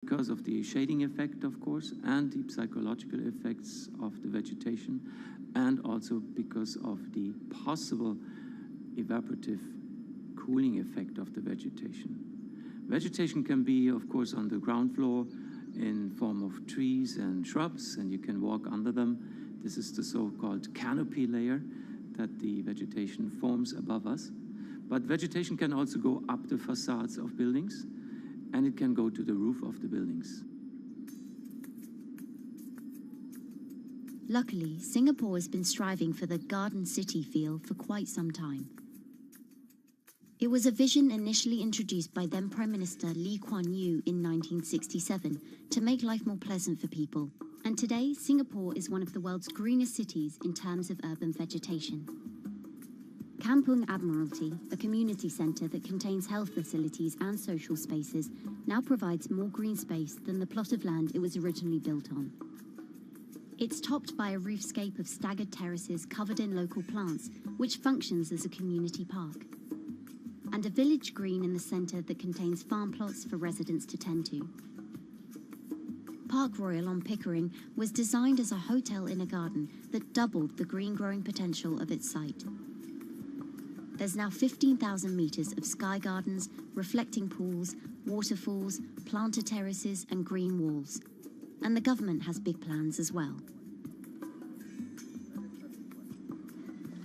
because of the shading effect, of course, and the psychological effects of the vegetation, and also because of the possible evaporative cooling effect of the vegetation. Vegetation can be, of course, on the ground floor in form of trees and shrubs, and you can walk under them. This is the so-called canopy layer that the vegetation forms above us. But vegetation can also go up the facades of buildings, and it can go to the roof of the buildings. Luckily, Singapore has been striving for the garden city feel for quite some time. It was a vision initially introduced by then Prime Minister Lee Kuan Yew in 1967 to make life more pleasant for people. And today, Singapore is one of the world's greenest cities in terms of urban vegetation. Kampung Admiralty, a community centre that contains health facilities and social spaces, now provides more green space than the plot of land it was originally built on. It's topped by a roofscape of staggered terraces covered in local plants, which functions as a community park, and a village green in the centre that contains farm plots for residents to tend to. Park Royal on Pickering was designed as a hotel in a garden that doubled the green growing potential of its site. There's now 15,000 metres of sky gardens, reflecting pools, waterfalls, planted terraces and green walls. And the government has big plans as well.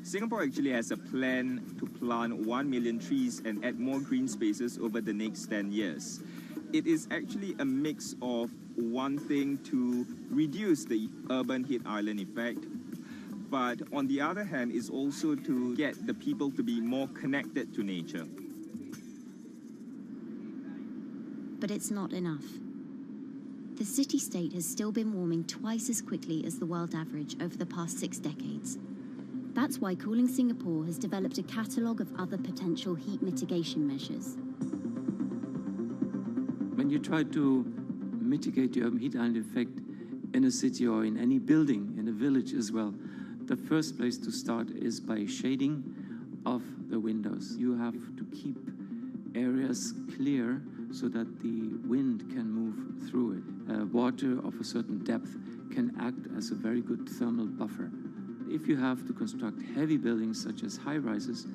Singapore actually has a plan to plant 1 million trees and add more green spaces over the next 10 years. It is actually a mix of wanting to reduce the urban heat island effect, but on the other hand is also to get the people to be more connected to nature. But it's not enough. The city-state has still been warming twice as quickly as the world average over the past 6 decades. That's why Cooling Singapore has developed a catalogue of other potential heat mitigation measures. When you try to mitigate the urban heat island effect in a city or in any building, in a village as well, the first place to start is by shading of the windows. You have to keep areas clear so that the wind can move through it. Water of a certain depth can act as a very good thermal buffer. If you have to construct heavy buildings such as high-rises,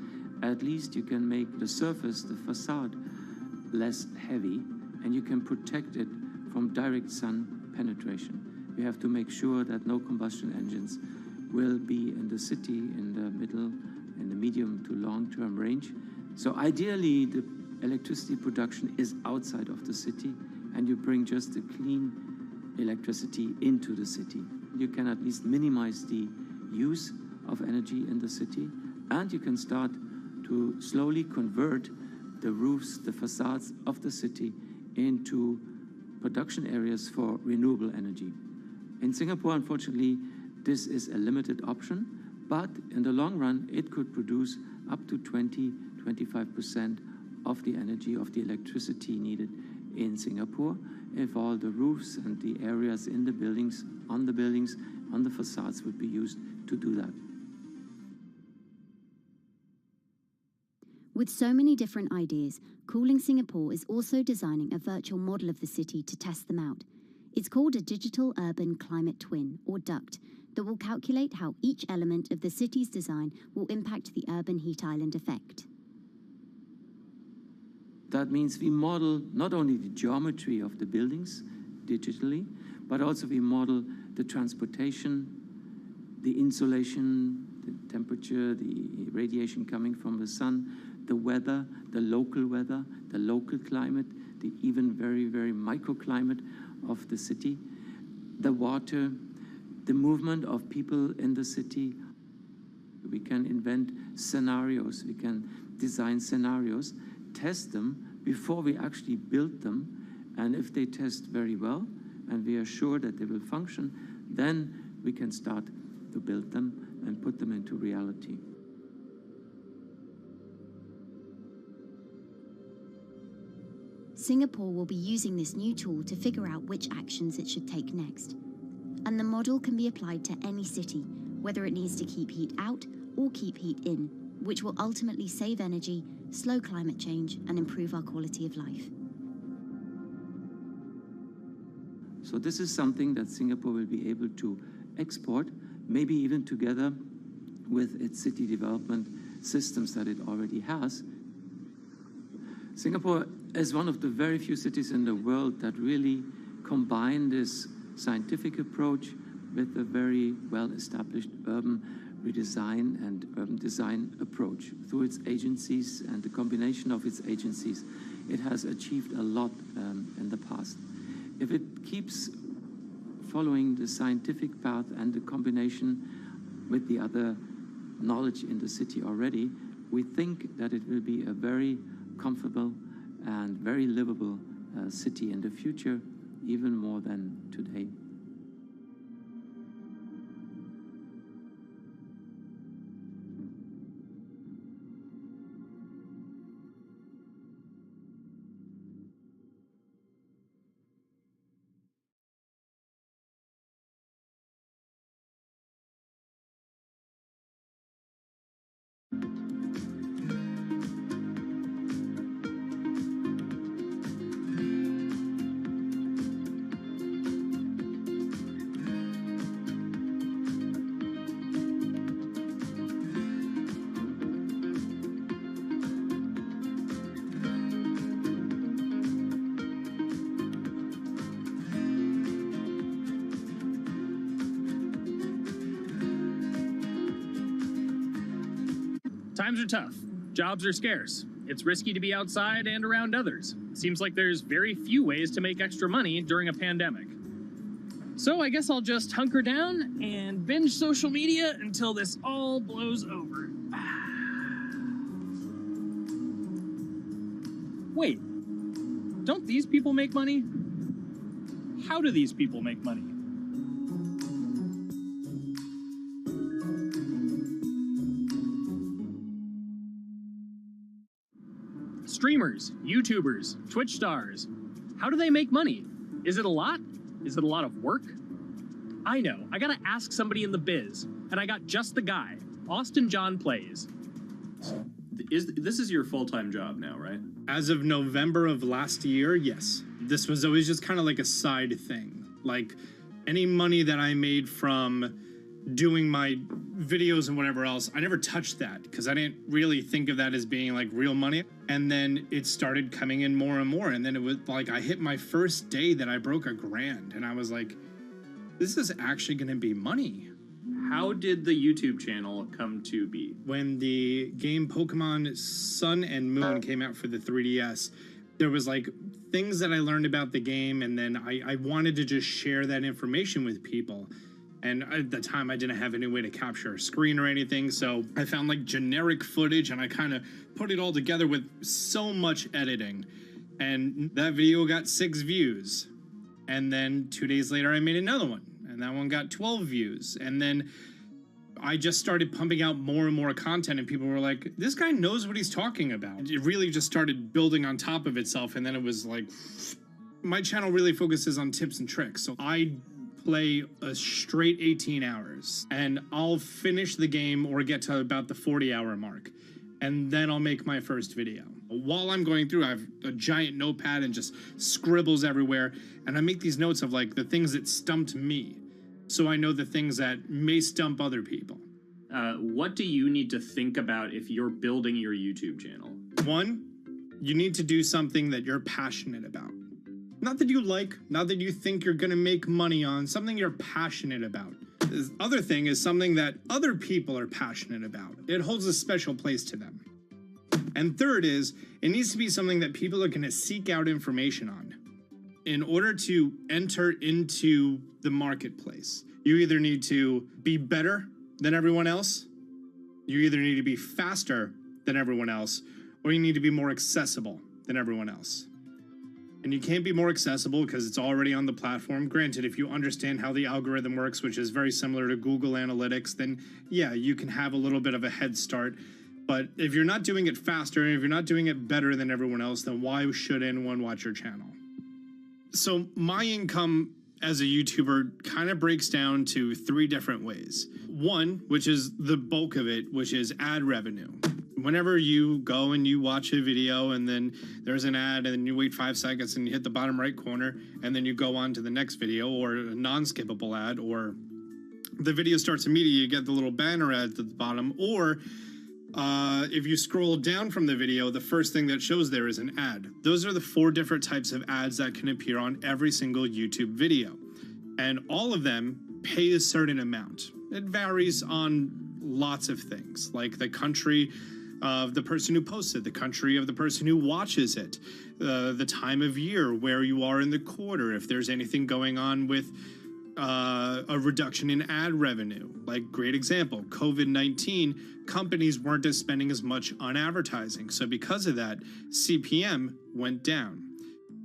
at least you can make the surface, the facade, less heavy, and you can protect it from direct sun penetration. You have to make sure that no combustion engines will be in the city in the middle, in the medium to long-term range. So ideally, the electricity production is outside of the city, and you bring just the clean electricity into the city. You can at least minimize the use of energy in the city, and you can start to slowly convert the roofs, the facades of the city into production areas for renewable energy. In Singapore, unfortunately, this is a limited option, but in the long run, it could produce up to 20–25% of the energy, of the electricity needed in Singapore, if all the roofs and the areas in the buildings, on the facades would be used to do that. With so many different ideas, Cooling Singapore is also designing a virtual model of the city to test them out. It's called a Digital Urban Climate Twin, or DUCT, that will calculate how each element of the city's design will impact the urban heat island effect. That means we model not only the geometry of the buildings digitally, but also we model the transportation, the insulation, the temperature, the radiation coming from the sun, the weather, the local climate, the even very, very microclimate of the city, the water, the movement of people in the city. We can invent scenarios, we can design scenarios, test them before we actually build them, and if they test very well and we are sure that they will function, then we can start to build them and put them into reality. Singapore will be using this new tool to figure out which actions it should take next. And the model can be applied to any city, whether it needs to keep heat out or keep heat in, which will ultimately save energy, slow climate change, and improve our quality of life. So this is something that Singapore will be able to export, maybe even together with its city development systems that it already has. Singapore is one of the very few cities in the world that really combine this scientific approach with a very well-established urban redesign and urban design approach. Through its agencies and the combination of its agencies, it has achieved a lot in the past. If it keeps following the scientific path and the combination with the other knowledge in the city already, we think that it will be a very comfortable and very livable city in the future, even more than today. Times are tough. Jobs are scarce. It's risky to be outside and around others. Seems like there's very few ways to make extra money during a pandemic. So I guess I'll just hunker down and binge social media until this all blows over. Wait, don't these people make money? How do these people make money? Streamers, YouTubers, Twitch stars. How do they make money? Is it a lot? Is it a lot of work? I know, I gotta ask somebody in the biz, and I got just the guy. Austin John Plays. This is your full-time job now, right? As of November of last year, yes. This was always just kind of like a side thing. Like any money that I made from doing my videos and whatever else, I never touched that because I didn't really think of that as being like real money. And then it started coming in more and more. And then it was like I hit my first day that I broke $1,000 and I was like, this is actually going to be money. How did the YouTube channel come to be? When the game Pokemon Sun and Moon came out for the 3DS, there was like things that I learned about the game, and then I wanted to just share that information with people. And at the time, I didn't have any way to capture a screen or anything, so I found like generic footage and I kind of put it all together with so much editing. And that video got 6 views. And then 2 days later, I made another one, and that one got 12 views. And then I just started pumping out more and more content, and people were like, this guy knows what he's talking about. It really just started building on top of itself, and then it was like, my channel really focuses on tips and tricks. So I play a straight 18 hours, and I'll finish the game or get to about the 40-hour mark, and then I'll make my first video. While I'm going through, I have a giant notepad and just scribbles everywhere, and I make these notes of like the things that stumped me, so I know the things that may stump other people. What do you need to think about if you're building your YouTube channel? 1, You need to do something that you're passionate about. Not that you like, not that you think you're gonna make money on, something you're passionate about. The other thing is something that other people are passionate about. It holds a special place to them. And third is, it needs to be something that people are gonna seek out information on. In order to enter into the marketplace, you either need to be better than everyone else, you either need to be faster than everyone else, or you need to be more accessible than everyone else. And you can't be more accessible because it's already on the platform. Granted, if you understand how the algorithm works, which is very similar to Google Analytics, then yeah, you can have a little bit of a head start. But if you're not doing it faster, and if you're not doing it better than everyone else, then why should anyone watch your channel? So my income as a YouTuber kind of breaks down to 3 different ways. 1, which is the bulk of it, which is ad revenue, whenever you go and you watch a video and then there's an ad and then you wait 5 seconds and you hit the bottom right corner and then you go on to the next video or a non-skippable ad, or the video starts immediately, you get the little banner ad at the bottom, or if you scroll down from the video, the first thing that shows there is an ad. Those are the 4 different types of ads that can appear on every single YouTube video. And all of them pay a certain amount. It varies on lots of things, like the country of the person who posts it, the country of the person who watches it, the time of year, where you are in the quarter, if there's anything going on with a reduction in ad revenue. Like, great example, COVID-19, companies weren't spending as much on advertising. So because of that, CPM went down.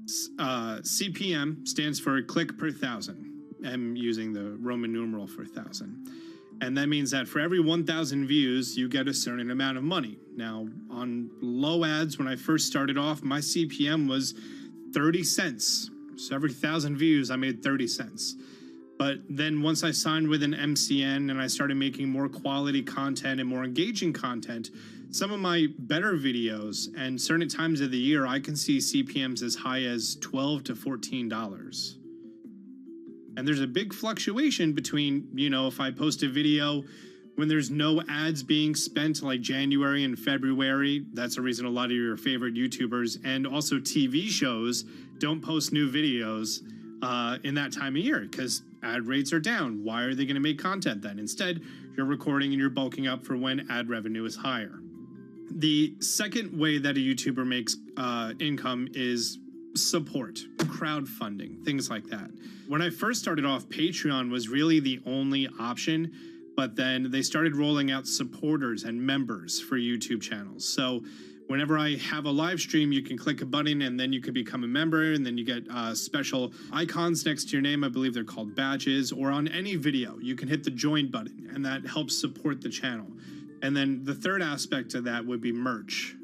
CPM stands for click per thousand. I'm using the Roman numeral for 1,000. And that means that for every 1,000 views, you get a certain amount of money. Now, on low ads, when I first started off, my CPM was 30 cents. So every 1,000 views, I made 30 cents. But then once I signed with an MCN and I started making more quality content and more engaging content, some of my better videos and certain times of the year, I can see CPMs as high as $12 to $14. And there's a big fluctuation between, you know, if I post a video when there's no ads being spent like January and February, that's the reason a lot of your favorite YouTubers and also TV shows don't post new videos in that time of year because ad rates are down. Why are they going to make content then? Instead, you're recording and you're bulking up for when ad revenue is higher. The second way that a YouTuber makes income is support, crowdfunding, things like that. When I first started off, Patreon was really the only option, but then they started rolling out supporters and members for YouTube channels. So whenever I have a live stream, you can click a button and then you can become a member, and then you get special icons next to your name. I believe they're called badges. Or on any video, you can hit the join button, and that helps support the channel. And then the third aspect of that would be merch.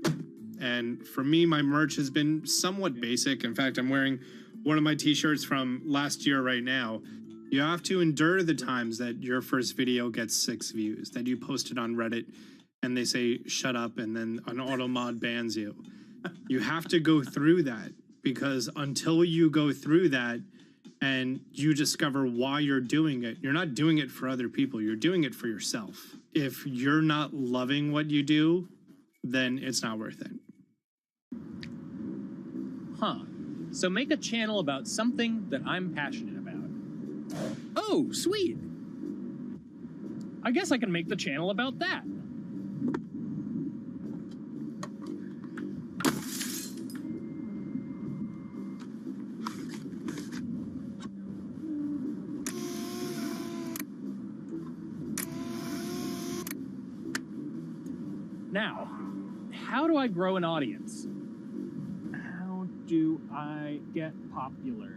And for me, my merch has been somewhat basic. In fact, I'm wearing one of my t-shirts from last year right now. You have to endure the times that your first video gets 6 views, that you posted on Reddit and they say, shut up, and then an auto mod bans you. You have to go through that, because until you go through that and you discover why you're doing it, you're not doing it for other people, you're doing it for yourself. If you're not loving what you do, then it's not worth it. Huh. So make a channel about something that I'm passionate about. Oh, sweet. I guess I can make the channel about that. Now, how do I grow an audience? How do I get popular?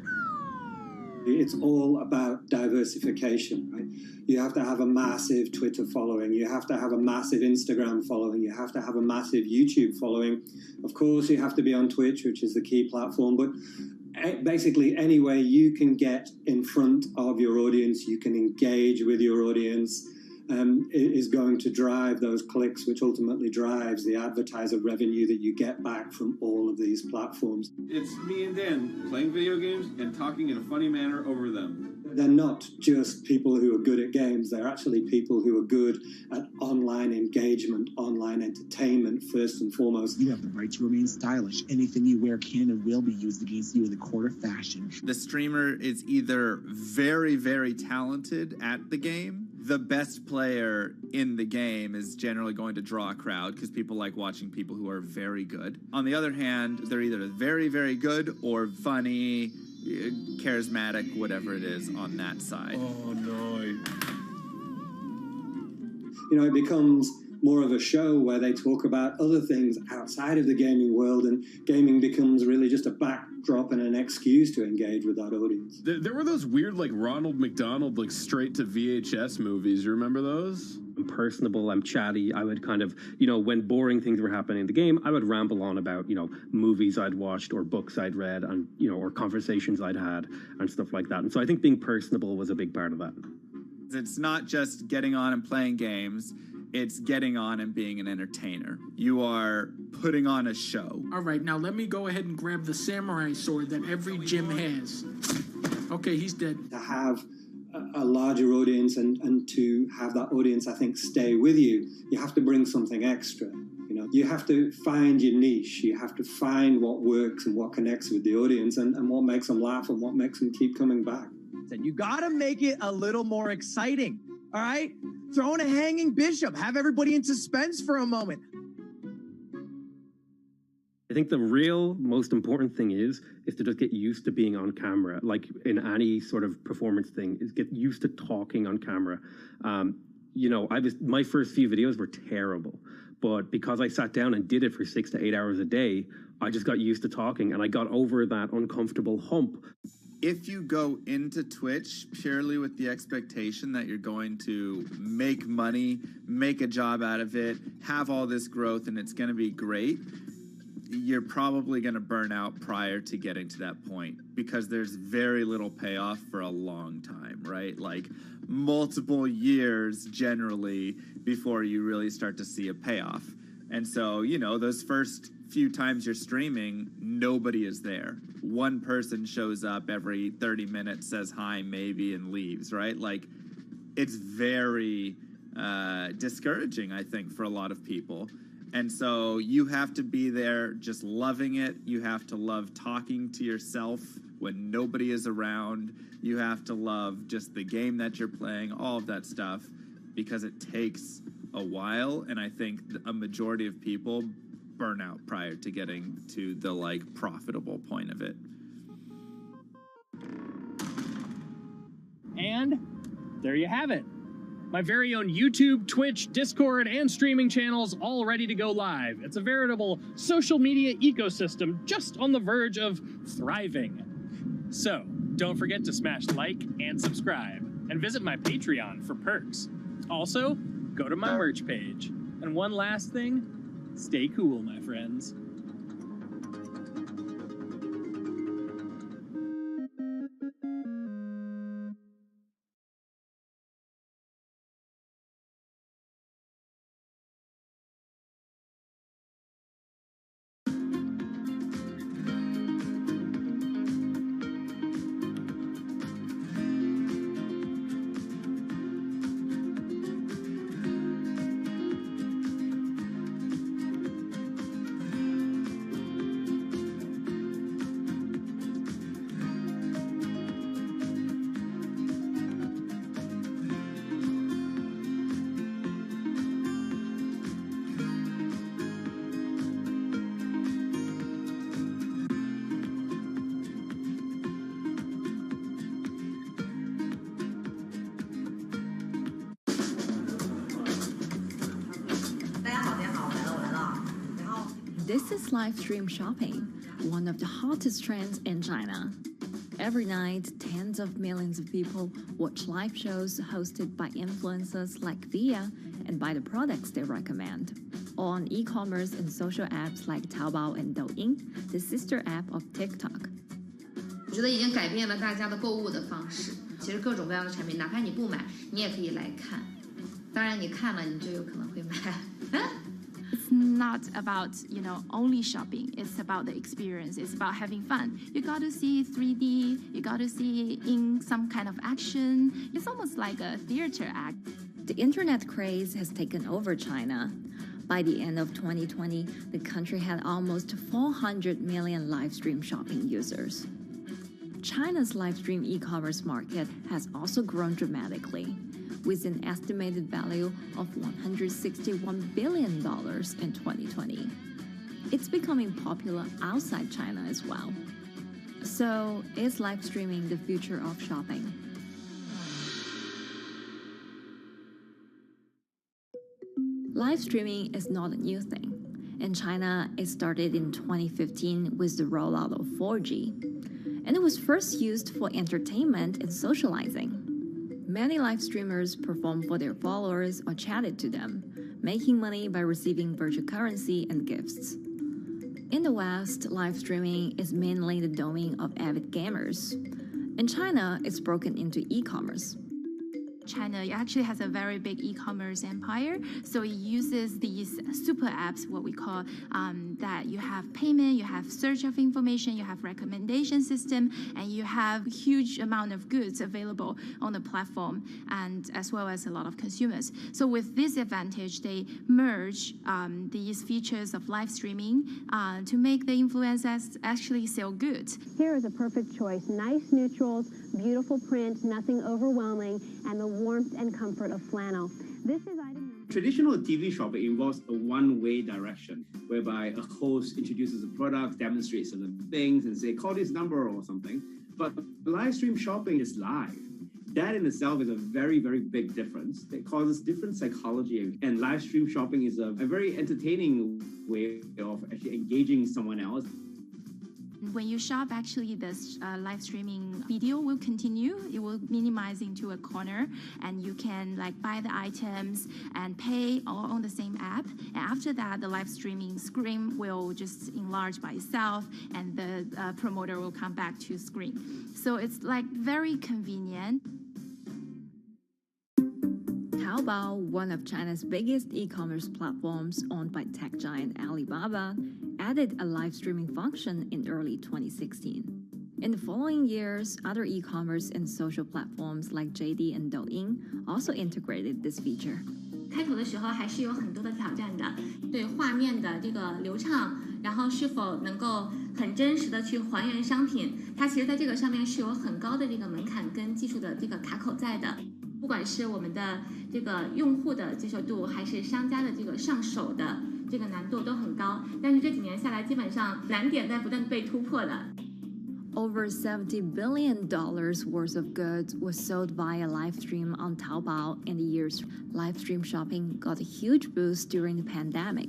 It's all about diversification, right? You have to have a massive Twitter following. You have to have a massive Instagram following. You have to have a massive YouTube following. Of course, you have to be on Twitch, which is the key platform. But basically, any way you can get in front of your audience, you can engage with your audience, is going to drive those clicks, which ultimately drives the advertiser revenue that you get back from all of these platforms. It's me and Dan playing video games and talking in a funny manner over them. They're not just people who are good at games, they're actually people who are good at online engagement, online entertainment, first and foremost. You have the right to remain stylish. Anything you wear can and will be used against you in the court of fashion. The streamer is either very, very talented at the game. The best player in the game is generally going to draw a crowd because people like watching people who are very good. On the other hand, they're either very, very good or funny, charismatic, whatever it is on that side. Oh, no. You know, it becomes more of a show where they talk about other things outside of the gaming world, and gaming becomes really just a backdrop and an excuse to engage with that audience. There were those weird, like, Ronald McDonald, like, straight to VHS movies. You remember those? I'm personable, I'm chatty. I would kind of, you know, when boring things were happening in the game, I would ramble on about, you know, movies I'd watched or books I'd read and, you know, or conversations I'd had and stuff like that. And so I think being personable was a big part of that. It's not just getting on and playing games. It's getting on and being an entertainer. You are putting on a show. All right, now let me go ahead and grab the samurai sword that every gym has. Okay, he's dead. To have a larger audience and to have that audience, I think, stay with you, you have to bring something extra. You know, you have to find your niche. You have to find what works and what connects with the audience and what makes them laugh and what makes them keep coming back. You gotta make it a little more exciting, all right? Throw in a hanging bishop. Have everybody in suspense for a moment. I think the real most important thing is to just get used to being on camera. Like in any sort of performance thing, is get used to talking on camera. You know, my first few videos were terrible, but because I sat down and did it for 6 to 8 hours a day, I just got used to talking and I got over that uncomfortable hump. If you go into Twitch purely with the expectation that you're going to make money, make a job out of it, have all this growth, and it's going to be great, you're probably going to burn out prior to getting to that point because there's very little payoff for a long time, right? Like multiple years generally before you really start to see a payoff. And so, you know, those first few times you're streaming, nobody is there. One person shows up every 30 minutes, says hi, maybe, and leaves, right? Like, it's very discouraging, I think, for a lot of people. And so you have to be there just loving it. You have to love talking to yourself when nobody is around. You have to love just the game that you're playing, all of that stuff, because it takes a while. And I think a majority of people burn out prior to getting to the like profitable point of it. And there you have it. My very own YouTube, Twitch, Discord, and streaming channels all ready to go live. It's a veritable social media ecosystem just on the verge of thriving. So, don't forget to smash like and subscribe, and visit my Patreon for perks. Also, go to my merch page. And one last thing, stay cool, my friends. This is live stream shopping, one of the hottest trends in China. Every night, tens of millions of people watch live shows hosted by influencers like Via and buy the products they recommend. On e-commerce and social apps like Taobao and Douyin, the sister app of TikTok. 我觉得已经改变了大家的购物的方式。其实各种各样的产品，哪怕你不买，你也可以来看。当然，你看了，你就有可能会买。It's not about, only shopping. It's about the experience. It's about having fun. You got to see 3D. You got to see in some kind of action. It's almost like a theater act. The internet craze has taken over China. By the end of 2020, the country had almost 400 million live stream shopping users. China's live stream e-commerce market has also grown dramatically, with an estimated value of $161 billion in 2020. It's becoming popular outside China as well. So, is live streaming the future of shopping? Live streaming is not a new thing. In China, it started in 2015 with the rollout of 4G, and it was first used for entertainment and socializing. Many live streamers performed for their followers or chatted to them, making money by receiving virtual currency and gifts. In the West, live streaming is mainly the domain of avid gamers. In China, it's broken into e-commerce. China actually has a very big e-commerce empire, so it uses these super apps, what we call that you have payment, you have search of information, you have recommendation system, and you have huge amount of goods available on the platform, and as well as a lot of consumers. So with this advantage, they merge these features of live streaming to make the influencers actually sell goods. Here is a perfect choice: nice neutrals, beautiful print, nothing overwhelming, and the warmth and comfort of flannel. This is item. Traditional TV shopping involves a one-way direction, whereby a host introduces a product, demonstrates certain things, and say, call this number or something. But live stream shopping is live. That in itself is a very, very big difference. It causes different psychology. And live stream shopping is a very entertaining way of actually engaging someone else. When you shop, actually, this live streaming video will continue. It will minimize into a corner, and you can like buy the items and pay all on the same app. And after that, the live streaming screen will just enlarge by itself, and the promoter will come back to screen. So it's like very convenient. Taobao, one of China's biggest e-commerce platforms owned by tech giant Alibaba, added a live streaming function in early 2016. In the following years, other e-commerce and social platforms like JD and Douyin also integrated this feature. 开头的时候还是有很多的挑战的，对画面的这个流畅，然后是否能够很真实的去还原商品，它其实在这个上面是有很高的这个门槛跟技术的这个卡口在的。不管是我们的这个用户的接受度，还是商家的这个上手的这个难度都很高，但是这几年下来，基本上难点在不断被突破的。Over $70 billion worth of goods was sold via live stream on Taobao in the years. Live stream shopping got a huge boost during the pandemic,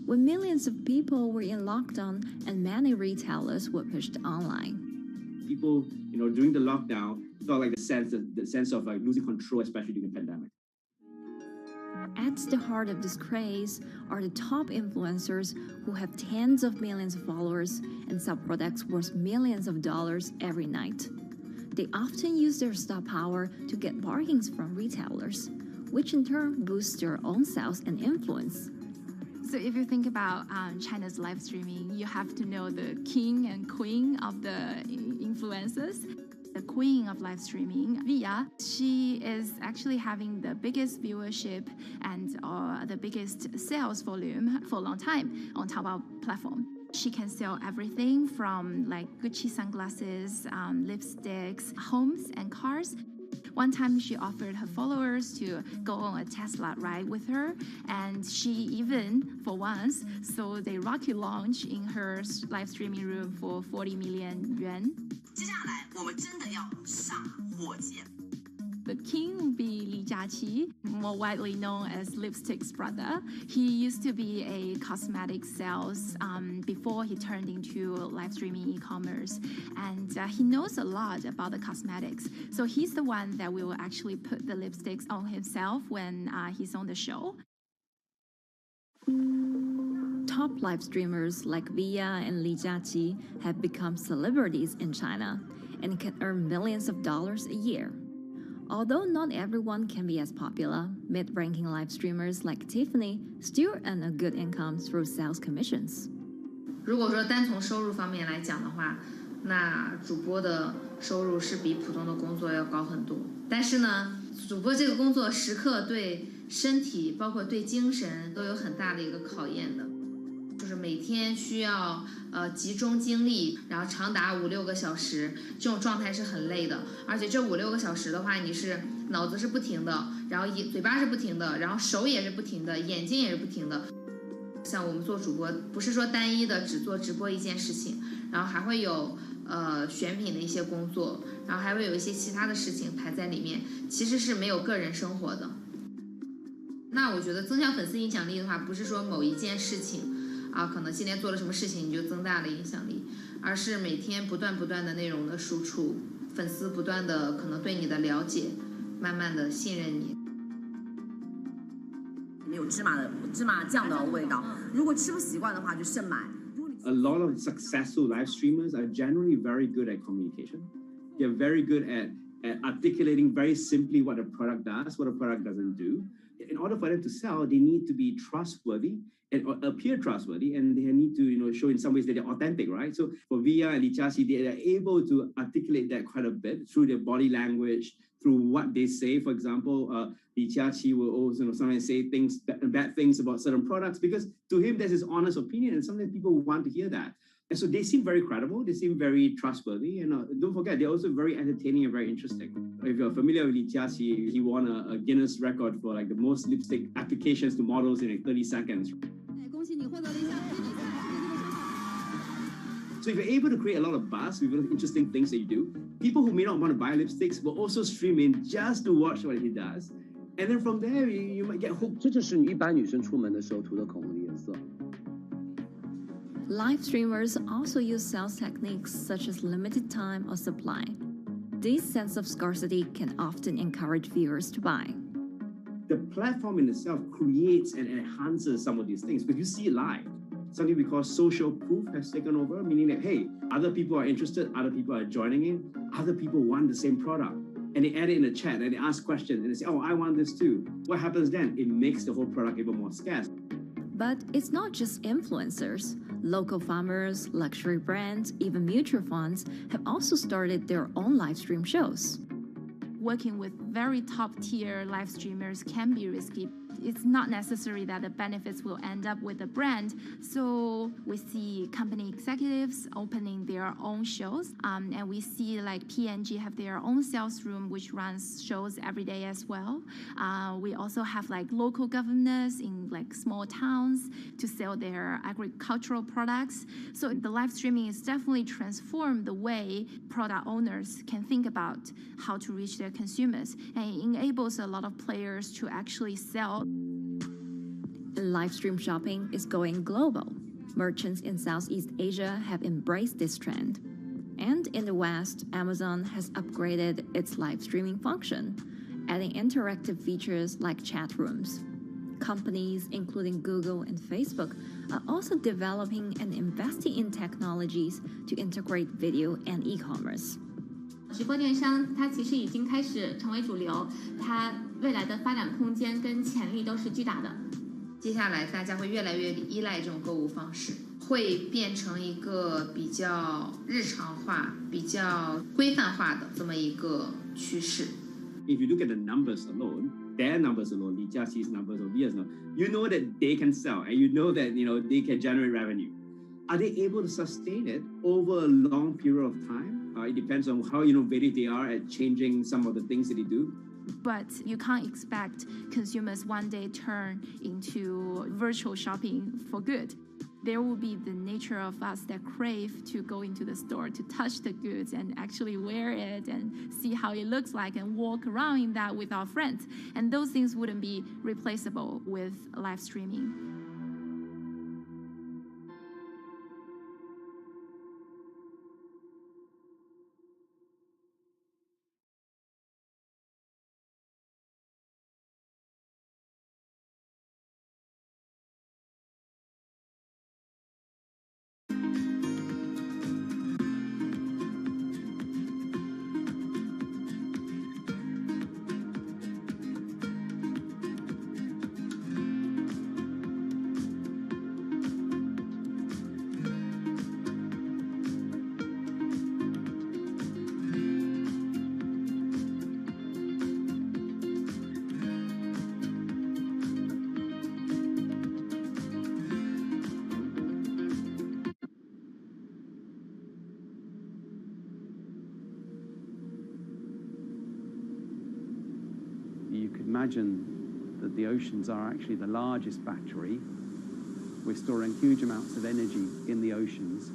when millions of people were in lockdown and many retailers were pushed online. People, during the lockdown, felt like the sense of like losing control, especially during the pandemic. At the heart of this craze are the top influencers who have tens of millions of followers and sell products worth millions of dollars every night. They often use their star power to get bargains from retailers, which in turn boosts their own sales and influence. So if you think about China's live streaming, you have to know the king and queen of the influencers. The queen of live streaming, Via, she is actually having the biggest viewership and the biggest sales volume for a long time on Taobao platform. She can sell everything from like Gucci sunglasses, lipsticks, homes, and cars. One time she offered her followers to go on a Tesla ride with her, and she even, for once, sold a rocket launch in her live streaming room for 40 million yuan. The king will be Li Jiaqi, more widely known as Lipstick's brother. He used to be a cosmetic sales before he turned into live streaming e-commerce, and he knows a lot about the cosmetics. So he's the one that will actually put the lipsticks on himself when he's on the show. Top live streamers like Via and Li Jiaqi have become celebrities in China and can earn millions of dollars a year. Although not everyone can be as popular, mid-ranking live streamers like Tiffany still earn a good income through sales commissions. 如果说单从收入方面来讲的话，那主播的收入是比普通的工作要高很多。但是呢，主播这个工作时刻对身体，包括对精神都有很大的一个考验的。就是每天需要集中精力，然后长达5-6个小时，这种状态是很累的。而且这5-6个小时的话，你是脑子是不停的，然后嘴巴是不停的，然后手也是不停的，眼睛也是不停的。像我们做主播，不是说单一的只做直播一件事情，然后还会有选品的一些工作，然后还会有一些其他的事情排在里面，其实是没有个人生活的。那我觉得增强粉丝影响力的话，不是说某一件事情。可能今天做了什么事情你就增大了影响力，而是每天不断的内容的输出，粉丝不断的可能对你的了解，慢慢的信任你。没有芝麻酱的味道，如果吃不习惯的话就慎买。A lot of successful live streamers are generally very good at communication. They're very good at articulating very simply what a product does, what a product doesn't do. In order for them to sell, they need to be trustworthy and appear trustworthy, and they need to show in some ways that they're authentic, right? So for Via and Li Jiaqi, they are able to articulate that quite a bit through their body language, through what they say. For example, Li Jiaqi will also sometimes say bad things about certain products, because to him there's his honest opinion, and sometimes people want to hear that. And so they seem very credible, they seem very trustworthy, and don't forget, they're also very entertaining and very interesting. If you're familiar with Li Jiaqi, he won a Guinness record for like the most lipstick applications to models in like 30 seconds. So if you're able to create a lot of buzz with interesting things that you do, people who may not want to buy lipsticks will also stream in just to watch what he does. And then from there, you might get hooked. 这就是一般女生出门的时候涂的口红的颜色。 Live streamers also use sales techniques such as limited time or supply. This sense of scarcity can often encourage viewers to buy. The platform in itself creates and enhances some of these things, because you see it live. Something we call social proof has taken over, meaning that, hey, other people are interested, other people are joining in, other people want the same product. And they add it in the chat and they ask questions and they say, oh, I want this too. What happens then? It makes the whole product even more scarce. But it's not just influencers. Local farmers, luxury brands, even mutual funds have also started their own live stream shows. Working with very top tier live streamers can be risky. It's not necessary that the benefits will end up with the brand. So we see company executives opening their own shows. And we see like P&G have their own sales room, which runs shows every day as well. We also have like local governors in like small towns to sell their agricultural products. So the live streaming is definitely transformed the way product owners can think about how to reach their consumers. And it enables a lot of players to actually sell. Live stream shopping is going global. Merchants in Southeast Asia have embraced this trend. And in the West, Amazon has upgraded its live streaming function, adding interactive features like chat rooms. Companies, including Google and Facebook, are also developing and investing in technologies to integrate video and e-commerce. 直播电商它其实已经开始成为主流，它未来的发展空间跟潜力都是巨大的。接下来大家会越来越依赖这种购物方式，会变成一个比较日常化、比较规范化的这么一个趋势。If you look at the numbers alone, their numbers alone, Li Jiaqi's numbers or Via's numbers, you know that they can sell and you know that they can generate revenue. Are they able to sustain it over a long period of time? It depends on how innovative they are at changing some of the things that they do. But you can't expect consumers one day turn into virtual shopping for good. There will be the nature of us that crave to go into the store, to touch the goods and actually wear it and see how it looks like and walk around in that with our friends. And those things wouldn't be replaceable with live streaming. Imagine that the oceans are actually the largest battery. We're storing huge amounts of energy in the oceans.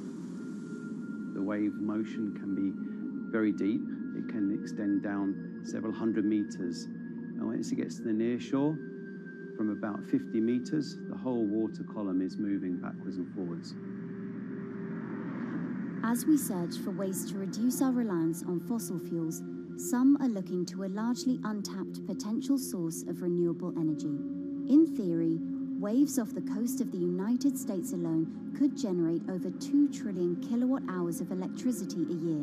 The wave motion can be very deep. It can extend down several hundred meters. And once it gets to the near shore, from about 50 meters, the whole water column is moving backwards and forwards. As we search for ways to reduce our reliance on fossil fuels, some are looking to a largely untapped potential source of renewable energy. In theory, waves off the coast of the United States alone could generate over 2 trillion kilowatt hours of electricity a year,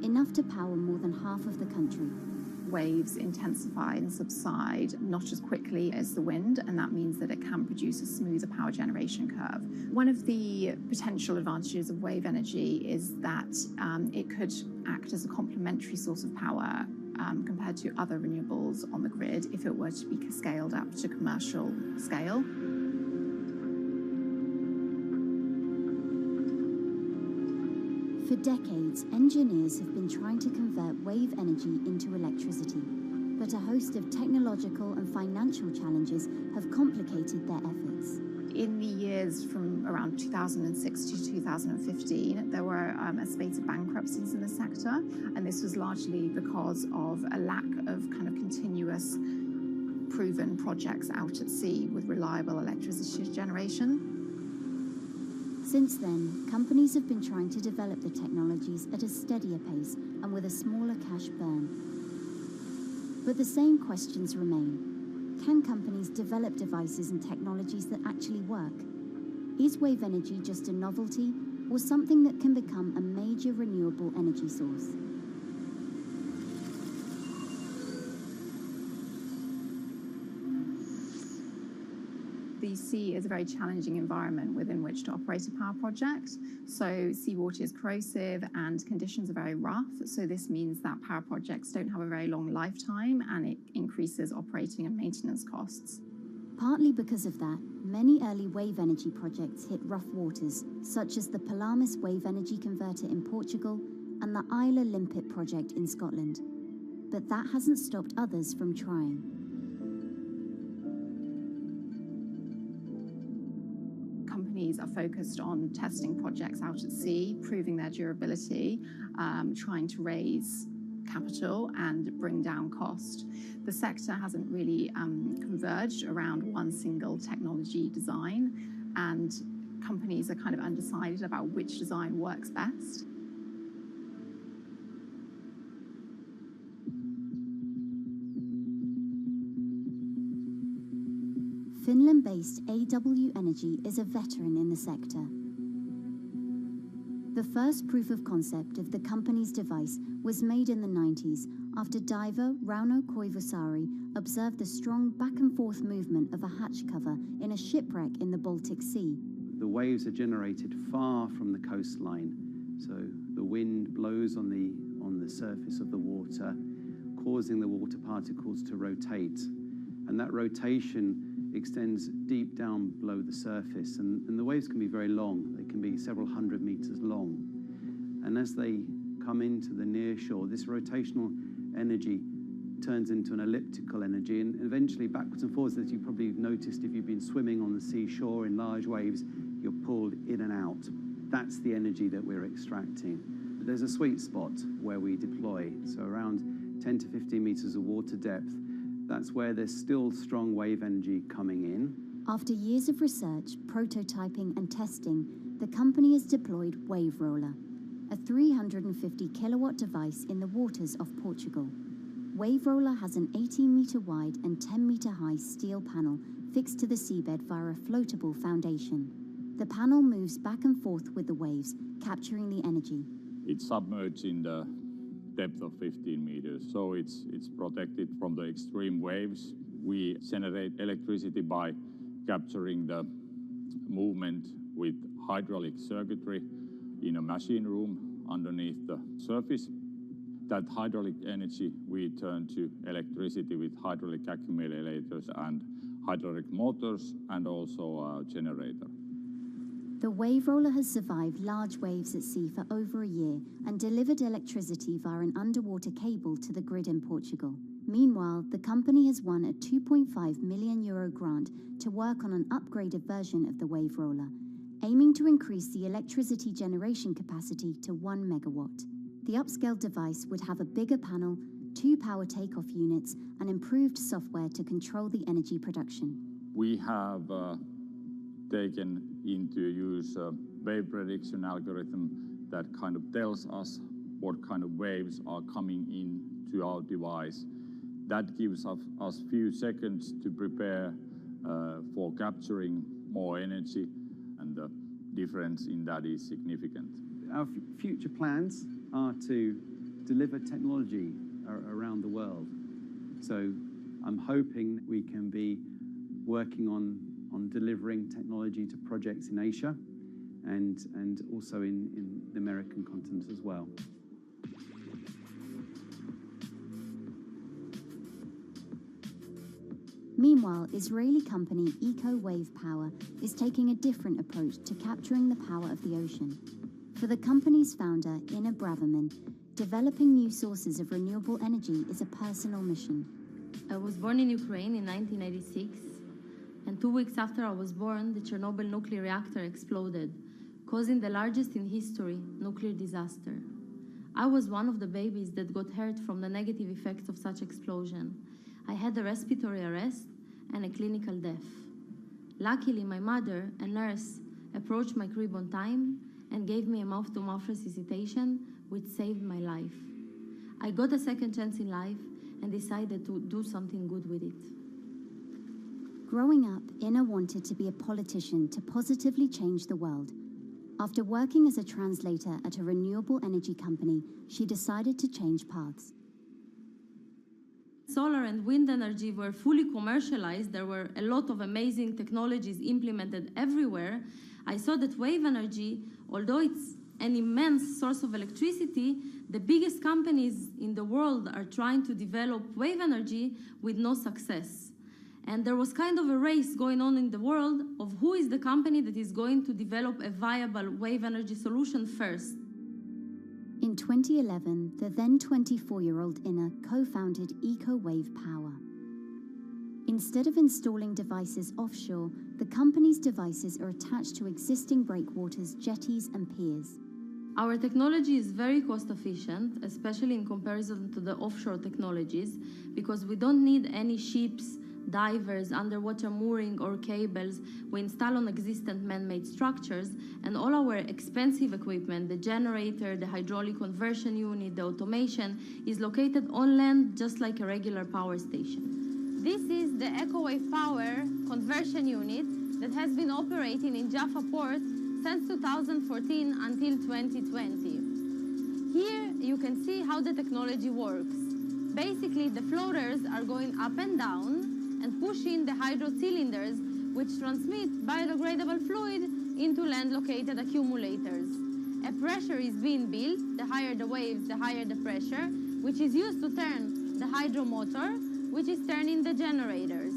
enough to power more than half of the country. Waves intensify and subside not as quickly as the wind, and that means that it can produce a smoother power generation curve. One of the potential advantages of wave energy is that it could act as a complementary source of power compared to other renewables on the grid if it were to be scaled up to commercial scale. For decades, engineers have been trying to convert wave energy into electricity, but a host of technological and financial challenges have complicated their efforts. In the years from around 2006 to 2015, there were a spate of bankruptcies in the sector, and this was largely because of a lack of kind of continuous proven projects out at sea with reliable electricity generation. Since then, companies have been trying to develop the technologies at a steadier pace and with a smaller cash burn. But the same questions remain. Can companies develop devices and technologies that actually work? Is wave energy just a novelty or something that can become a major renewable energy source? The sea is a very challenging environment within which to operate a power project. So seawater is corrosive and conditions are very rough. So this means that power projects don't have a very long lifetime, and it increases operating and maintenance costs. Partly because of that, many early wave energy projects hit rough waters, such as the Palamas Wave Energy Converter in Portugal and the Isla Limpet project in Scotland. But that hasn't stopped others from trying. Companies are focused on testing projects out at sea, proving their durability, trying to raise capital and bring down cost. The sector hasn't really converged around one single technology design, and companies are kind of undecided about which design works best. Finland-based AW Energy is a veteran in the sector. The first proof of concept of the company's device was made in the 90s after diver Rauno Koivusaari observed the strong back-and-forth movement of a hatch cover in a shipwreck in the Baltic Sea. The waves are generated far from the coastline, so the wind blows on the surface of the water, causing the water particles to rotate, and that rotation extends deep down below the surface, and the waves can be very long. They can be several hundred meters long. And as they come into the near shore, this rotational energy turns into an elliptical energy, and eventually backwards and forwards, as you probably noticed if you've been swimming on the seashore in large waves, you're pulled in and out. That's the energy that we're extracting. There's a sweet spot where we deploy, so around 10 to 15 meters of water depth. That's where there's still strong wave energy coming in. After years of research, prototyping and testing, the company has deployed Wave Roller, a 350 kilowatt device in the waters of Portugal. Wave Roller has an 18-meter wide and 10-meter high steel panel fixed to the seabed via a floatable foundation. The panel moves back and forth with the waves, capturing the energy. It's submerged in the depth of 15 meters, so it's protected from the extreme waves. We generate electricity by capturing the movement with hydraulic circuitry in a machine room underneath the surface. That hydraulic energy we turn to electricity with hydraulic accumulators and hydraulic motors, and also a generator. The Wave Roller has survived large waves at sea for over a year and delivered electricity via an underwater cable to the grid in Portugal. Meanwhile, the company has won a €2.5 million grant to work on an upgraded version of the Wave Roller, aiming to increase the electricity generation capacity to 1 megawatt. The upscaled device would have a bigger panel, 2 power takeoff units, and improved software to control the energy production. We have taken into use a wave prediction algorithm that kind of tells us what kind of waves are coming into our device. That gives us few seconds to prepare for capturing more energy, and the difference in that is significant. Our future plans are to deliver technology around the world. So I'm hoping we can be working on delivering technology to projects in Asia and also in the American continent as well. Meanwhile, Israeli company Eco Wave Power is taking a different approach to capturing the power of the ocean. For the company's founder, Ina Braverman, developing new sources of renewable energy is a personal mission. I was born in Ukraine in 1986, and 2 weeks after I was born, the Chernobyl nuclear reactor exploded, causing the largest in history nuclear disaster. I was one of the babies that got hurt from the negative effects of such explosion. I had a respiratory arrest and a clinical death. Luckily, my mother, a nurse, approached my crib on time and gave me a mouth-to-mouth resuscitation, which saved my life. I got a second chance in life and decided to do something good with it. Growing up, Ina wanted to be a politician to positively change the world. After working as a translator at a renewable energy company, she decided to change paths. Solar and wind energy were fully commercialized. There were a lot of amazing technologies implemented everywhere. I saw that wave energy, although it's an immense source of electricity, the biggest companies in the world are trying to develop wave energy with no success. And there was kind of a race going on in the world of who is the company that is going to develop a viable wave energy solution first. In 2011, the then 24-year-old Ina co-founded Eco Wave Power. Instead of installing devices offshore, the company's devices are attached to existing breakwaters, jetties, and piers. Our technology is very cost efficient, especially in comparison to the offshore technologies, because we don't need any ships, divers, underwater mooring or cables. We install on existing man-made structures, and all our expensive equipment, the generator, the hydraulic conversion unit, the automation, is located on land just like a regular power station. This is the EcoWave Power conversion unit that has been operating in Jaffa Port since 2014 until 2020. Here you can see how the technology works. Basically, the floaters are going up and down and pushing the hydro cylinders, which transmit biodegradable fluid into land-located accumulators. A pressure is being built. The higher the waves, the higher the pressure, which is used to turn the hydro motor, which is turning the generators.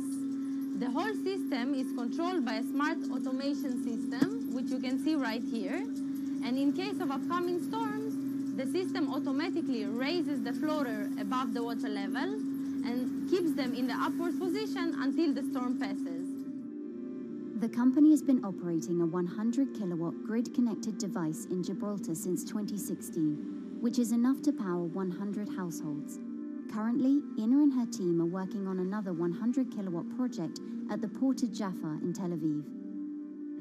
The whole system is controlled by a smart automation system, which you can see right here. And in case of upcoming storms, the system automatically raises the floater above the water level and keeps them in the upward position until the storm passes. The company has been operating a 100-kilowatt grid-connected device in Gibraltar since 2016, which is enough to power 100 households. Currently, Ina and her team are working on another 100-kilowatt project at the port of Jaffa in Tel Aviv.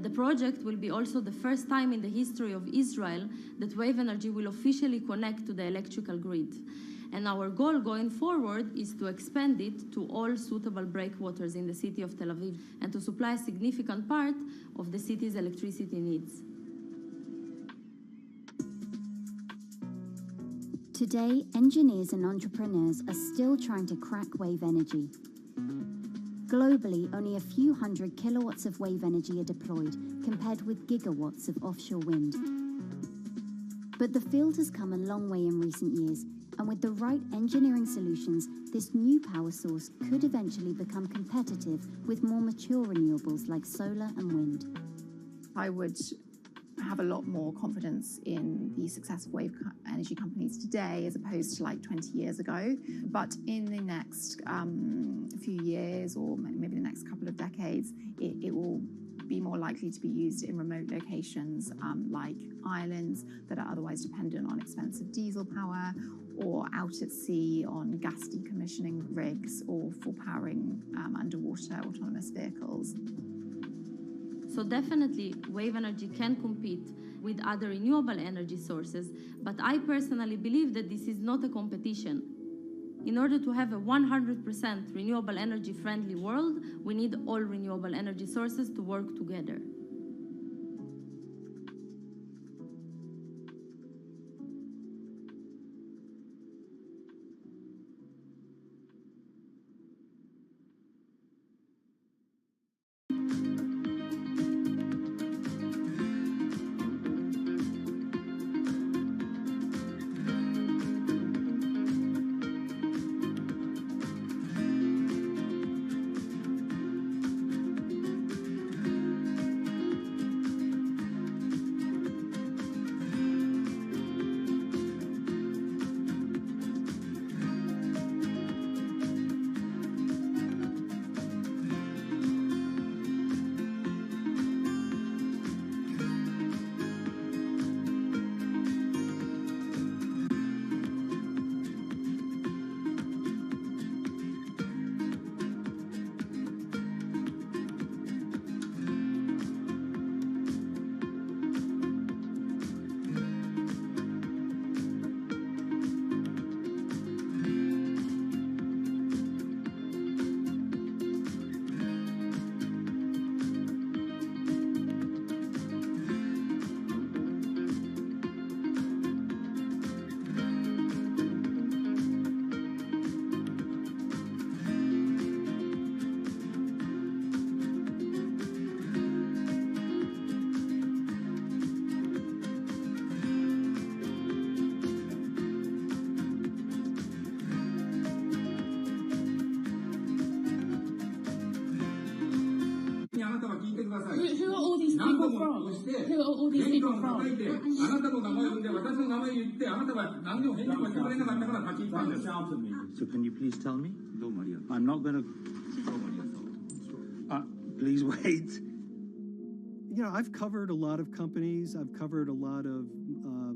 The project will be also the first time in the history of Israel that wave energy will officially connect to the electrical grid. And our goal going forward is to expand it to all suitable breakwaters in the city of Tel Aviv and to supply a significant part of the city's electricity needs. Today, engineers and entrepreneurs are still trying to crack wave energy. Globally, only a few hundred kilowatts of wave energy are deployed, compared with gigawatts of offshore wind. But the field has come a long way in recent years, and with the right engineering solutions, this new power source could eventually become competitive with more mature renewables like solar and wind. I would have a lot more confidence in the success of wave energy companies today as opposed to like 20 years ago. But in the next few years, or maybe the next couple of decades, it will be more likely to be used in remote locations like islands that are otherwise dependent on expensive diesel power, or out at sea on gas decommissioning rigs, or for powering underwater autonomous vehicles. So definitely, wave energy can compete with other renewable energy sources, but I personally believe that this is not a competition. In order to have a 100% renewable energy friendly world, we need all renewable energy sources to work together. who are all these people from? So can you please tell me? I'm not going to... please wait. You know, I've covered a lot of companies. I've covered a lot of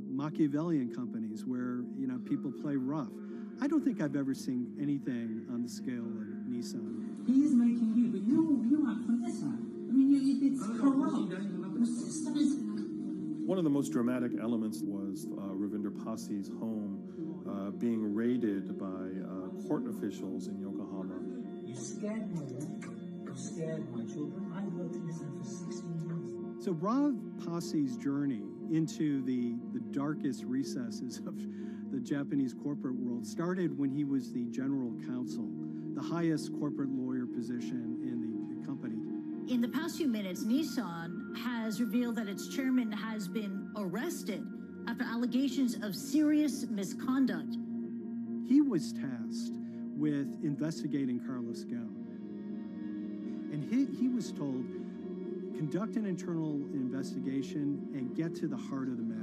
Machiavellian companies where, you know, people play rough. I don't think I've ever seen anything on the scale of Nissan. He is making you, but you act from this side. I mean, it's corrupt. The system is... One of the most dramatic elements was Ravinder Pasi's home being raided by court officials in Yokohama. You scared me. You scared my children. I worked in Nissan for 16 years. So Rav Pasi's journey into the darkest recesses of the Japanese corporate world started when he was the general counsel, the highest corporate lawyer position in the company. In the past few minutes, Nissan has revealed that its chairman has been arrested after allegations of serious misconduct. He was tasked with investigating Carlos Ghosn. And he was told, conduct an internal investigation and get to the heart of the matter.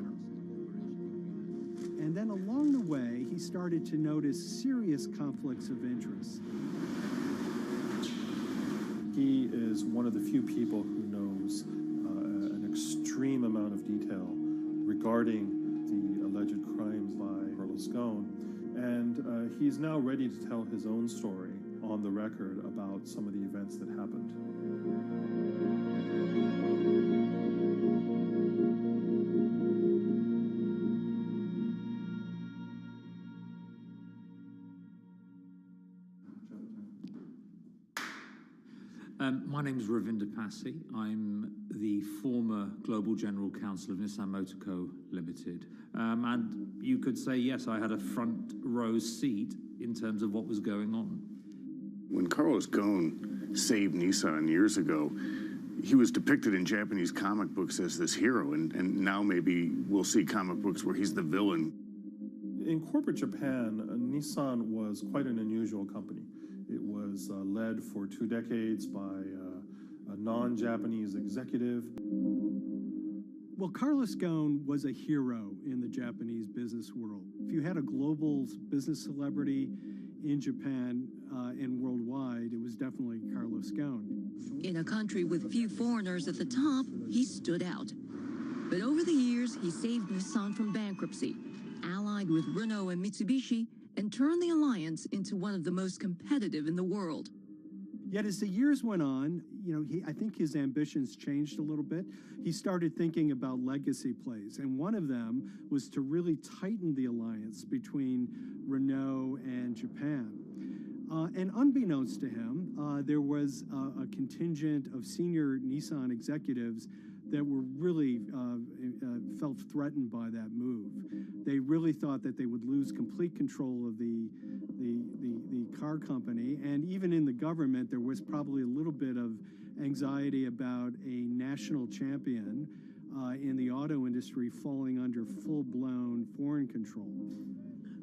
And then along the way, he started to notice serious conflicts of interest. He is one of the few people who knows an extreme amount of detail regarding the alleged crimes by Carlos Ghosn. And he's now ready to tell his own story on the record about some of the events that happened. My name is Ravinder Pasi. I'm the former Global General Counsel of Nissan Motor Co. Limited. And you could say, yes, I had a front row seat in terms of what was going on. When Carlos Ghosn saved Nissan years ago, he was depicted in Japanese comic books as this hero, and now maybe we'll see comic books where he's the villain. In corporate Japan, Nissan was quite an unusual company. It was led for 2 decades by a non-Japanese executive. Well, Carlos Ghosn was a hero in the Japanese business world. If you had a global business celebrity in Japan and worldwide, it was definitely Carlos Ghosn. In a country with few foreigners at the top, he stood out. But over the years, he saved Nissan from bankruptcy, allied with Renault and Mitsubishi, and turned the alliance into one of the most competitive in the world. Yet as the years went on, you know, I think his ambitions changed a little bit. He started thinking about legacy plays, and one of them was to really tighten the alliance between Renault and Japan. And unbeknownst to him, there was a contingent of senior Nissan executives that were really felt threatened by that move. They really thought that they would lose complete control of the car company, and even in the government, there was probably a little bit of anxiety about a national champion in the auto industry falling under full-blown foreign control.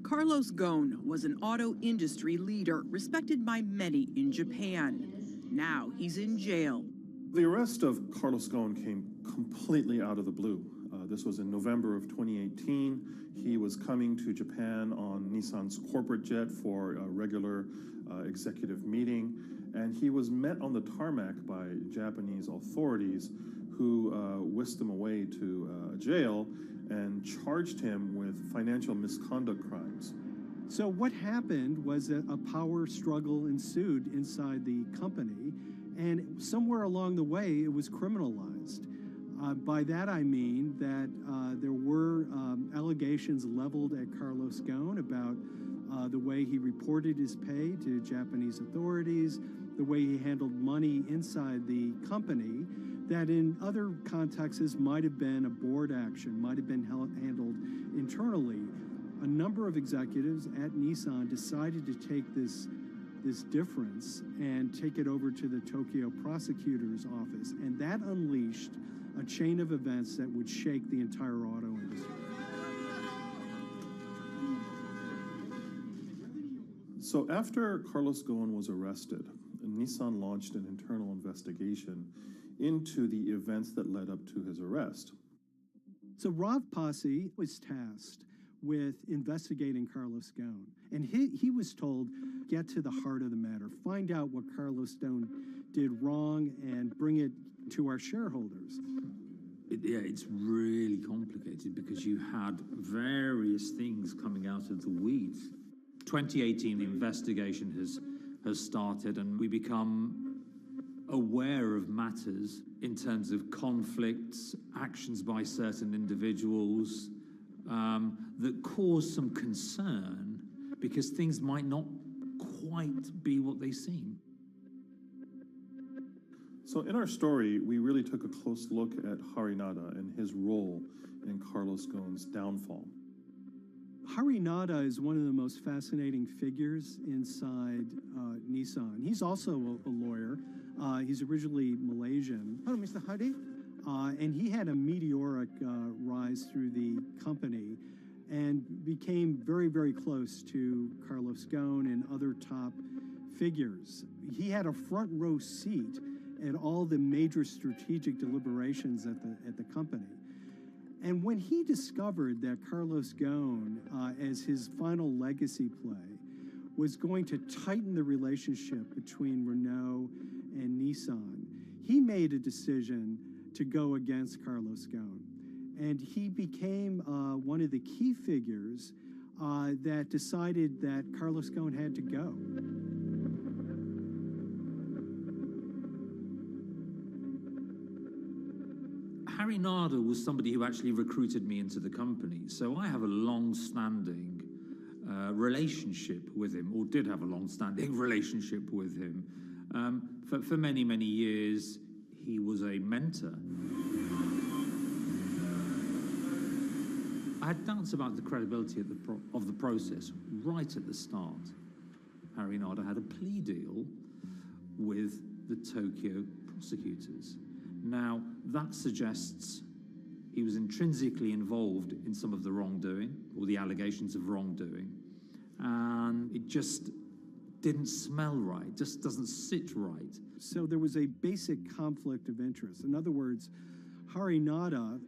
Carlos Ghosn was an auto industry leader, respected by many in Japan. Now he's in jail. The arrest of Carlos Ghosn came completely out of the blue. This was in November of 2018. He was coming to Japan on Nissan's corporate jet for a regular executive meeting, and he was met on the tarmac by Japanese authorities who whisked him away to jail and charged him with financial misconduct crimes. So what happened was that a power struggle ensued inside the company, and somewhere along the way it was criminalized. By that I mean that there were allegations leveled at Carlos Ghosn about the way he reported his pay to Japanese authorities, the way he handled money inside the company, that in other contexts might have been a board action, might have been handled internally. A number of executives at Nissan decided to take this difference and take it over to the Tokyo prosecutor's office, and that unleashed a chain of events that would shake the entire auto industry. So after Carlos Ghosn was arrested, Nissan launched an internal investigation into the events that led up to his arrest. So Rav Passi was tasked with investigating Carlos Ghosn, and he was told, get to the heart of the matter, find out what Carlos Ghosn did wrong and bring it to our shareholders. It's really complicated because you had various things coming out of the weeds. 2018, the investigation has started, and we become aware of matters in terms of conflicts, actions by certain individuals that cause some concern because things might not quite be what they seem. So in our story, we really took a close look at Harinada and his role in Carlos Ghosn's downfall. Harinada is one of the most fascinating figures inside Nissan. He's also a lawyer. He's originally Malaysian. Hello, Mr. Hari. And he had a meteoric rise through the company and became very, very close to Carlos Ghosn and other top figures. He had a front row seat at all the major strategic deliberations at the company. And when he discovered that Carlos Ghosn, as his final legacy play, was going to tighten the relationship between Renault and Nissan, he made a decision to go against Carlos Ghosn. And he became one of the key figures that decided that Carlos Ghosn had to go. Harinada was somebody who actually recruited me into the company, so I have a long-standing relationship with him, or did have a long-standing relationship with him. For many, many years, he was a mentor. I had doubts about the credibility of the process right at the start. Harinada had a plea deal with the Tokyo prosecutors. Now, that suggests he was intrinsically involved in some of the wrongdoing, or the allegations of wrongdoing, and it just didn't smell right, just doesn't sit right. So there was a basic conflict of interest. In other words, Harinada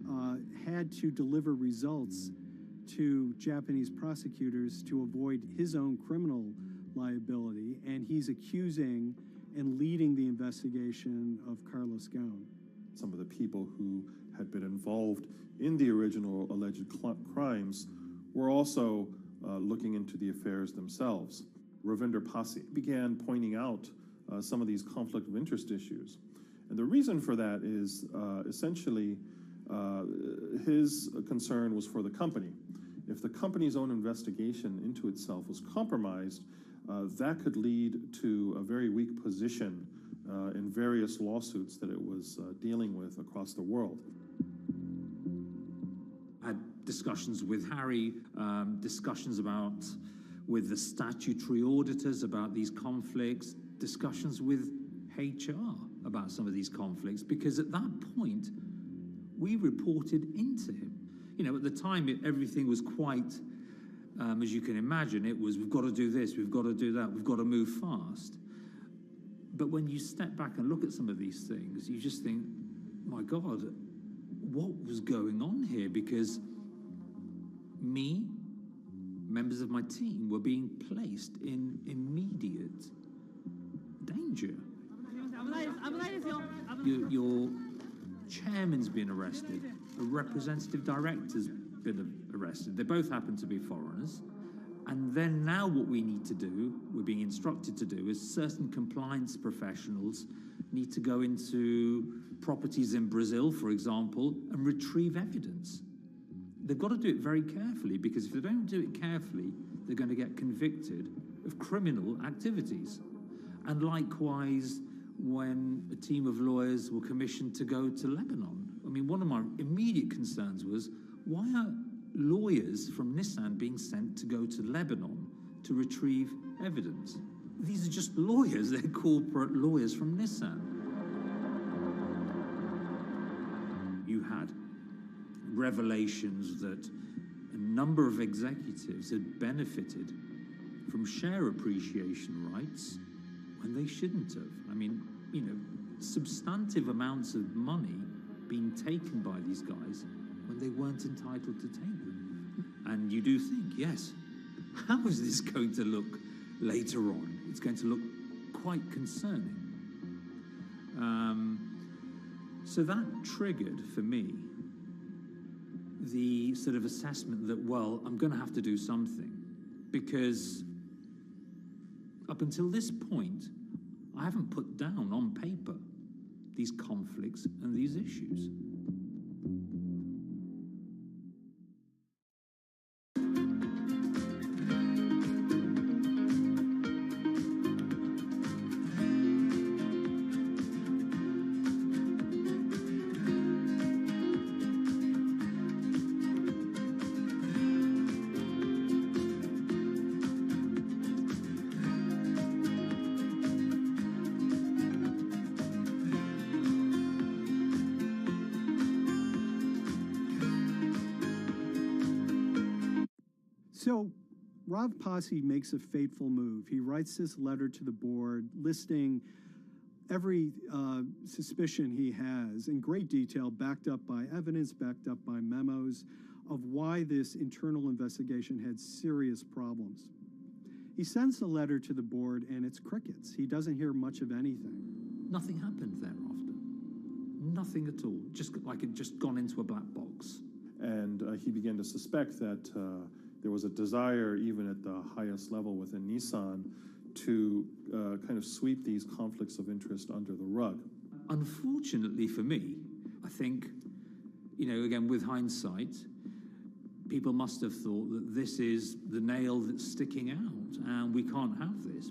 had to deliver results to Japanese prosecutors to avoid his own criminal liability, and he's accusing and leading the investigation of Carlos Ghosn. Some of the people who had been involved in the original alleged crimes were also looking into the affairs themselves. Ravinder Passi began pointing out some of these conflict of interest issues. And the reason for that is essentially his concern was for the company. If the company's own investigation into itself was compromised, that could lead to a very weak position in various lawsuits that it was dealing with across the world. I had discussions with Harry, discussions with the statutory auditors about these conflicts, discussions with HR about some of these conflicts, because at that point, we reported into him. You know, at the time, everything was quite, as you can imagine, it was, we've got to do this, we've got to do that, we've got to move fast. But when you step back and look at some of these things, you just think, my God, what was going on here? Because me, members of my team, were being placed in immediate danger. Your chairman's been arrested, a representative director's been arrested. They both happen to be foreigners. And then now what we need to do, we're being instructed to do, is certain compliance professionals need to go into properties in Brazil, for example, and retrieve evidence. They've got to do it very carefully, because if they don't do it carefully, they're going to get convicted of criminal activities. And likewise, when a team of lawyers were commissioned to go to Lebanon, I mean, one of my immediate concerns was, why are lawyers from Nissan being sent to go to Lebanon to retrieve evidence? These are just lawyers, they're corporate lawyers from Nissan. You had revelations that a number of executives had benefited from share appreciation rights when they shouldn't have. I mean, you know, substantive amounts of money being taken by these guys when they weren't entitled to take them. And you do think, yes, how is this going to look later on? It's going to look quite concerning. So that triggered for me the sort of assessment that, well, I'm going to have to do something, because up until this point, I haven't put down on paper these conflicts and these issues. So Rav Pasi makes a fateful move. He writes this letter to the board listing every suspicion he has in great detail, backed up by evidence, backed up by memos, of why this internal investigation had serious problems. He sends the letter to the board and it's crickets. He doesn't hear much of anything. Nothing happened thereafter. Nothing at all. Just like it just gone into a black box. And he began to suspect that there was a desire, even at the highest level within Nissan, to kind of sweep these conflicts of interest under the rug. Unfortunately for me, I think, again, with hindsight, people must have thought that this is the nail that's sticking out, and we can't have this.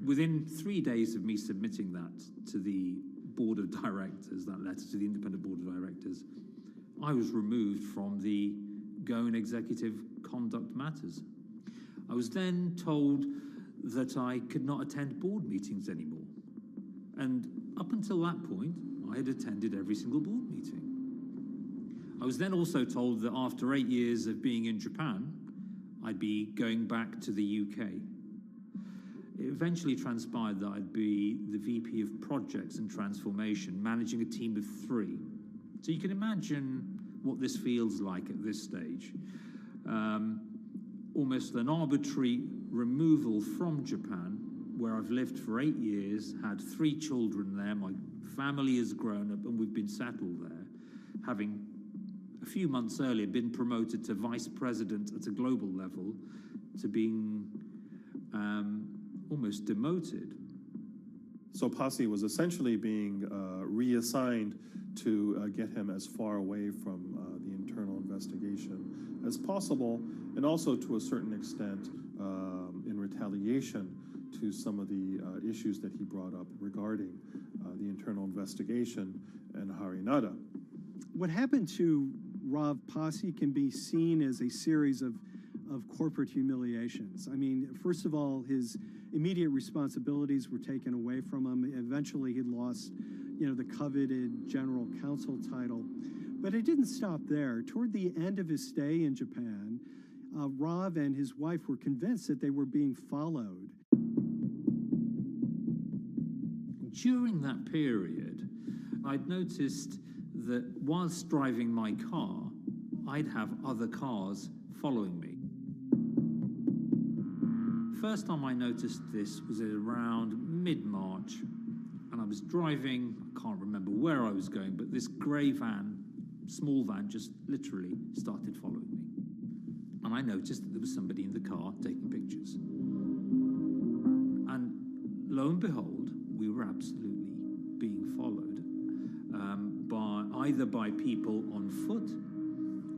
Within 3 days of me submitting that to the board of directors, that letter to the independent board of directors, I was removed from the Goan Executive Conduct Matters. I was then told that I could not attend board meetings anymore. And up until that point, I had attended every single board meeting. I was then also told that after 8 years of being in Japan, I'd be going back to the UK. It eventually transpired that I'd be the VP of Projects and Transformation, managing a team of 3. So you can imagine what this feels like at this stage. Almost an arbitrary removal from Japan, where I've lived for 8 years, had 3 children there, my family has grown up, and we've been settled there, having a few months earlier been promoted to vice president at a global level, to being almost demoted. So Pasi was essentially being reassigned to get him as far away from the internal investigation as possible, and also to a certain extent in retaliation to some of the issues that he brought up regarding the internal investigation and Harinada. What happened to Rav Pasi can be seen as a series of corporate humiliations. I mean, first of all, his immediate responsibilities were taken away from him. Eventually, he lost, the coveted general counsel title. But it didn't stop there. Toward the end of his stay in Japan, Rav and his wife were convinced that they were being followed. During that period, I'd noticed that whilst driving my car, I'd have other cars following me. First time I noticed this was around mid-March, and I was driving, I can't remember where I was going, but this grey van, small van, just literally started following me. And I noticed that there was somebody in the car taking pictures. And lo and behold, we were absolutely being followed either by people on foot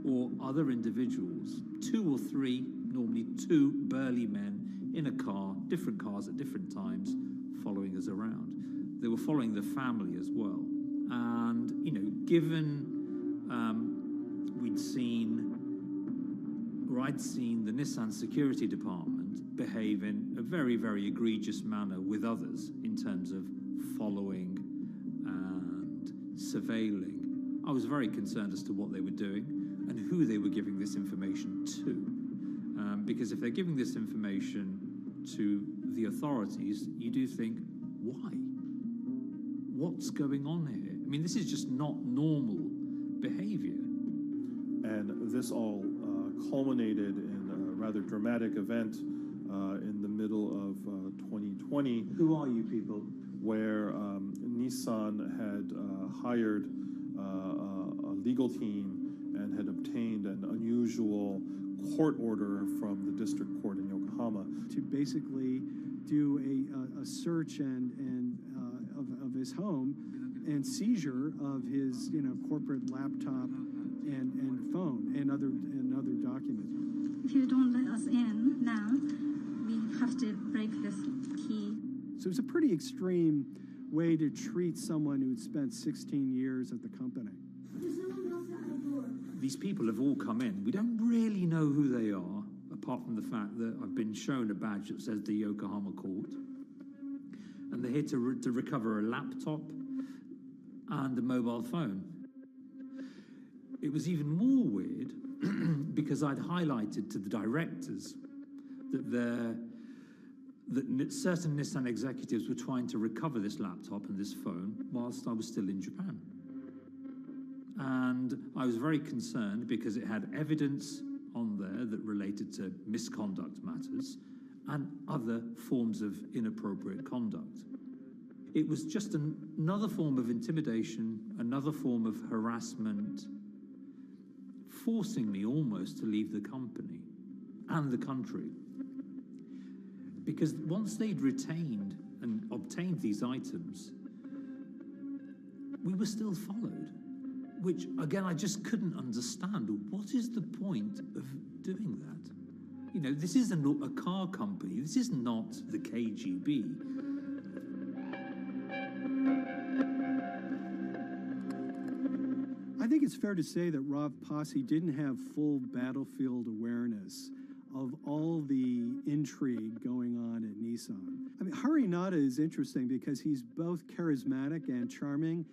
or other individuals, 2 or 3, normally 2 burly men in a car, different cars at different times, following us around. They were following the family as well. And, given I'd seen the Nissan security department behave in a very, very egregious manner with others in terms of following and surveilling, I was very concerned as to what they were doing and who they were giving this information to. Because if they're giving this information to the authorities, you do think, why? What's going on here? I mean, this is just not normal behavior. And this all culminated in a rather dramatic event in the middle of 2020. Who are you people? Where Nissan had hired a legal team and had obtained an unusual court order from the district court in Yokohama to basically do a search of his home and seizure of his corporate laptop and phone and other documents. If you don't let us in now, we have to break this key. So it's a pretty extreme way to treat someone who had spent 16 years at the company. These people have all come in. We don't really know who they are, apart from the fact that I've been shown a badge that says the Yokohama court. And they're here to recover a laptop and a mobile phone. It was even more weird because I'd highlighted to the directors that certain Nissan executives were trying to recover this laptop and this phone whilst I was still in Japan. And I was very concerned because it had evidence on there that related to misconduct matters and other forms of inappropriate conduct. It was just another form of intimidation, another form of harassment, forcing me almost to leave the company and the country. Because once they'd retained and obtained these items, we were still followed, which, again, I just couldn't understand. What is the point of doing that? This isn't a car company. This is not the KGB. I think it's fair to say that Rav Pasi didn't have full battlefield awareness of all the intrigue going on at Nissan. I mean, Harinata is interesting because he's both charismatic and charming,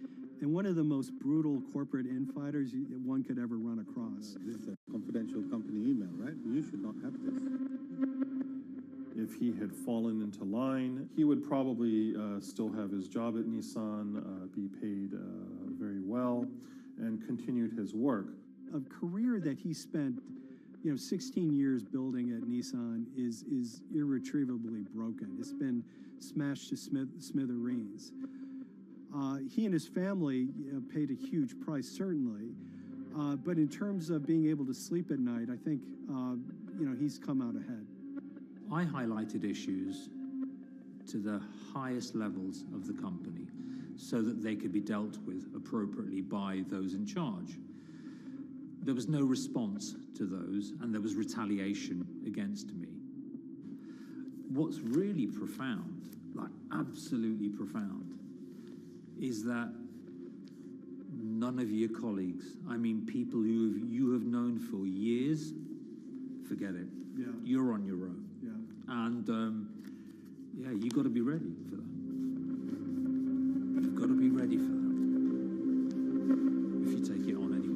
and one of the most brutal corporate infighters one could ever run across. This is a confidential company email, right? You should not have this. If he had fallen into line, he would probably still have his job at Nissan, be paid very well, and continued his work. A career that he spent 16 years building at Nissan is irretrievably broken. It's been smashed to smithereens. He and his family paid a huge price, certainly. But in terms of being able to sleep at night, I think, he's come out ahead. I highlighted issues to the highest levels of the company so that they could be dealt with appropriately by those in charge. There was no response to those, and there was retaliation against me. What's really profound, like absolutely profound, is that none of your colleagues, I mean people who you have known for years, forget it. Yeah. You're on your own. Yeah. And you got to be ready for that. You've got to be ready for that if you take it on anyway.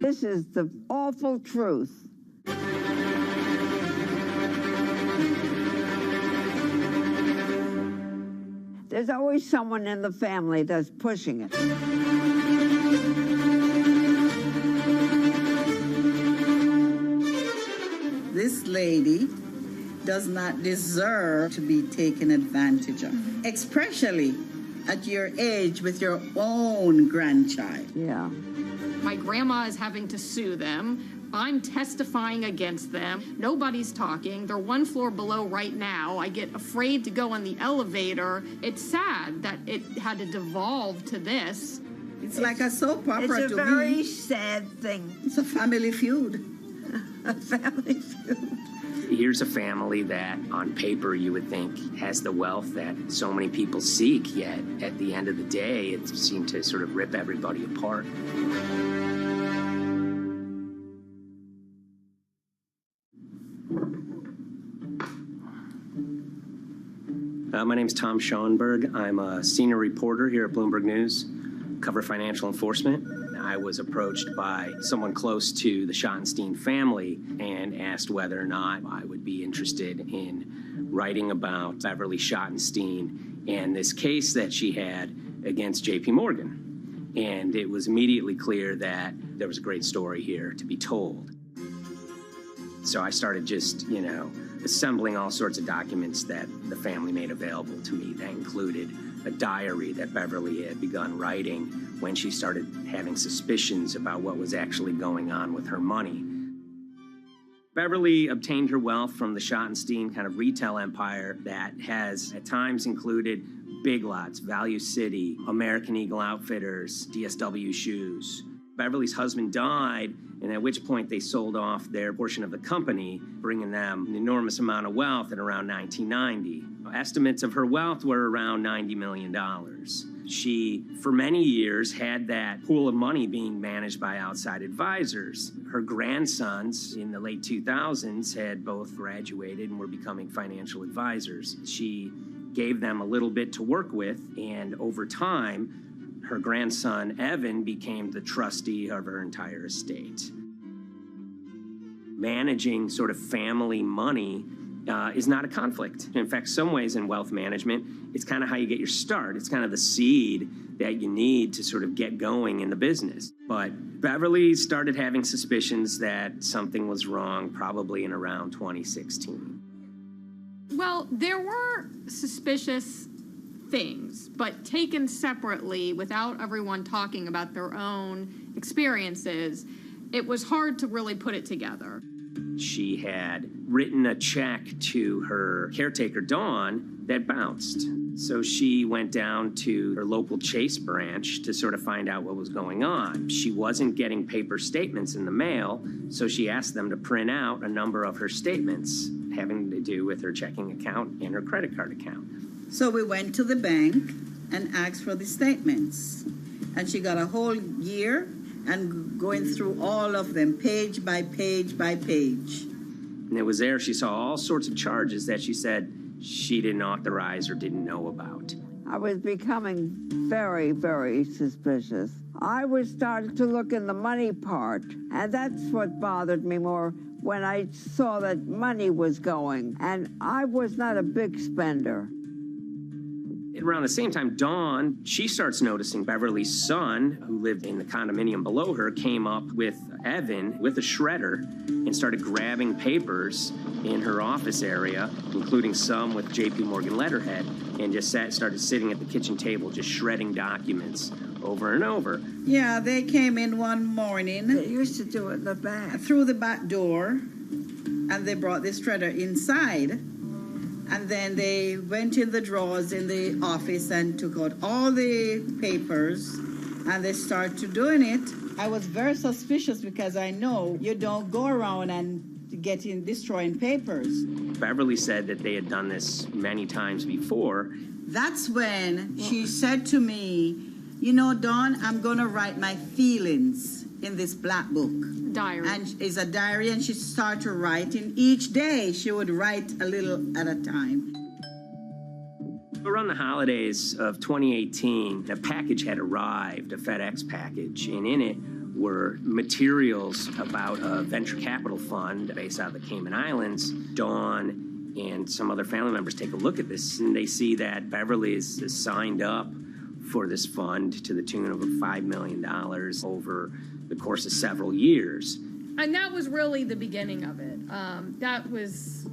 This is the awful truth. There's always someone in the family that's pushing it. This lady does not deserve to be taken advantage of, especially at your age with your own grandchild. Yeah. My grandma is having to sue them. I'm testifying against them. Nobody's talking. They're one floor below right now. I get afraid to go on the elevator. It's sad that it had to devolve to this. It's like a soap opera It's a to very me. sad thing. It's a family feud. A family feud. Here's a family that, on paper, you would think has the wealth that so many people seek, yet at the end of the day, it seemed to sort of rip everybody apart. My name's Tom Schoenberg. I'm a senior reporter here at Bloomberg News, cover financial enforcement. I was approached by someone close to the Schottenstein family and asked whether or not I would be interested in writing about Beverly Schottenstein and this case that she had against J.P. Morgan. And it was immediately clear that there was a great story here to be told. So I started just, assembling all sorts of documents that the family made available to me. That included a diary that Beverly had begun writing when she started having suspicions about what was actually going on with her money. Beverly obtained her wealth from the Schottenstein kind of retail empire that has at times included Big Lots, Value City, American Eagle Outfitters, DSW Shoes. Beverly's husband died, and at which point they sold off their portion of the company, bringing them an enormous amount of wealth at around 1990. Estimates of her wealth were around $90 million. She, for many years, had that pool of money being managed by outside advisors. Her grandsons in the late 2000s had both graduated and were becoming financial advisors. She gave them a little bit to work with, and over time, her grandson, Evan, became the trustee of her entire estate. Managing sort of family money is not a conflict. In fact, some ways in wealth management, it's kind of how you get your start. It's kind of the seed that you need to sort of get going in the business. But Beverly started having suspicions that something was wrong probably in around 2016. Well, there were suspicious things, but taken separately without everyone talking about their own experiences, it was hard to really put it together. She had written a check to her caretaker, Dawn, that bounced. So she went down to her local Chase branch to sort of find out what was going on. She wasn't getting paper statements in the mail, so she asked them to print out a number of her statements having to do with her checking account and her credit card account. So we went to the bank and asked for the statements. And she got a whole year and going through all of them, page by page by page. And it was there she saw all sorts of charges that she said she didn't authorize or didn't know about. I was becoming very, very suspicious. I was starting to look in the money part, and that's what bothered me more when I saw that money was going, and I was not a big spender. Around the same time, Dawn, she starts noticing Beverly's son, who lived in the condominium below her, came up with Evan with a shredder and started grabbing papers in her office area, including some with J.P. Morgan letterhead, and just started sitting at the kitchen table just shredding documents over and over. Yeah, they came in one morning. They used to do it in the back. Through the back door, and they brought the shredder inside. And then they went in the drawers in the office and took out all the papers, and they started doing it. I was very suspicious because I know you don't go around and destroying papers. Beverly said that they had done this many times before. That's when she said to me, Dawn, I'm going to write my feelings in this black book. Diary. And it's a diary, and she started writing. Each day she would write a little at a time. Around the holidays of 2018, a package had arrived, a FedEx package, and in it were materials about a venture capital fund based out of the Cayman Islands. Dawn and some other family members take a look at this, and they see that Beverly is signed up for this fund to the tune of $5 million over the course of several years. And that was really the beginning of it. That was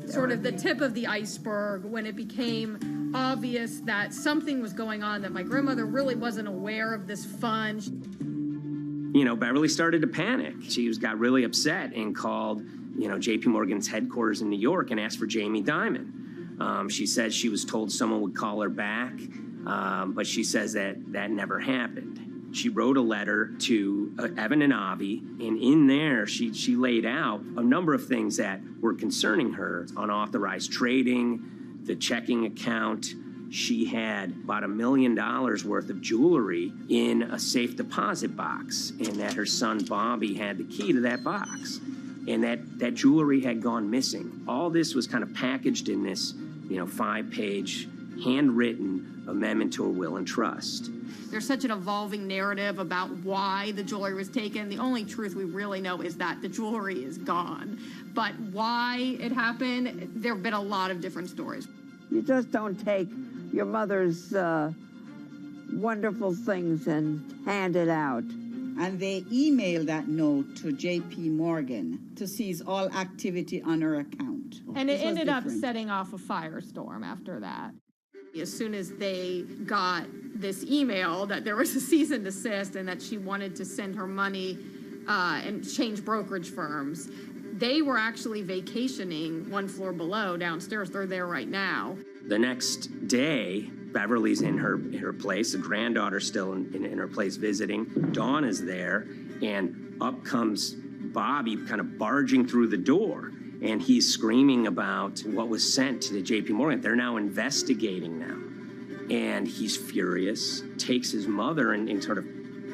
sort of the tip of the iceberg when it became obvious that something was going on, that my grandmother really wasn't aware of this fund. You know, Beverly started to panic. She got really upset and called, J.P. Morgan's headquarters in New York and asked for Jamie Dimon. She said she was told someone would call her back, but she says that never happened. She wrote a letter to Evan and Avi, and in there she laid out a number of things that were concerning her: unauthorized trading, the checking account. She had about $1 million worth of jewelry in a safe deposit box, and that her son Bobby had the key to that box, and that jewelry had gone missing. All this was kind of packaged in this, 5-page handwritten amendment to a will and trust. There's such an evolving narrative about why the jewelry was taken. The only truth we really know is that the jewelry is gone. But why it happened, there have been a lot of different stories. You just don't take your mother's wonderful things and hand it out. And they emailed that note to J.P. Morgan to seize all activity on her account. And it ended up setting off a firestorm after that. As soon as they got this email that there was a cease and desist and that she wanted to send her money and change brokerage firms, they were actually vacationing one floor below downstairs. They're there right now. The next day, Beverly's in her place. The granddaughter's still in her place visiting. Dawn is there, and up comes Bobby kind of barging through the door. And he's screaming about what was sent to the J.P. Morgan. They're now investigating now. And he's furious, takes his mother and sort of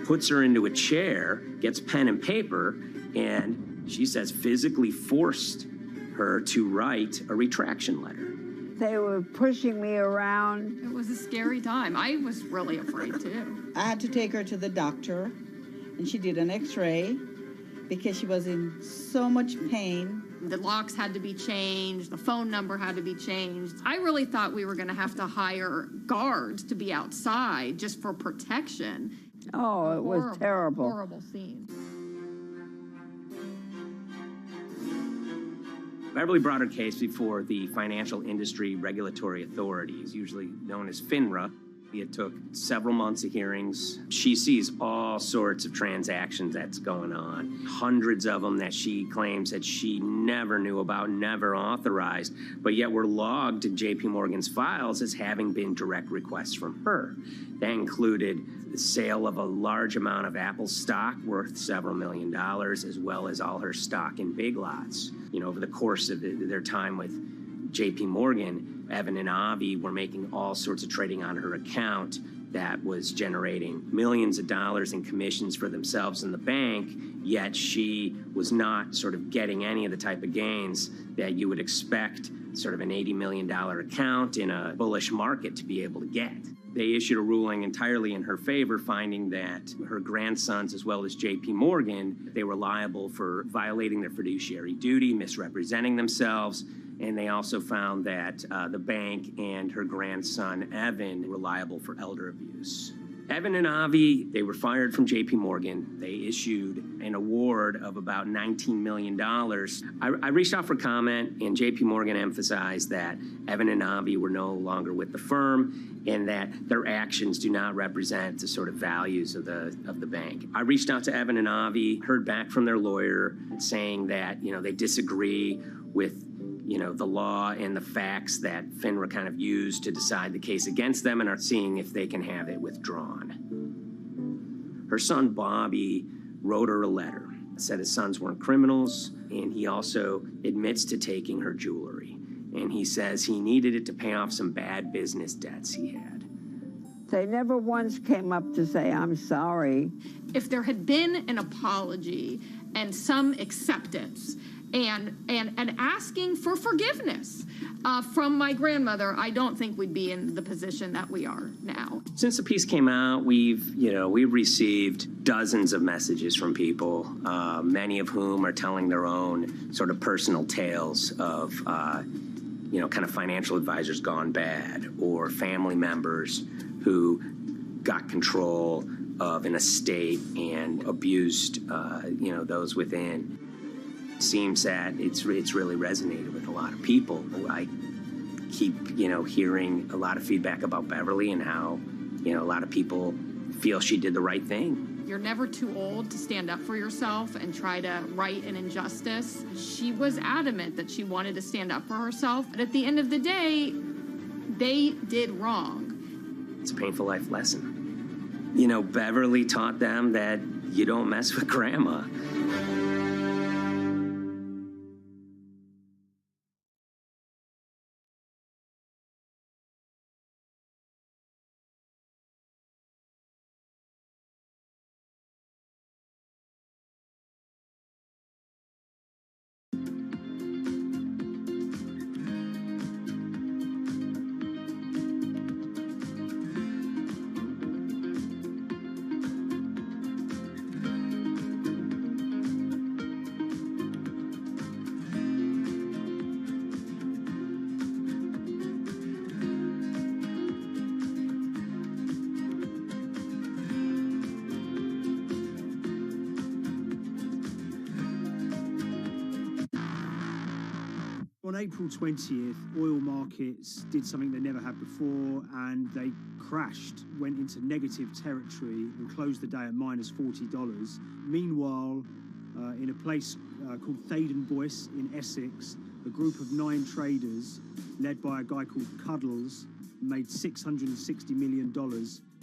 puts her into a chair, gets pen and paper, and she says physically forced her to write a retraction letter. They were pushing me around. It was a scary time. I was really afraid, too. I had to take her to the doctor, and she did an x-ray because she was in so much pain. The locks had to be changed. The phone number had to be changed. I really thought we were going to have to hire guards to be outside just for protection. Oh, it was terrible. Horrible scene. Beverly brought her case before the Financial Industry Regulatory Authorities, usually known as FINRA. It took several months of hearings. She sees all sorts of transactions that's going on, hundreds of them that she claims that she never knew about, never authorized, but yet were logged in J.P. Morgan's files as having been direct requests from her. That included the sale of a large amount of Apple stock worth several $1 million, as well as all her stock in Big Lots. Over the course of their time with J.P. Morgan, Evan and Avi were making all sorts of trading on her account that was generating millions of dollars in commissions for themselves and the bank, yet she was not sort of getting any of the type of gains that you would expect sort of an $80 million account in a bullish market to be able to get. They issued a ruling entirely in her favor, finding that her grandsons, as well as J.P. Morgan, they were liable for violating their fiduciary duty, misrepresenting themselves, and they also found that the bank and her grandson, Evan, were liable for elder abuse. Evan and Avi, they were fired from J.P. Morgan. They issued an award of about $19 million. I reached out for comment, and J.P. Morgan emphasized that Evan and Avi were no longer with the firm and that their actions do not represent the sort of values of the bank. I reached out to Evan and Avi, heard back from their lawyer saying that, they disagree with the law and the facts that FINRA kind of used to decide the case against them and are seeing if they can have it withdrawn. Her son, Bobby, wrote her a letter, said his sons weren't criminals, and he also admits to taking her jewelry. And he says he needed it to pay off some bad business debts he had. They never once came up to say, I'm sorry. If there had been an apology and some acceptance, and asking for forgiveness from my grandmother, I don't think we'd be in the position that we are now. Since the piece came out, we've received dozens of messages from people, many of whom are telling their own sort of personal tales of, kind of financial advisors gone bad, or family members who got control of an estate and abused, those within. It seems that it's really resonated with a lot of people. I keep, hearing a lot of feedback about Beverly and how, a lot of people feel she did the right thing. You're never too old to stand up for yourself and try to right an injustice. She was adamant that she wanted to stand up for herself, but at the end of the day, they did wrong. It's a painful life lesson. Beverly taught them that you don't mess with grandma. On April 20th, oil markets did something they never had before, and they crashed, went into negative territory and closed the day at minus $40. Meanwhile, in a place called Thaden Boyce in Essex, a group of 9 traders, led by a guy called Cuddles, made $660 million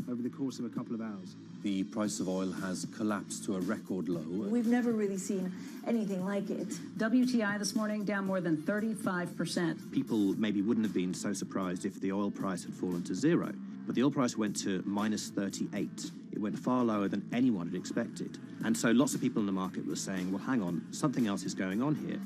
over the course of a couple of hours. The price of oil has collapsed to a record low. We've never really seen anything like it. WTI this morning down more than 35%. People maybe wouldn't have been so surprised if the oil price had fallen to zero, but the oil price went to minus 38. It went far lower than anyone had expected. And so lots of people in the market were saying, well, hang on, something else is going on here.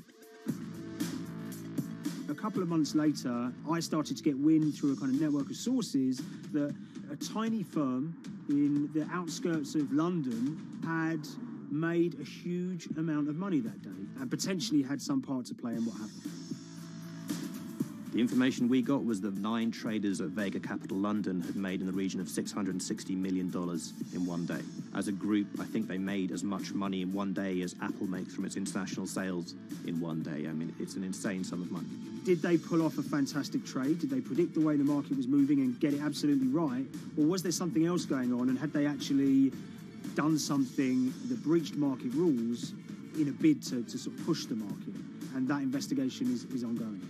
A couple of months later, I started to get wind through a kind of network of sources that a tiny firm in the outskirts of London had made a huge amount of money that day and potentially had some part to play in what happened. The information we got was that 9 traders at Vega Capital London had made in the region of $660 million in one day. As a group, I think they made as much money in one day as Apple makes from its international sales in one day. I mean, it's an insane sum of money. Did they pull off a fantastic trade? Did they predict the way the market was moving and get it absolutely right? Or was there something else going on, and had they actually done something that breached market rules in a bid to sort of push the market? And that investigation is ongoing.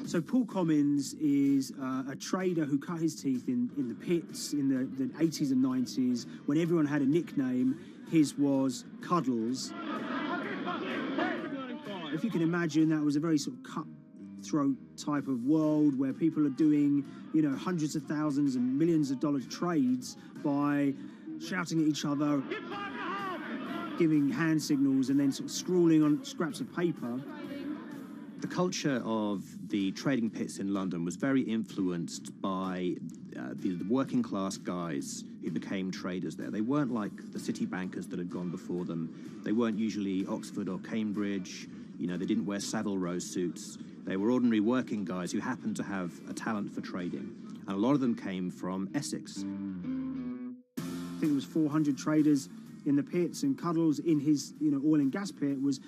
So Paul Commins is a trader who cut his teeth in the pits in the 80s and 90s. When everyone had a nickname, his was Cuddles. If you can imagine, that was a very sort of cutthroat type of world where people are doing, hundreds of thousands and millions of dollar trades by shouting at each other, giving hand signals, and then sort of scrawling on scraps of paper. The culture of the trading pits in London was very influenced by the working class guys who became traders there. They weren't like the city bankers that had gone before them. They weren't usually Oxford or Cambridge. They didn't wear Savile Row suits. They were ordinary working guys who happened to have a talent for trading. And a lot of them came from Essex. I think there was 400 traders in the pits, and Cuddles in his oil and gas pit was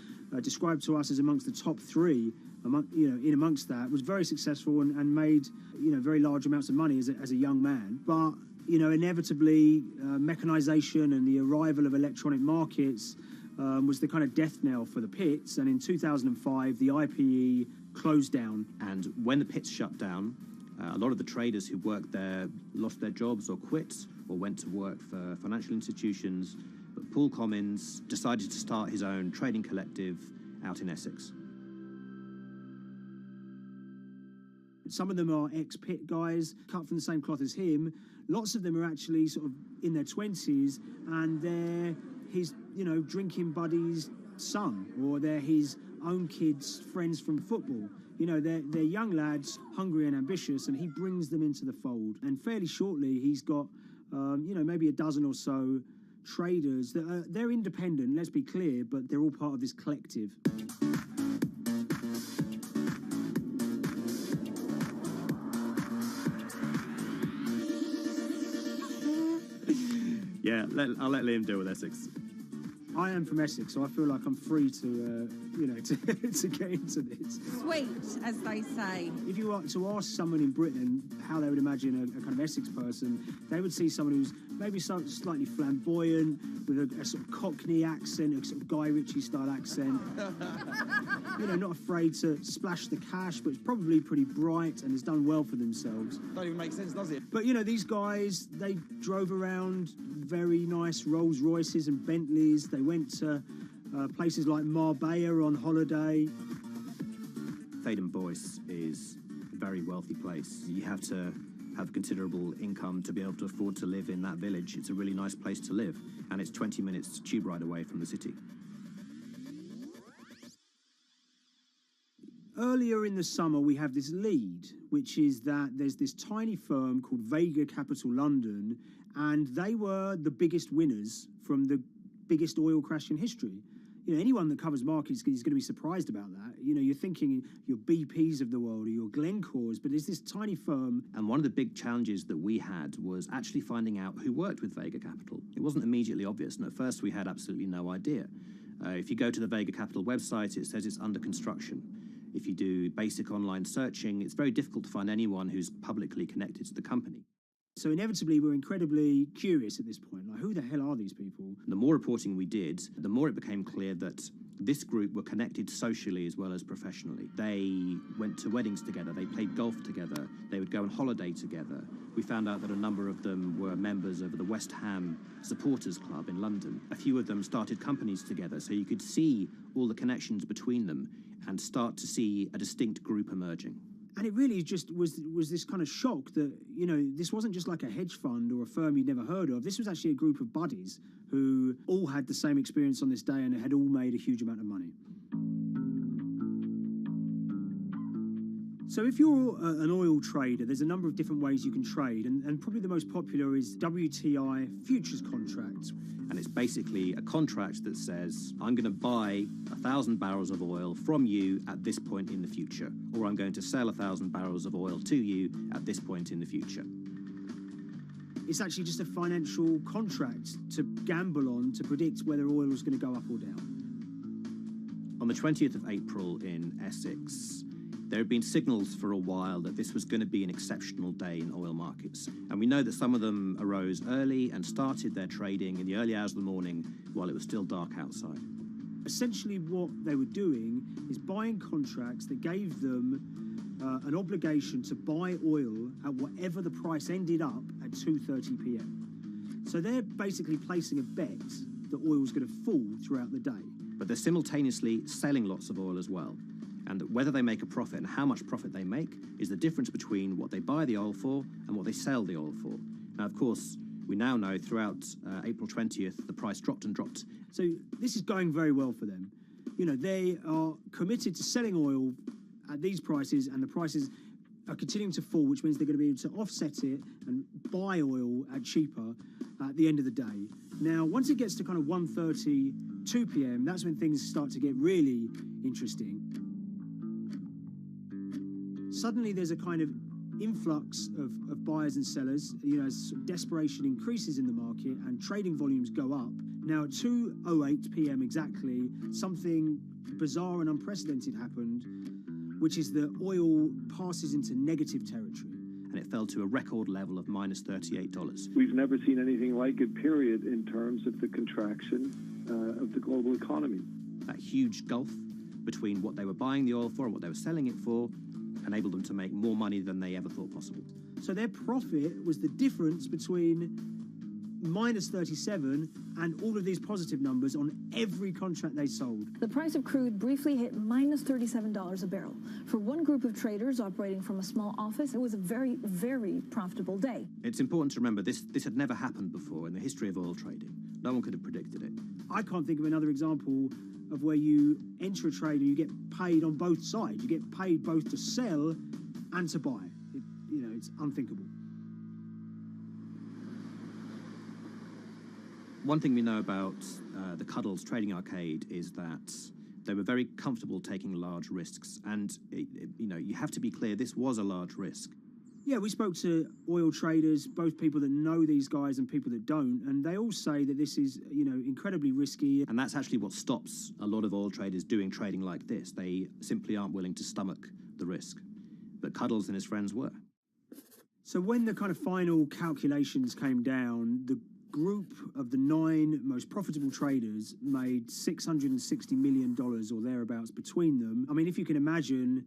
described to us as amongst the top 3. In amongst that, was very successful and made very large amounts of money as a young man. But inevitably, mechanization and the arrival of electronic markets was the kind of death knell for the pits. And in 2005, the IPE closed down. And when the pits shut down, a lot of the traders who worked there lost their jobs or quit or went to work for financial institutions. But Paul Commins decided to start his own trading collective out in Essex. Some of them are ex-pit guys, cut from the same cloth as him. Lots of them are actually sort of in their 20s, and they're his, drinking buddy's son, or they're his own kids' friends from football. They're young lads, hungry and ambitious, and he brings them into the fold. And fairly shortly, he's got, maybe a dozen or so traders that they're independent, let's be clear, but they're all part of this collective. Yeah, I'll let Liam deal with Essex. I am from Essex, so I feel like I'm free to, to get into this. Sweet, as they say. If you were to ask someone in Britain how they would imagine a kind of Essex person, they would see someone who's maybe slightly flamboyant, with a sort of Cockney accent, a sort of Guy Ritchie-style accent. Not afraid to splash the cash, but it's probably pretty bright and has done well for themselves. Don't even make sense, does it? But, these guys, they drove around very nice Rolls Royces and Bentleys. They went to places like Marbella on holiday. Theydon-Boyce is a very wealthy place. You have to have considerable income to be able to afford to live in that village. It's a really nice place to live, and it's 20 minutes tube ride away from the city. Earlier in the summer, we have this lead, which is that there's this tiny firm called Vega Capital London, and they were the biggest winners from the biggest oil crash in history. Anyone that covers markets is going to be surprised about that. You're thinking your BPs of the world or your Glencores, but it's this tiny firm. And one of the big challenges that we had was actually finding out who worked with Vega Capital. It wasn't immediately obvious, and at first we had absolutely no idea. If you go to the Vega Capital website, it says it's under construction. If you do basic online searching, it's very difficult to find anyone who's publicly connected to the company. So inevitably, we're incredibly curious at this point. Like, who the hell are these people? The more reporting we did, the more it became clear that this group were connected socially as well as professionally. They went to weddings together, they played golf together, they would go on holiday together. We found out that a number of them were members of the West Ham Supporters Club in London. A few of them started companies together, so you could see all the connections between them and start to see a distinct group emerging. And it really just was this kind of shock that, this wasn't just like a hedge fund or a firm you'd never heard of. This was actually a group of buddies who all had the same experience on this day and had all made a huge amount of money. So if you're an oil trader, there's a number of different ways you can trade, and probably the most popular is WTI futures contracts. And it's basically a contract that says, I'm going to buy 1,000 barrels of oil from you at this point in the future, or I'm going to sell 1,000 barrels of oil to you at this point in the future. It's actually just a financial contract to gamble on to predict whether oil is going to go up or down. On the 20th of April in Essex, there had been signals for a while that this was going to be an exceptional day in oil markets. And we know that some of them arose early and started their trading in the early hours of the morning while it was still dark outside. Essentially what they were doing is buying contracts that gave them an obligation to buy oil at whatever the price ended up at 2:30 p.m. So they're basically placing a bet that oil was going to fall throughout the day. But they're simultaneously selling lots of oil as well. And whether they make a profit and how much profit they make is the difference between what they buy the oil for and what they sell the oil for. Now, of course, we now know throughout April 20th, the price dropped and dropped. So this is going very well for them. They are committed to selling oil at these prices, and the prices are continuing to fall, which means they're going to be able to offset it and buy oil at cheaper at the end of the day. Now, once it gets to kind of 1:30, 2 p.m., that's when things start to get really interesting. Suddenly there's a kind of influx of buyers and sellers, as desperation increases in the market and trading volumes go up. Now at 2:08 p.m. exactly, something bizarre and unprecedented happened, which is that oil passes into negative territory. And it fell to a record level of minus $38. We've never seen anything like it, period, in terms of the contraction of the global economy. That huge gulf between what they were buying the oil for and what they were selling it for enabled them to make more money than they ever thought possible. So their profit was the difference between minus 37, and all of these positive numbers on every contract they sold. The price of crude briefly hit minus $37 a barrel. For one group of traders operating from a small office, it was a very, very profitable day. It's important to remember this had never happened before in the history of oil trading. No one could have predicted it. I can't think of another example of where you enter a trade and you get paid on both sides. You get paid both to sell and to buy. It's unthinkable. One thing we know about the Cuddles Trading Arcade is that they were very comfortable taking large risks. And, you have to be clear, this was a large risk. Yeah, we spoke to oil traders, both people that know these guys and people that don't, and they all say that this is, incredibly risky. And that's actually what stops a lot of oil traders doing trading like this. They simply aren't willing to stomach the risk. But Cuddles and his friends were. So when the kind of final calculations came down, the group of the 9 most profitable traders made $660 million or thereabouts between them. I mean, if you can imagine,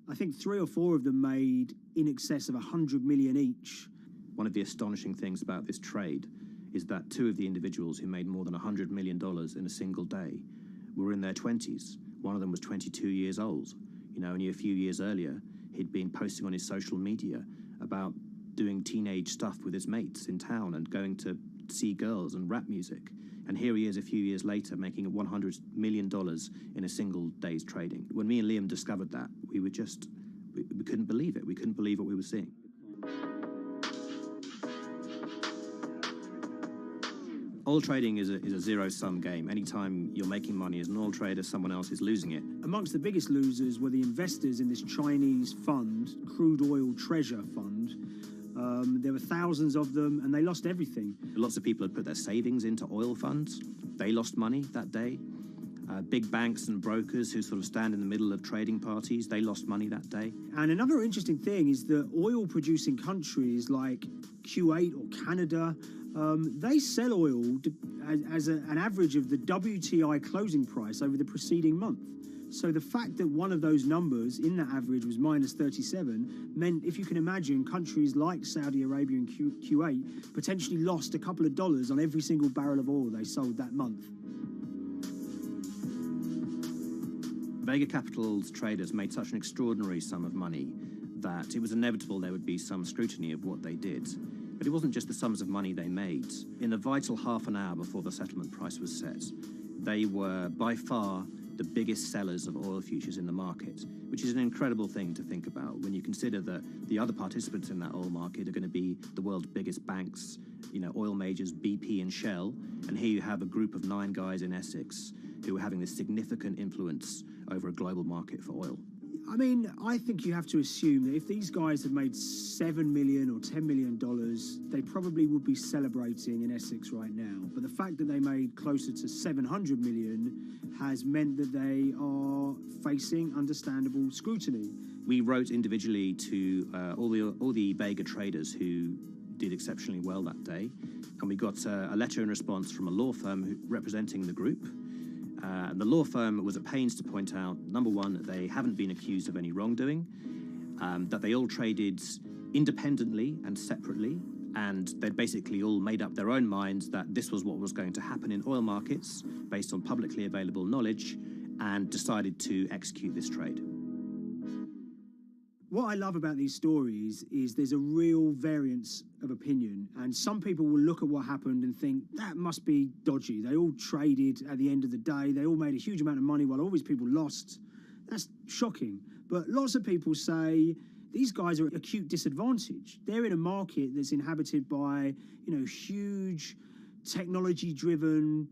I think 3 or 4 of them made in excess of 100 million each. One of the astonishing things about this trade is that 2 of the individuals who made more than $100 million in a single day were in their 20s. One of them was 22 years old. Only a few years earlier, he'd been posting on his social media about doing teenage stuff with his mates in town and going to see girls and rap music. And here he is a few years later making $100 million in a single day's trading. When me and Liam discovered that, we couldn't believe it. We couldn't believe what we were seeing. Oil trading is a zero-sum game. Anytime you're making money as an oil trader, someone else is losing it. Amongst the biggest losers were the investors in this Chinese fund, Crude Oil Treasure Fund. There were thousands of them, and they lost everything. Lots of people had put their savings into oil funds. They lost money that day. Big banks and brokers who sort of stand in the middle of trading parties, they lost money that day. And another interesting thing is that oil-producing countries like Kuwait or Canada, they sell oil as an average of the WTI closing price over the preceding month. So the fact that one of those numbers in that average was minus 37 meant, if you can imagine, countries like Saudi Arabia and Kuwait potentially lost a couple of dollars on every single barrel of oil they sold that month. Vega Capital's traders made such an extraordinary sum of money that it was inevitable there would be some scrutiny of what they did. But it wasn't just the sums of money they made. In the vital half an hour before the settlement price was set, they were by far the biggest sellers of oil futures in the market, which is an incredible thing to think about when you consider that the other participants in that oil market are going to be the world's biggest banks, oil majors, BP and Shell, and here you have a group of 9 guys in Essex who are having this significant influence over a global market for oil. I mean, I think you have to assume that if these guys had made $7 million or $10 million, they probably would be celebrating in Essex right now. But the fact that they made closer to 700 million has meant that they are facing understandable scrutiny. We wrote individually to all the Vega traders who did exceptionally well that day, and we got a letter in response from a law firm representing the group. And the law firm was at pains to point out, number one, that they haven't been accused of any wrongdoing, that they all traded independently and separately, and they'd basically all made up their own minds that this was what was going to happen in oil markets based on publicly available knowledge, and decided to execute this trade. What I love about these stories is there's a real variance of opinion, and some people will look at what happened and think that must be dodgy. They all traded at the end of the day. They all made a huge amount of money while all these people lost. That's shocking. But lots of people say these guys are at acute disadvantage. They're in a market that's inhabited by, huge technology-driven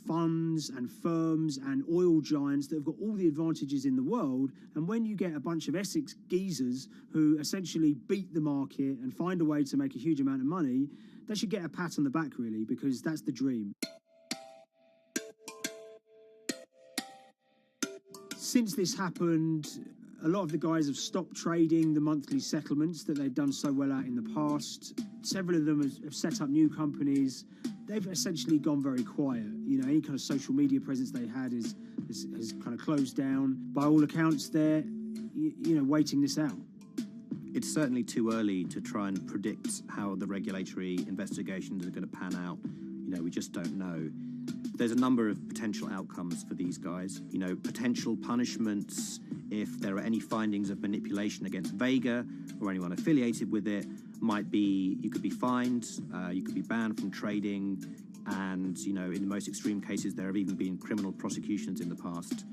funds and firms and oil giants that have got all the advantages in the world, and when you get a bunch of Essex geezers who essentially beat the market and find a way to make a huge amount of money, they should get a pat on the back, really, because that's the dream. Since this happened, a lot of the guys have stopped trading the monthly settlements that they've done so well at in the past. Several of them have set up new companies. They've essentially gone very quiet. Any kind of social media presence they had is kind of closed down. By all accounts, they're, waiting this out. It's certainly too early to try and predict how the regulatory investigations are going to pan out. We just don't know. There's a number of potential outcomes for these guys. Potential punishments if there are any findings of manipulation against Vega or anyone affiliated with it might be you could be fined, you could be banned from trading, and in the most extreme cases there have even been criminal prosecutions in the past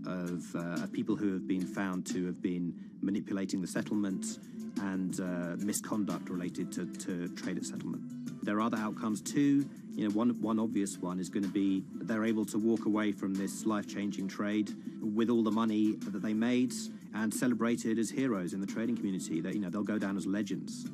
of people who have been found to have been manipulating the settlement and misconduct related to trade at settlement. There are other outcomes too. One obvious one is going to be that they're able to walk away from this life-changing trade with all the money that they made and celebrated as heroes in the trading community. That they'll go down as legends.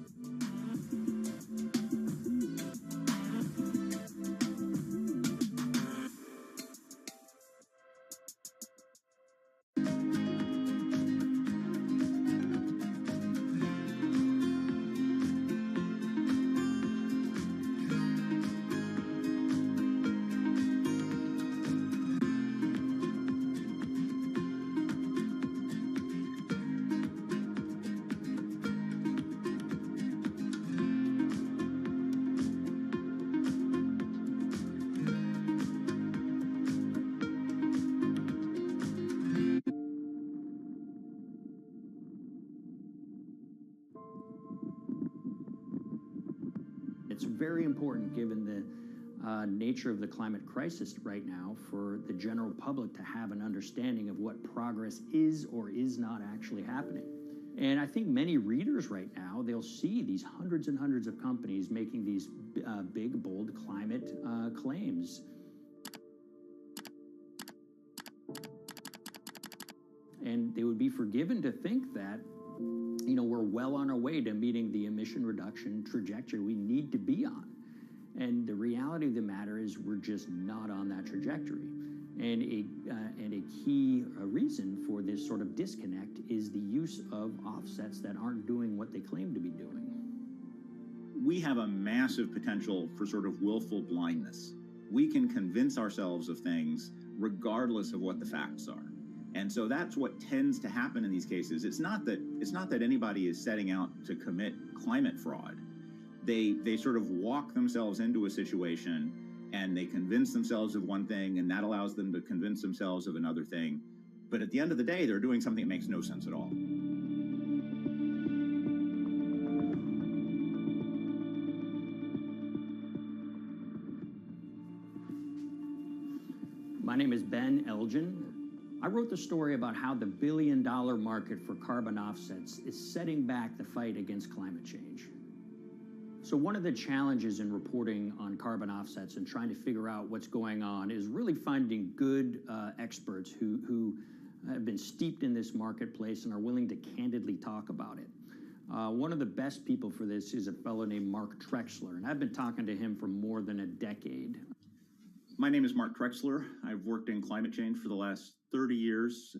It's very important, given the nature of the climate crisis right now, for the general public to have an understanding of what progress is or is not actually happening. And I think many readers right now, they'll see these hundreds and hundreds of companies making these big, bold climate claims. And they would be forgiven to think that we're well on our way to meeting the emission reduction trajectory we need to be on. And the reality of the matter is we're just not on that trajectory. And a key reason for this sort of disconnect is the use of offsets that aren't doing what they claim to be doing. We have a massive potential for sort of willful blindness. We can convince ourselves of things regardless of what the facts are. And so that's what tends to happen in these cases. It's not that anybody is setting out to commit climate fraud. They sort of walk themselves into a situation and they convince themselves of one thing, and that allows them to convince themselves of another thing. But at the end of the day, they're doing something that makes no sense at all. My name is Ben Elgin. I wrote the story about how the billion-dollar market for carbon offsets is setting back the fight against climate change. So one of the challenges in reporting on carbon offsets and trying to figure out what's going on is really finding good experts who have been steeped in this marketplace and are willing to candidly talk about it. One of the best people for this is a fellow named Mark Trexler, and I've been talking to him for more than a decade. My name is Mark Trexler. I've worked in climate change for the last 30 years.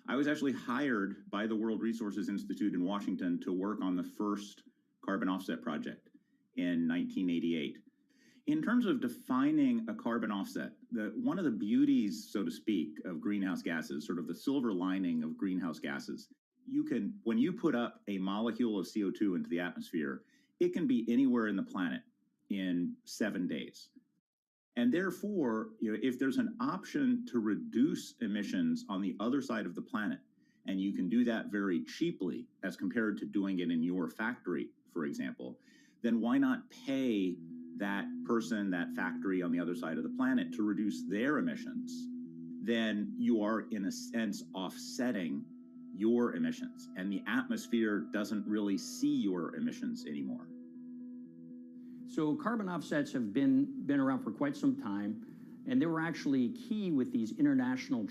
I was actually hired by the World Resources Institute in Washington to work on the first carbon offset project in 1988. In terms of defining a carbon offset, one of the beauties, so to speak, of greenhouse gases, sort of the silver lining of greenhouse gases, when you put up a molecule of CO2 into the atmosphere, it can be anywhere in the planet in 7 days. And therefore, if there's an option to reduce emissions on the other side of the planet, and you can do that very cheaply as compared to doing it in your factory, for example, then why not pay that person, that factory on the other side of the planet to reduce their emissions? Then you are, in a sense, offsetting your emissions, and the atmosphere doesn't really see your emissions anymore. So carbon offsets have been around for quite some time, and they were actually key with these international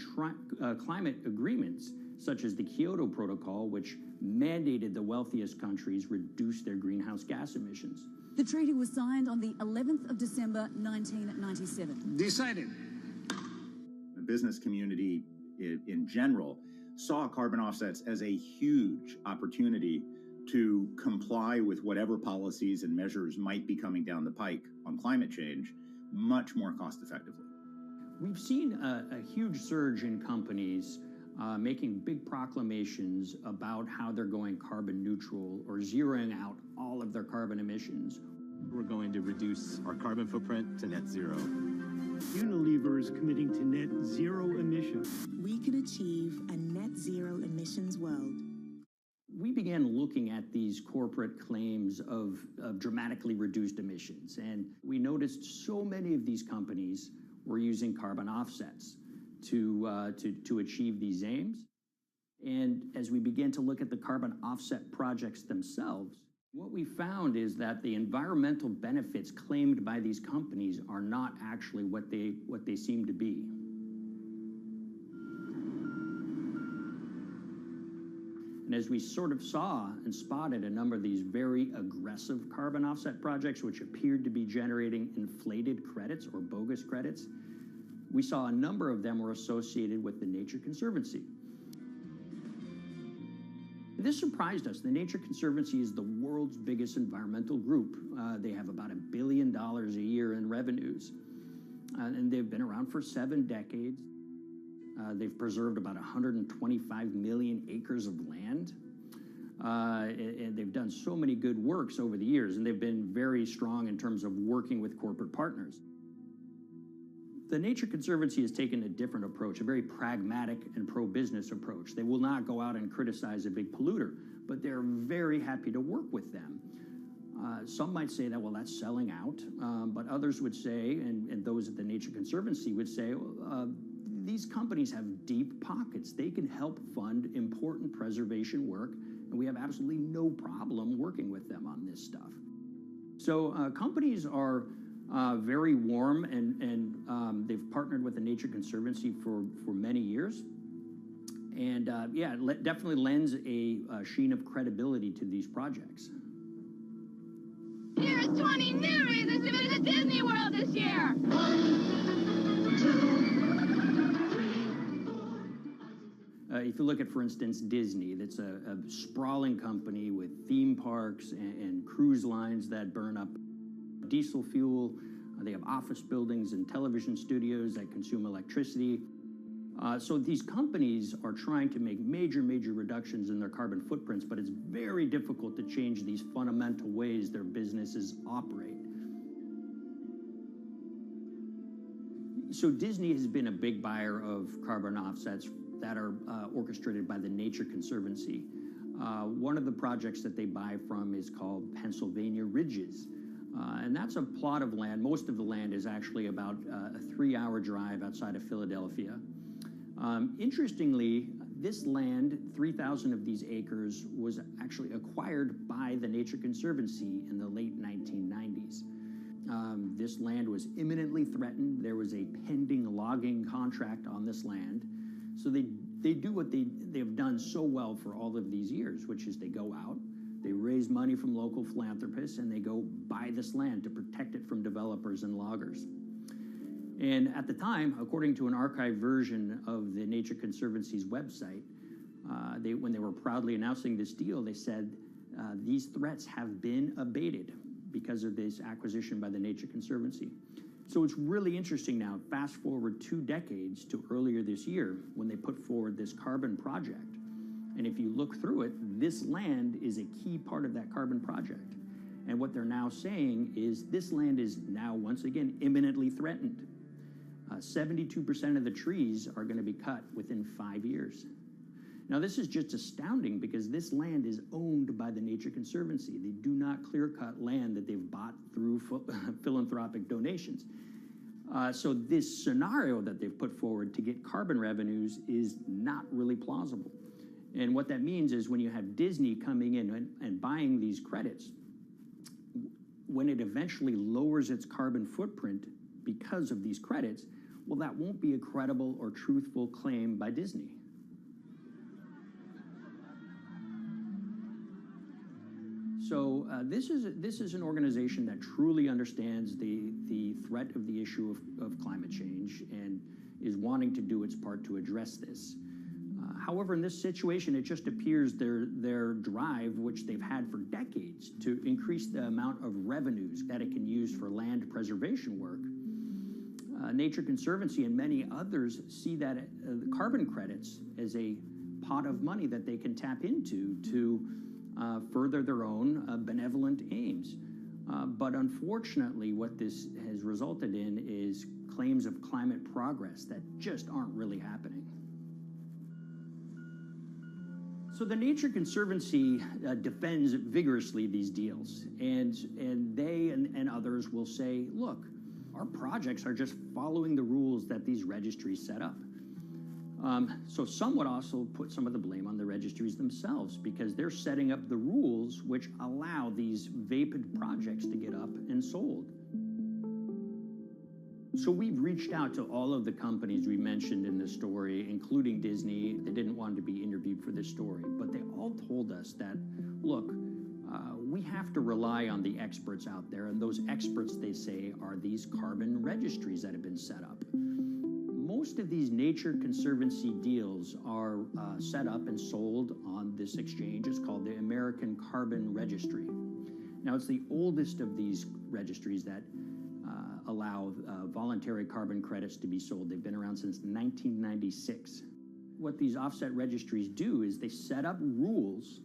climate agreements, such as the Kyoto Protocol, which mandated the wealthiest countries reduce their greenhouse gas emissions. The treaty was signed on the 11th of December, 1997. Decided. The business community in general saw carbon offsets as a huge opportunity to comply with whatever policies and measures might be coming down the pike on climate change much more cost effectively. We've seen a huge surge in companies making big proclamations about how they're going carbon neutral or zeroing out all of their carbon emissions. We're going to reduce our carbon footprint to net zero. Unilever is committing to net zero emissions. We can achieve a net zero emissions world. We began looking at these corporate claims of dramatically reduced emissions, and we noticed so many of these companies were using carbon offsets to achieve these aims. And as we began to look at the carbon offset projects themselves, what we found is that the environmental benefits claimed by these companies are not actually what they seem to be. And as we sort of saw and spotted a number of these very aggressive carbon offset projects, which appeared to be generating inflated credits or bogus credits, we saw a number of them were associated with the Nature Conservancy. This surprised us. The Nature Conservancy is the world's biggest environmental group. They have about $1 billion a year in revenues, and they've been around for 7 decades. They've preserved about 125 million acres of land, and they've done so many good works over the years, and they've been very strong in terms of working with corporate partners. The Nature Conservancy has taken a different approach, a very pragmatic and pro-business approach. They will not go out and criticize a big polluter, but they're very happy to work with them. Some might say that, well, that's selling out, but others would say, and those at the Nature Conservancy would say, these companies have deep pockets. They can help fund important preservation work, and we have absolutely no problem working with them on this stuff. So companies are very warm, and they've partnered with the Nature Conservancy for many years. And yeah, it definitely lends a sheen of credibility to these projects. Here's 20 new reasons to visit Disney World this year. 1, 2, 3. If you look at, for instance, Disney, that's a sprawling company with theme parks and cruise lines that burn up diesel fuel. They have office buildings and television studios that consume electricity. So these companies are trying to make major reductions in their carbon footprints, but it's very difficult to change these fundamental ways their businesses operate. So Disney has been a big buyer of carbon offsets that are orchestrated by the Nature Conservancy. One of the projects that they buy from is called Pennsylvania Ridges. And that's a plot of land. Most of the land is actually about a 3-hour drive outside of Philadelphia. Interestingly, this land, 3,000 of these acres, was actually acquired by the Nature Conservancy in the late 1990s. This land was imminently threatened. There was a pending logging contract on this land. So they do what they have done so well for all of these years, which is they go out, they raise money from local philanthropists, and they go buy this land to protect it from developers and loggers. And at the time, according to an archived version of the Nature Conservancy's website, when they were proudly announcing this deal, they said, these threats have been abated because of this acquisition by the Nature Conservancy. So it's really interesting now, fast forward 2 decades to earlier this year when they put forward this carbon project. And if you look through it, this land is a key part of that carbon project. And what they're now saying is this land is now, once again, imminently threatened. 72% of the trees are going to be cut within 5 years. Now, this is just astounding because this land is owned by the Nature Conservancy. They do not clear-cut land that they've bought through philanthropic donations. So this scenario that they've put forward to get carbon revenues is not really plausible. And what that means is when you have Disney coming in and buying these credits, when it eventually lowers its carbon footprint because of these credits, well, that won't be a credible or truthful claim by Disney. So this is an organization that truly understands the threat of the issue of climate change and is wanting to do its part to address this. However, in this situation, it just appears their drive, which they've had for decades, to increase the amount of revenues that it can use for land preservation work, Nature Conservancy and many others see that the carbon credits as a pot of money that they can tap into to further their own benevolent aims. But unfortunately, what this has resulted in is claims of climate progress that just aren't really happening. So the Nature Conservancy defends vigorously these deals, and they and others will say, look, our projects are just following the rules that these registries set up. So some would also put some of the blame on the registries themselves because they're setting up the rules which allow these vapid projects to get up and sold. So we've reached out to all of the companies we mentioned in this story, including Disney. They didn't want to be interviewed for this story, but they all told us that, look, we have to rely on the experts out there, and those experts, they say, are these carbon registries that have been set up. Most of these Nature Conservancy deals are set up and sold on this exchange. It's called the American Carbon Registry. Now, it's the oldest of these registries that allow voluntary carbon credits to be sold. They've been around since 1996. What these offset registries do is they set up rules,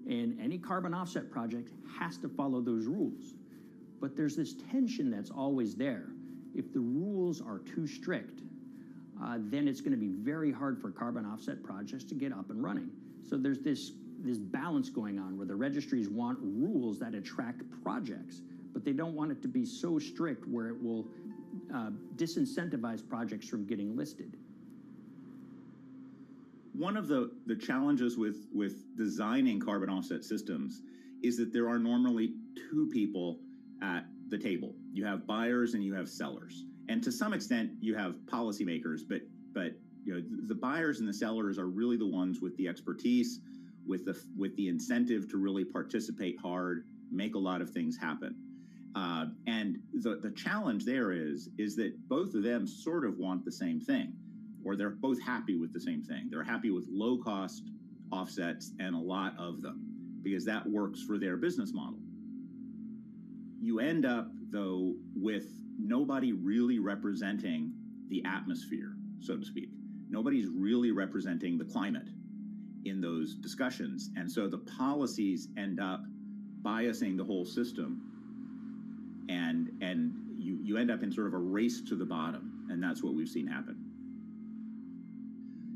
and any carbon offset project has to follow those rules. But there's this tension that's always there. If the rules are too strict, then it's going to be very hard for carbon offset projects to get up and running. So there's this balance going on where the registries want rules that attract projects, but they don't want it to be so strict where it will disincentivize projects from getting listed. One of the challenges with designing carbon offset systems is that there are normally two people at the table. You have buyers and you have sellers. And to some extent, you have policymakers, but you know, the buyers and the sellers are really the ones with the expertise, with the incentive to really participate hard, make a lot of things happen. And the challenge there is that both of them sort of want the same thing, or they're both happy with the same thing. They're happy with low-cost offsets and a lot of them, because that works for their business model. You end up, though, with nobody really representing the atmosphere, so to speak. Nobody's really representing the climate in those discussions. And so the policies end up biasing the whole system, and you end up in sort of a race to the bottom, and that's what we've seen happen.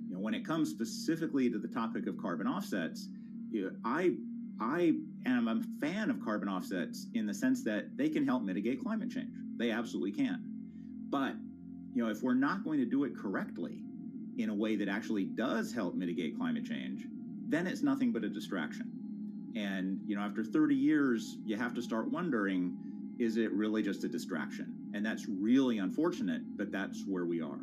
You know, when it comes specifically to the topic of carbon offsets, you know, I am a fan of carbon offsets in the sense that they can help mitigate climate change. They absolutely can. But, you know, if we're not going to do it correctly in a way that actually does help mitigate climate change, then it's nothing but a distraction. And, you know, after 30 years, you have to start wondering, is it really just a distraction? And that's really unfortunate, but that's where we are.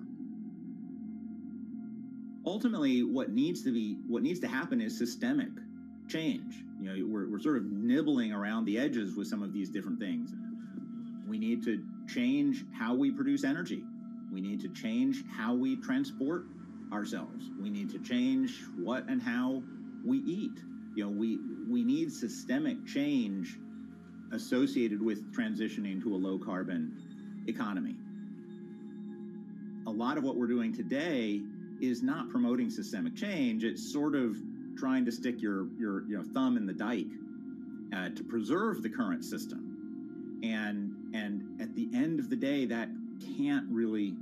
Ultimately, what needs to happen is systemic change. You know, we're sort of nibbling around the edges with some of these different things. We need to change how we produce energy. We need to change how we transport ourselves. We need to change what and how we eat. You know, we need systemic change associated with transitioning to a low carbon economy. A lot of what we're doing today is not promoting systemic change. It's sort of trying to stick your thumb in the dike to preserve the current system. And at the end of the day, that can't really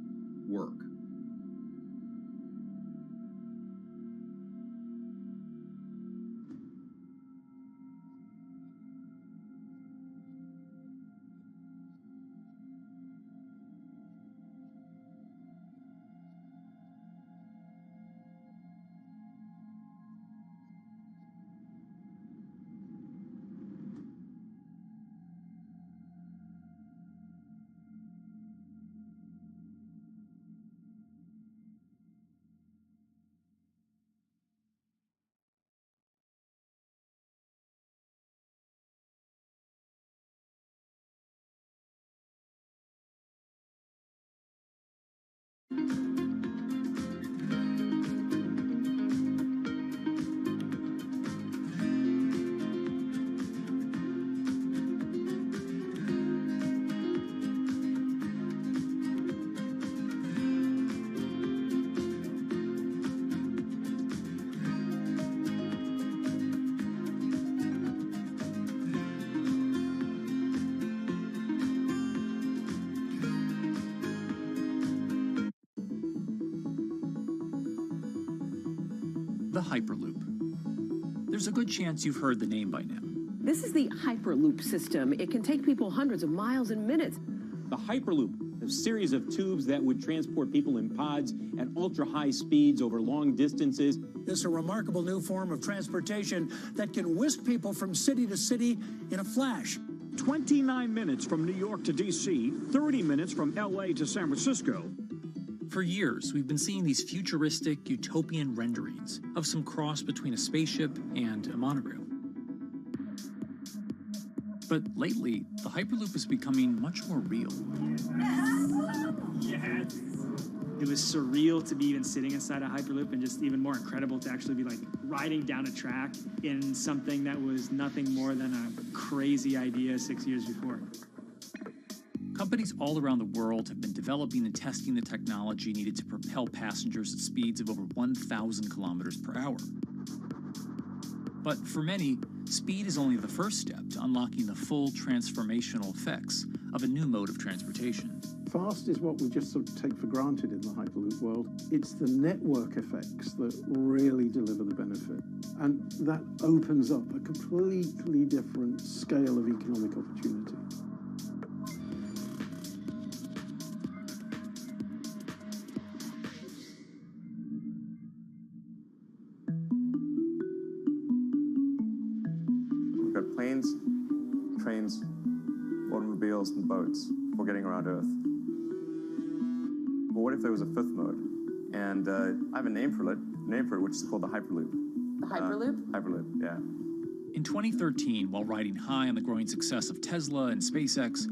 work. the Hyperloop. There's a good chance you've heard the name by now. This is the Hyperloop system. It can take people hundreds of miles in minutes. The Hyperloop, a series of tubes that would transport people in pods at ultra-high speeds over long distances. It's a remarkable new form of transportation that can whisk people from city to city in a flash. 29 minutes from New York to D.C., 30 minutes from L.A. to San Francisco. For years, we've been seeing these futuristic, utopian renderings of some cross between a spaceship and a monorail. But lately, the Hyperloop is becoming much more real. Yes. It was surreal to be even sitting inside a Hyperloop, and just even more incredible to actually be like riding down a track in something that was nothing more than a crazy idea 6 years before. Companies all around the world have been developing and testing the technology needed to propel passengers at speeds of over 1,000 kilometers per hour. But for many, speed is only the first step to unlocking the full transformational effects of a new mode of transportation. Fast is what we just sort of take for granted in the Hyperloop world. It's the network effects that really deliver the benefit. And that opens up a completely different scale of economic opportunity. We've got planes, trains, automobiles, and boats for getting around Earth. But what if there was a fifth mode? And I have a name for it, which is called the Hyperloop. The Hyperloop? Hyperloop, yeah. In 2013, while riding high on the growing success of Tesla and SpaceX,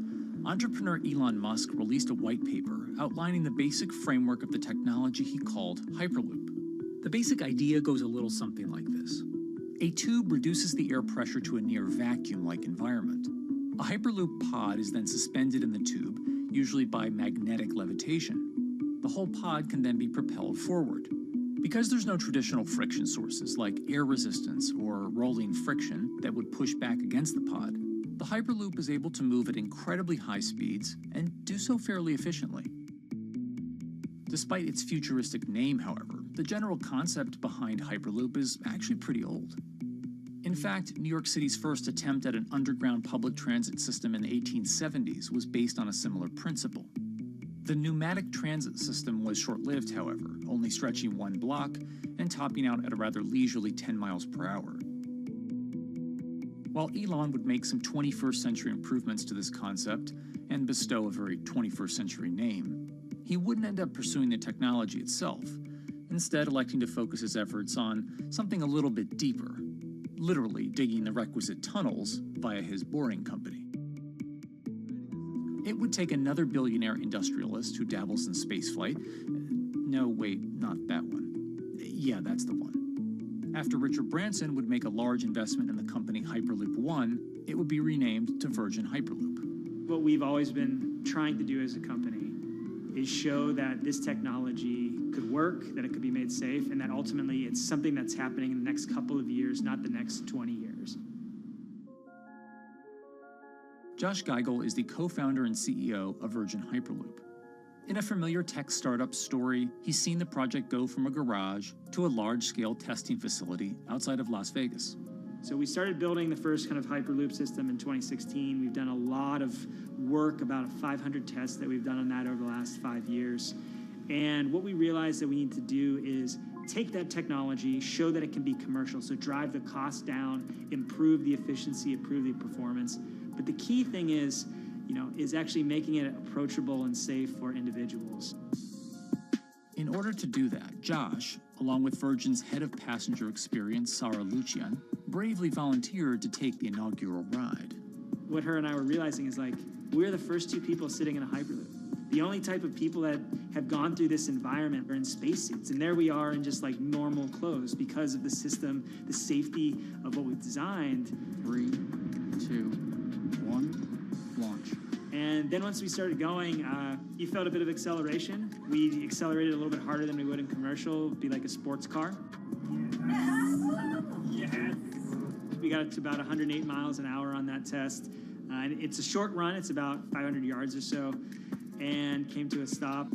entrepreneur Elon Musk released a white paper outlining the basic framework of the technology he called Hyperloop. The basic idea goes a little something like this. A tube reduces the air pressure to a near vacuum-like environment. A Hyperloop pod is then suspended in the tube, usually by magnetic levitation. The whole pod can then be propelled forward. Because there's no traditional friction sources like air resistance or rolling friction that would push back against the pod, the Hyperloop is able to move at incredibly high speeds and do so fairly efficiently. Despite its futuristic name, however, the general concept behind Hyperloop is actually pretty old. In fact, New York City's first attempt at an underground public transit system in the 1870s was based on a similar principle. The pneumatic transit system was short-lived, however, only stretching one block and topping out at a rather leisurely 10 miles per hour. While Elon would make some 21st century improvements to this concept and bestow a very 21st century name, he wouldn't end up pursuing the technology itself, instead electing to focus his efforts on something a little bit deeper, literally digging the requisite tunnels via his boring company. It would take another billionaire industrialist who dabbles in spaceflight. No, wait, not that one. Yeah, that's the one. After Richard Branson would make a large investment in the company Hyperloop One, it would be renamed to Virgin Hyperloop. What we've always been trying to do as a company is show that this technology could work, that it could be made safe, and that ultimately it's something that's happening in the next couple of years, not the next 20 years. Josh Geigel is the co-founder and CEO of Virgin Hyperloop. In a familiar tech startup story, he's seen the project go from a garage to a large-scale testing facility outside of Las Vegas. So we started building the first kind of Hyperloop system in 2016. We've done a lot of work, about 500 tests that we've done on that over the last 5 years. And what we realized that we need to do is take that technology, show that it can be commercial, so drive the cost down, improve the efficiency, improve the performance. But the key thing is actually making it approachable and safe for individuals. In order to do that, Josh, along with Virgin's head of passenger experience, Sarah Lucian, bravely volunteered to take the inaugural ride. What her and I were realizing is we're the first two people sitting in a Hyperloop. The only type of people that have gone through this environment are in spacesuits, and there we are in just normal clothes because of the system, the safety of what we've designed. 3, 2, 1, launch. And then once we started going, you felt a bit of acceleration. We accelerated a little bit harder than we would in commercial, be like a sports car. Yes. We got to about 108 miles an hour on that test. And it's a short run, it's about 500 yards or so, and came to a stop.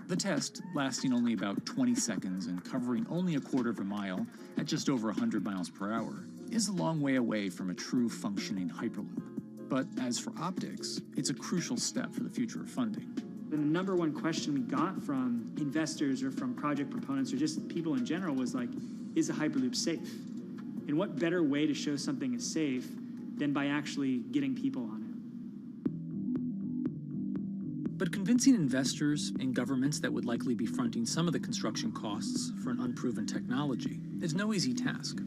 The test, lasting only about 20 seconds and covering only a quarter of a mile at just over 100 miles per hour, is a long way away from a true functioning Hyperloop. But as for optics, it's a crucial step for the future of funding. The number one question we got from investors or from project proponents or just people in general was like, is a Hyperloop safe? And what better way to show something is safe than by actually getting people on it? But convincing investors and governments that would likely be fronting some of the construction costs for an unproven technology is no easy task.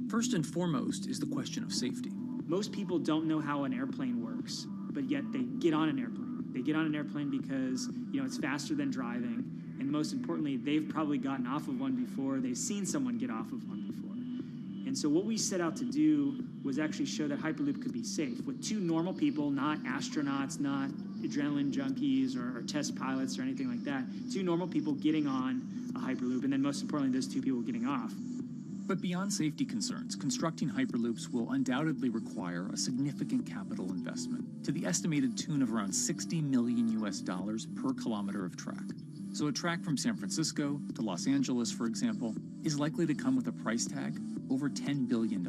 First and foremost is the question of safety. Most people don't know how an airplane works, but yet they get on an airplane. They get on an airplane because, it's faster than driving, and most importantly, they've probably gotten off of one before, they've seen someone get off of one before. And so what we set out to do was actually show that Hyperloop could be safe with two normal people, not astronauts, not adrenaline junkies or test pilots or anything like that. Two normal people getting on a Hyperloop, and then most importantly, those two people getting off. But beyond safety concerns, constructing Hyperloops will undoubtedly require a significant capital investment to the estimated tune of around $60 million per kilometer of track. So a track from San Francisco to Los Angeles, for example, is likely to come with a price tag over $10 billion.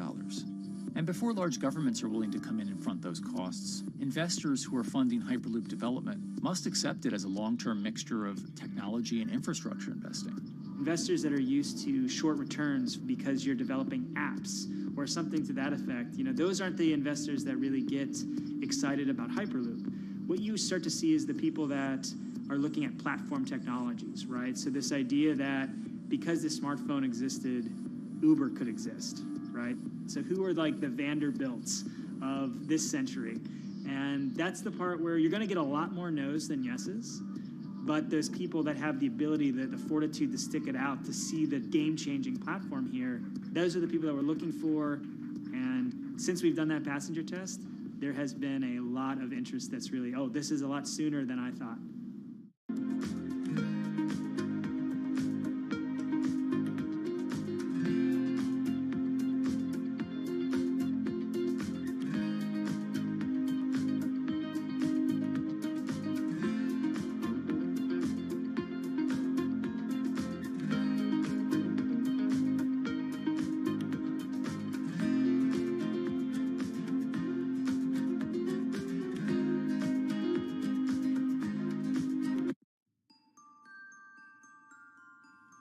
And before large governments are willing to come in and front those costs, investors who are funding Hyperloop development must accept it as a long-term mixture of technology and infrastructure investing. Investors that are used to short returns because you're developing apps or something to that effect, those aren't the investors that really get excited about Hyperloop. What you start to see is the people that are looking at platform technologies, right? So this idea that because the smartphone existed, Uber could exist, right? So who are like the Vanderbilts of this century? And that's the part where you're going to get a lot more no's than yeses. But those people that have the ability, the fortitude to stick it out, to see the game-changing platform here, those are the people that we're looking for. And since we've done that passenger test, there has been a lot of interest that's really, this is a lot sooner than I thought.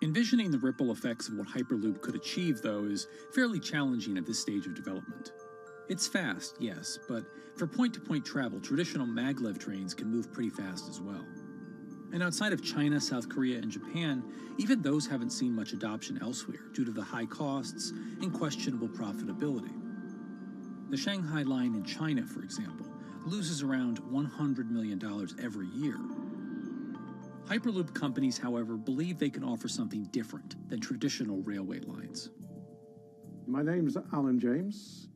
Envisioning the ripple effects of what Hyperloop could achieve, though, is fairly challenging at this stage of development. It's fast, yes, but for point-to-point travel, traditional maglev trains can move pretty fast as well. And outside of China, South Korea, and Japan, even those haven't seen much adoption elsewhere due to the high costs and questionable profitability. The Shanghai line in China, for example, loses around $100 million every year. Hyperloop companies, however, believe they can offer something different than traditional railway lines. My name's Alan James,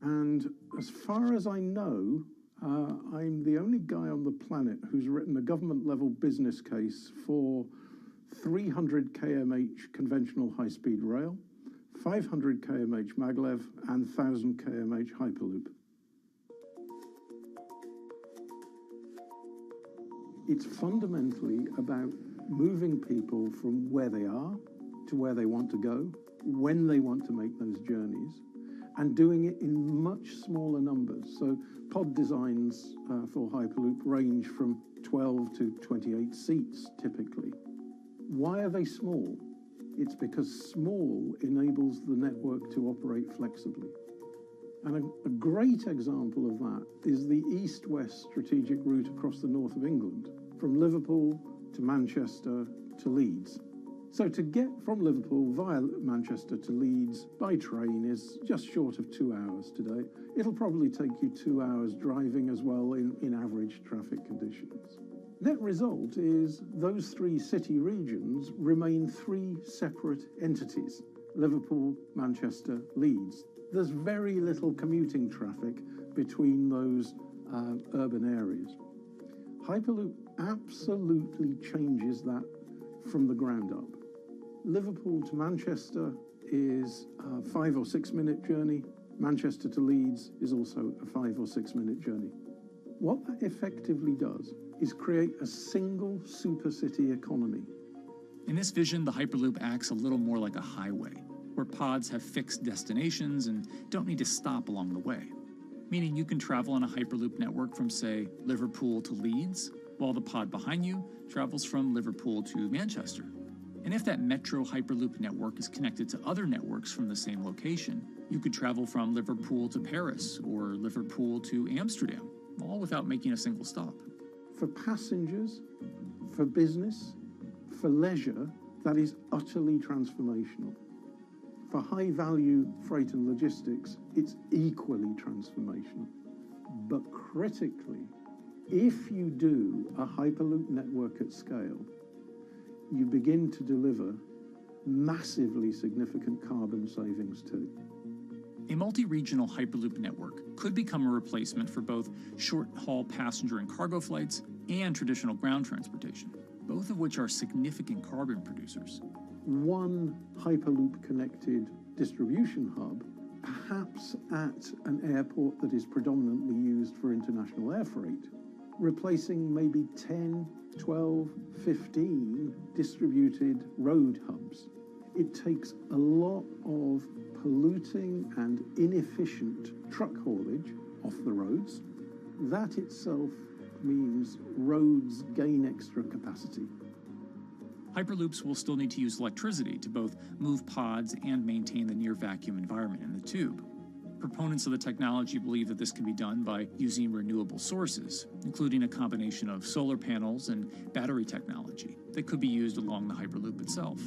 and as far as I know, I'm the only guy on the planet who's written a government-level business case for 300 kmh conventional high-speed rail, 500 kmh maglev, and 1,000 kmh Hyperloop. It's fundamentally about moving people from where they are to where they want to go, when they want to make those journeys, and doing it in much smaller numbers. So pod designs for Hyperloop range from 12 to 28 seats, typically. Why are they small? It's because small enables the network to operate flexibly. And a great example of that is the east-west strategic route across the north of England, from Liverpool to Manchester to Leeds. So to get from Liverpool via Manchester to Leeds by train is just short of 2 hours today. It'll probably take you 2 hours driving as well in average traffic conditions. Net result is those three city regions remain three separate entities: Liverpool, Manchester, Leeds. There's very little commuting traffic between those urban areas. Hyperloop absolutely changes that from the ground up. Liverpool to Manchester is a 5 or 6 minute journey. Manchester to Leeds is also a 5 or 6 minute journey. What that effectively does is create a single supercity economy. In this vision, the Hyperloop acts a little more like a highway, where pods have fixed destinations and don't need to stop along the way. Meaning you can travel on a Hyperloop network from, say, Liverpool to Leeds, while the pod behind you travels from Liverpool to Manchester. And if that metro Hyperloop network is connected to other networks from the same location, you could travel from Liverpool to Paris or Liverpool to Amsterdam, all without making a single stop. For passengers, for business, for leisure, that is utterly transformational. For high-value freight and logistics, it's equally transformational. But critically, if you do a Hyperloop network at scale, you begin to deliver massively significant carbon savings too. A multi-regional Hyperloop network could become a replacement for both short-haul passenger and cargo flights and traditional ground transportation, both of which are significant carbon producers. One Hyperloop-connected distribution hub, perhaps at an airport that is predominantly used for international air freight, replacing maybe 10, 12, 15 distributed road hubs. It takes a lot of polluting and inefficient truck haulage off the roads. That itself means roads gain extra capacity. Hyperloops will still need to use electricity to both move pods and maintain the near-vacuum environment in the tube. Proponents of the technology believe that this can be done by using renewable sources, including a combination of solar panels and battery technology that could be used along the Hyperloop itself.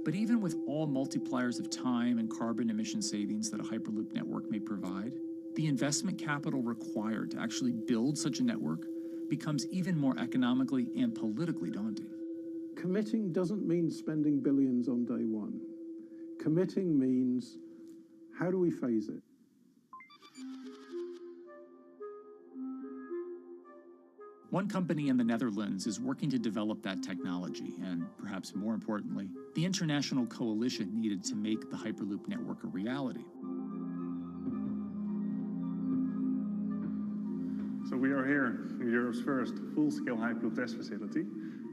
But even with all multipliers of time and carbon emission savings that a Hyperloop network may provide, the investment capital required to actually build such a network becomes even more economically and politically daunting. Committing doesn't mean spending billions on day one. Committing means, how do we phase it? One company in the Netherlands is working to develop that technology, and perhaps more importantly, the international coalition needed to make the Hyperloop network a reality. So we are here in Europe's first full-scale Hyperloop test facility,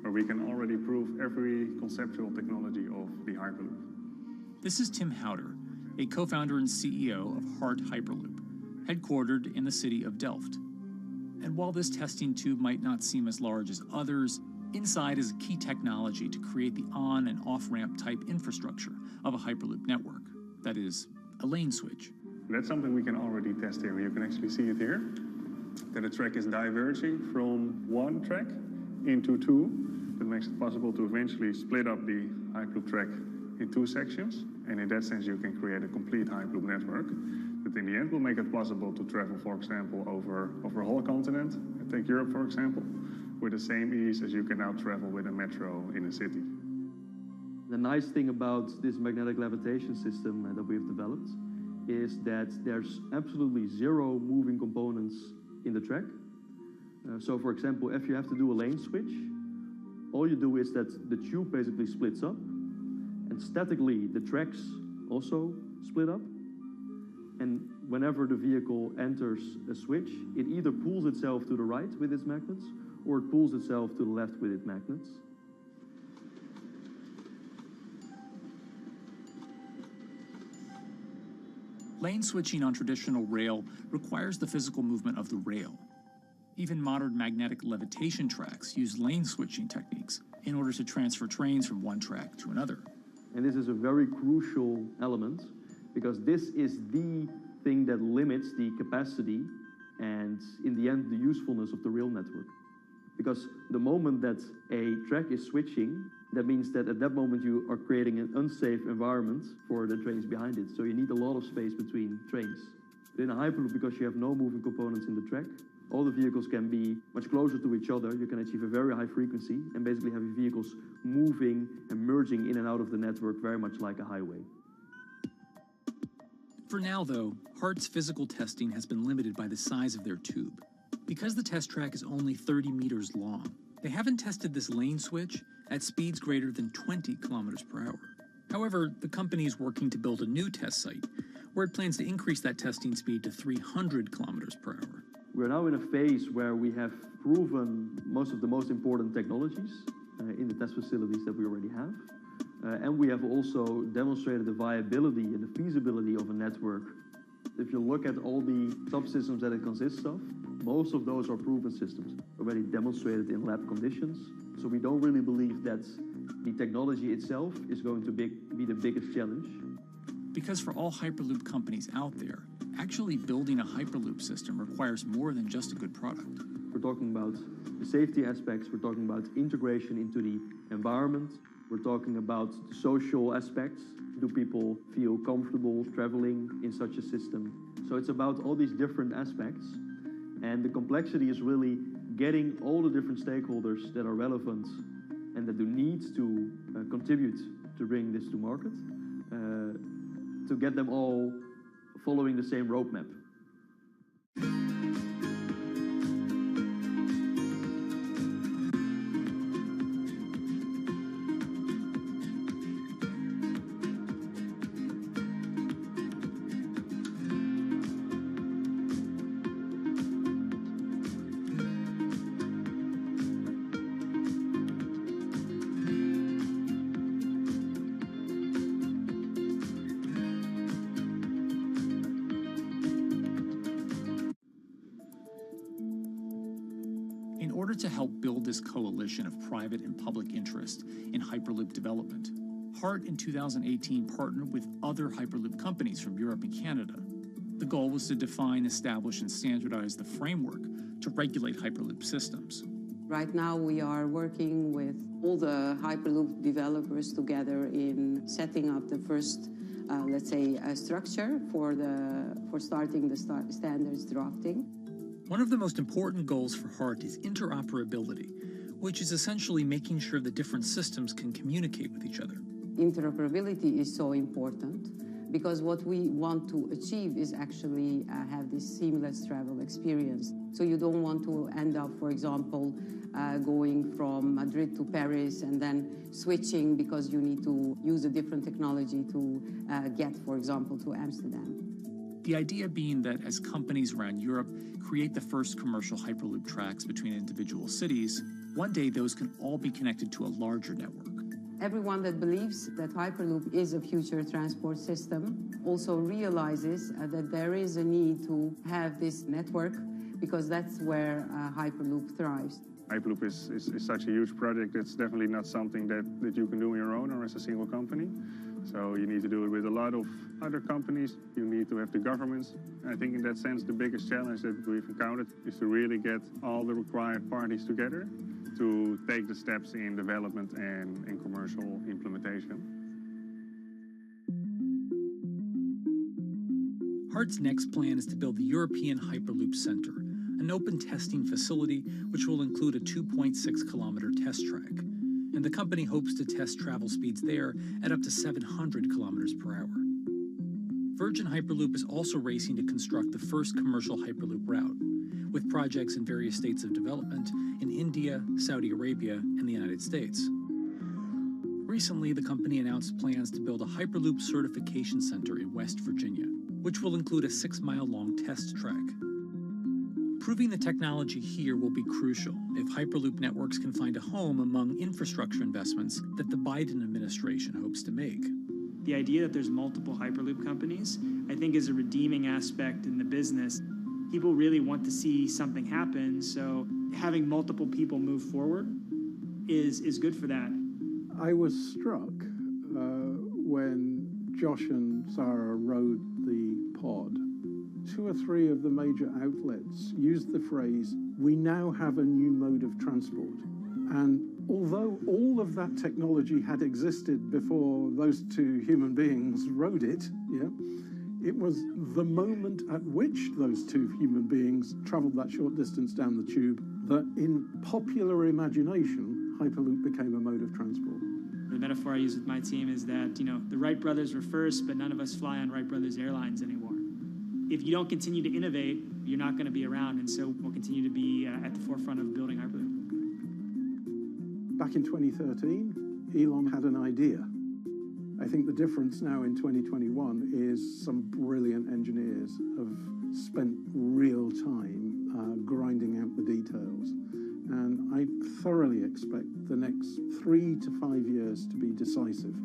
where we can already prove every conceptual technology of the Hyperloop. This is Tim Houter, a co-founder and CEO of Hart Hyperloop, headquartered in the city of Delft. And while this testing tube might not seem as large as others, inside is a key technology to create the on- and off-ramp type infrastructure of a Hyperloop network. That is, a lane switch. That's something we can already test here. You can actually see it here, that the track is diverging from one track into two. That makes it possible to eventually split up the Hyperloop track in two sections. And in that sense, you can create a complete Hyperloop network that in the end will make it possible to travel, for example, over a whole continent. Take Europe, for example, with the same ease as you can now travel with a metro in a city. The nice thing about this magnetic levitation system that we've developed is that there's absolutely zero moving components in the track. So for example, if you have to do a lane switch, all you do is that the tube basically splits up, and statically the tracks also split up. And whenever the vehicle enters a switch, it either pulls itself to the right with its magnets, or it pulls itself to the left with its magnets. Lane switching on traditional rail requires the physical movement of the rail. Even modern magnetic levitation tracks use lane switching techniques in order to transfer trains from one track to another. And this is a very crucial element, because this is the thing that limits the capacity and, in the end, the usefulness of the rail network. Because the moment that a track is switching, that means that at that moment you are creating an unsafe environment for the trains behind it. So you need a lot of space between trains. But in a Hyperloop, because you have no moving components in the track, all the vehicles can be much closer to each other. You can achieve a very high frequency and basically have your vehicles moving and merging in and out of the network very much like a highway. For now, though, Hart's physical testing has been limited by the size of their tube. Because the test track is only 30 meters long, they haven't tested this lane switch at speeds greater than 20 kilometers per hour. However, the company is working to build a new test site where it plans to increase that testing speed to 300 kilometers per hour. We're now in a phase where we have proven most of the most important technologies in the test facilities that we already have. And we have also demonstrated the viability and the feasibility of a network. If you look at all the subsystems that it consists of, most of those are proven systems, already demonstrated in lab conditions. So we don't really believe that the technology itself is going to be the biggest challenge. Because for all Hyperloop companies out there, actually building a Hyperloop system requires more than just a good product. We're talking about the safety aspects, we're talking about integration into the environment, we're talking about the social aspects. Do people feel comfortable traveling in such a system? So it's about all these different aspects, and the complexity is really getting all the different stakeholders that are relevant and that do need to contribute to bring this to market, to get them all following the same roadmap. In order to help build this coalition of private and public interest in Hyperloop development, HART in 2018 partnered with other Hyperloop companies from Europe and Canada. The goal was to define, establish, and standardize the framework to regulate Hyperloop systems. Right now we are working with all the Hyperloop developers together in setting up the first, let's say, structure for starting the standards drafting. One of the most important goals for HART is interoperability, which is essentially making sure that different systems can communicate with each other. Interoperability is so important because what we want to achieve is actually have this seamless travel experience. So you don't want to end up, for example, going from Madrid to Paris and then switching because you need to use a different technology to get, for example, to Amsterdam. The idea being that as companies around Europe create the first commercial Hyperloop tracks between individual cities, one day those can all be connected to a larger network. Everyone that believes that Hyperloop is a future transport system also realizes that there is a need to have this network because that's where Hyperloop thrives. Hyperloop is such a huge project. It's definitely not something that you can do on your own or as a single company. So you need to do it with a lot of other companies. You need to have the governments. I think in that sense, the biggest challenge that we've encountered is to really get all the required parties together to take the steps in development and commercial implementation. HART's next plan is to build the European Hyperloop Center, an open testing facility which will include a 2.6-kilometer test track. And the company hopes to test travel speeds there at up to 700 kilometers per hour. Virgin Hyperloop is also racing to construct the first commercial Hyperloop route, with projects in various states of development in India, Saudi Arabia, and the United States. Recently, the company announced plans to build a Hyperloop certification center in West Virginia, which will include a 6-mile-long test track. Proving the technology here will be crucial if Hyperloop networks can find a home among infrastructure investments that the Biden administration hopes to make. The idea that there's multiple Hyperloop companies, I think, is a redeeming aspect in the business. People really want to see something happen, so having multiple people move forward is good for that. I was struck when Josh and Sarah rode the pod. 2 or 3 of the major outlets used the phrase, "We now have a new mode of transport." And although all of that technology had existed before those 2 human beings rode it, it was the moment at which those 2 human beings traveled that short distance down the tube that in popular imagination, Hyperloop became a mode of transport. The metaphor I use with my team is that, the Wright brothers were first, but none of us fly on Wright Brothers Airlines anymore. If you don't continue to innovate, you're not going to be around, and so we'll continue to be at the forefront of building Hyperloop. Back in 2013, Elon had an idea. I think the difference now in 2021 is some brilliant engineers have spent real time grinding out the details. And I thoroughly expect the next 3 to 5 years to be decisive.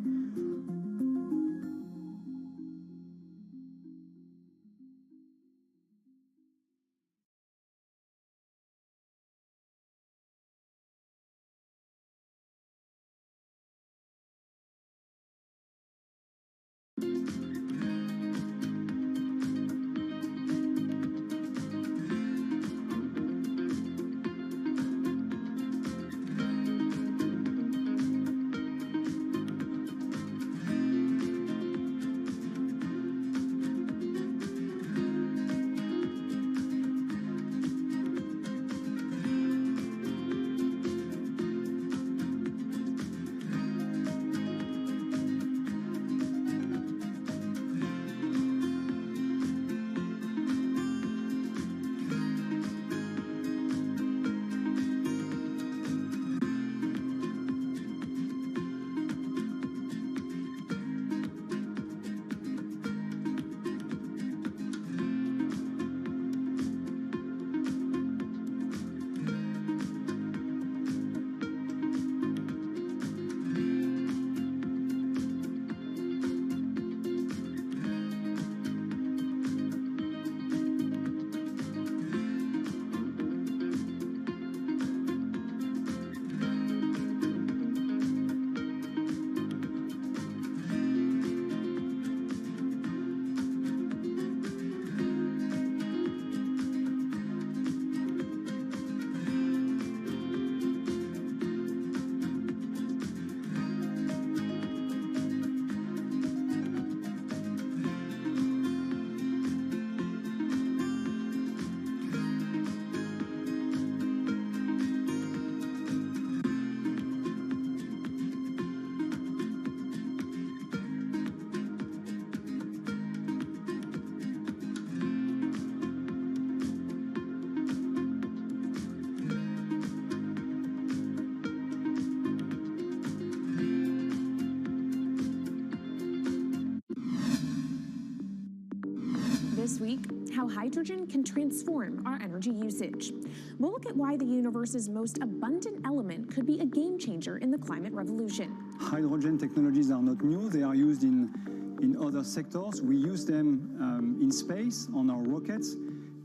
This week, how hydrogen can transform our energy usage. We'll look at why the universe's most abundant element could be a game changer in the climate revolution. Hydrogen technologies are not new. They are used in other sectors. We use them in space, on our rockets,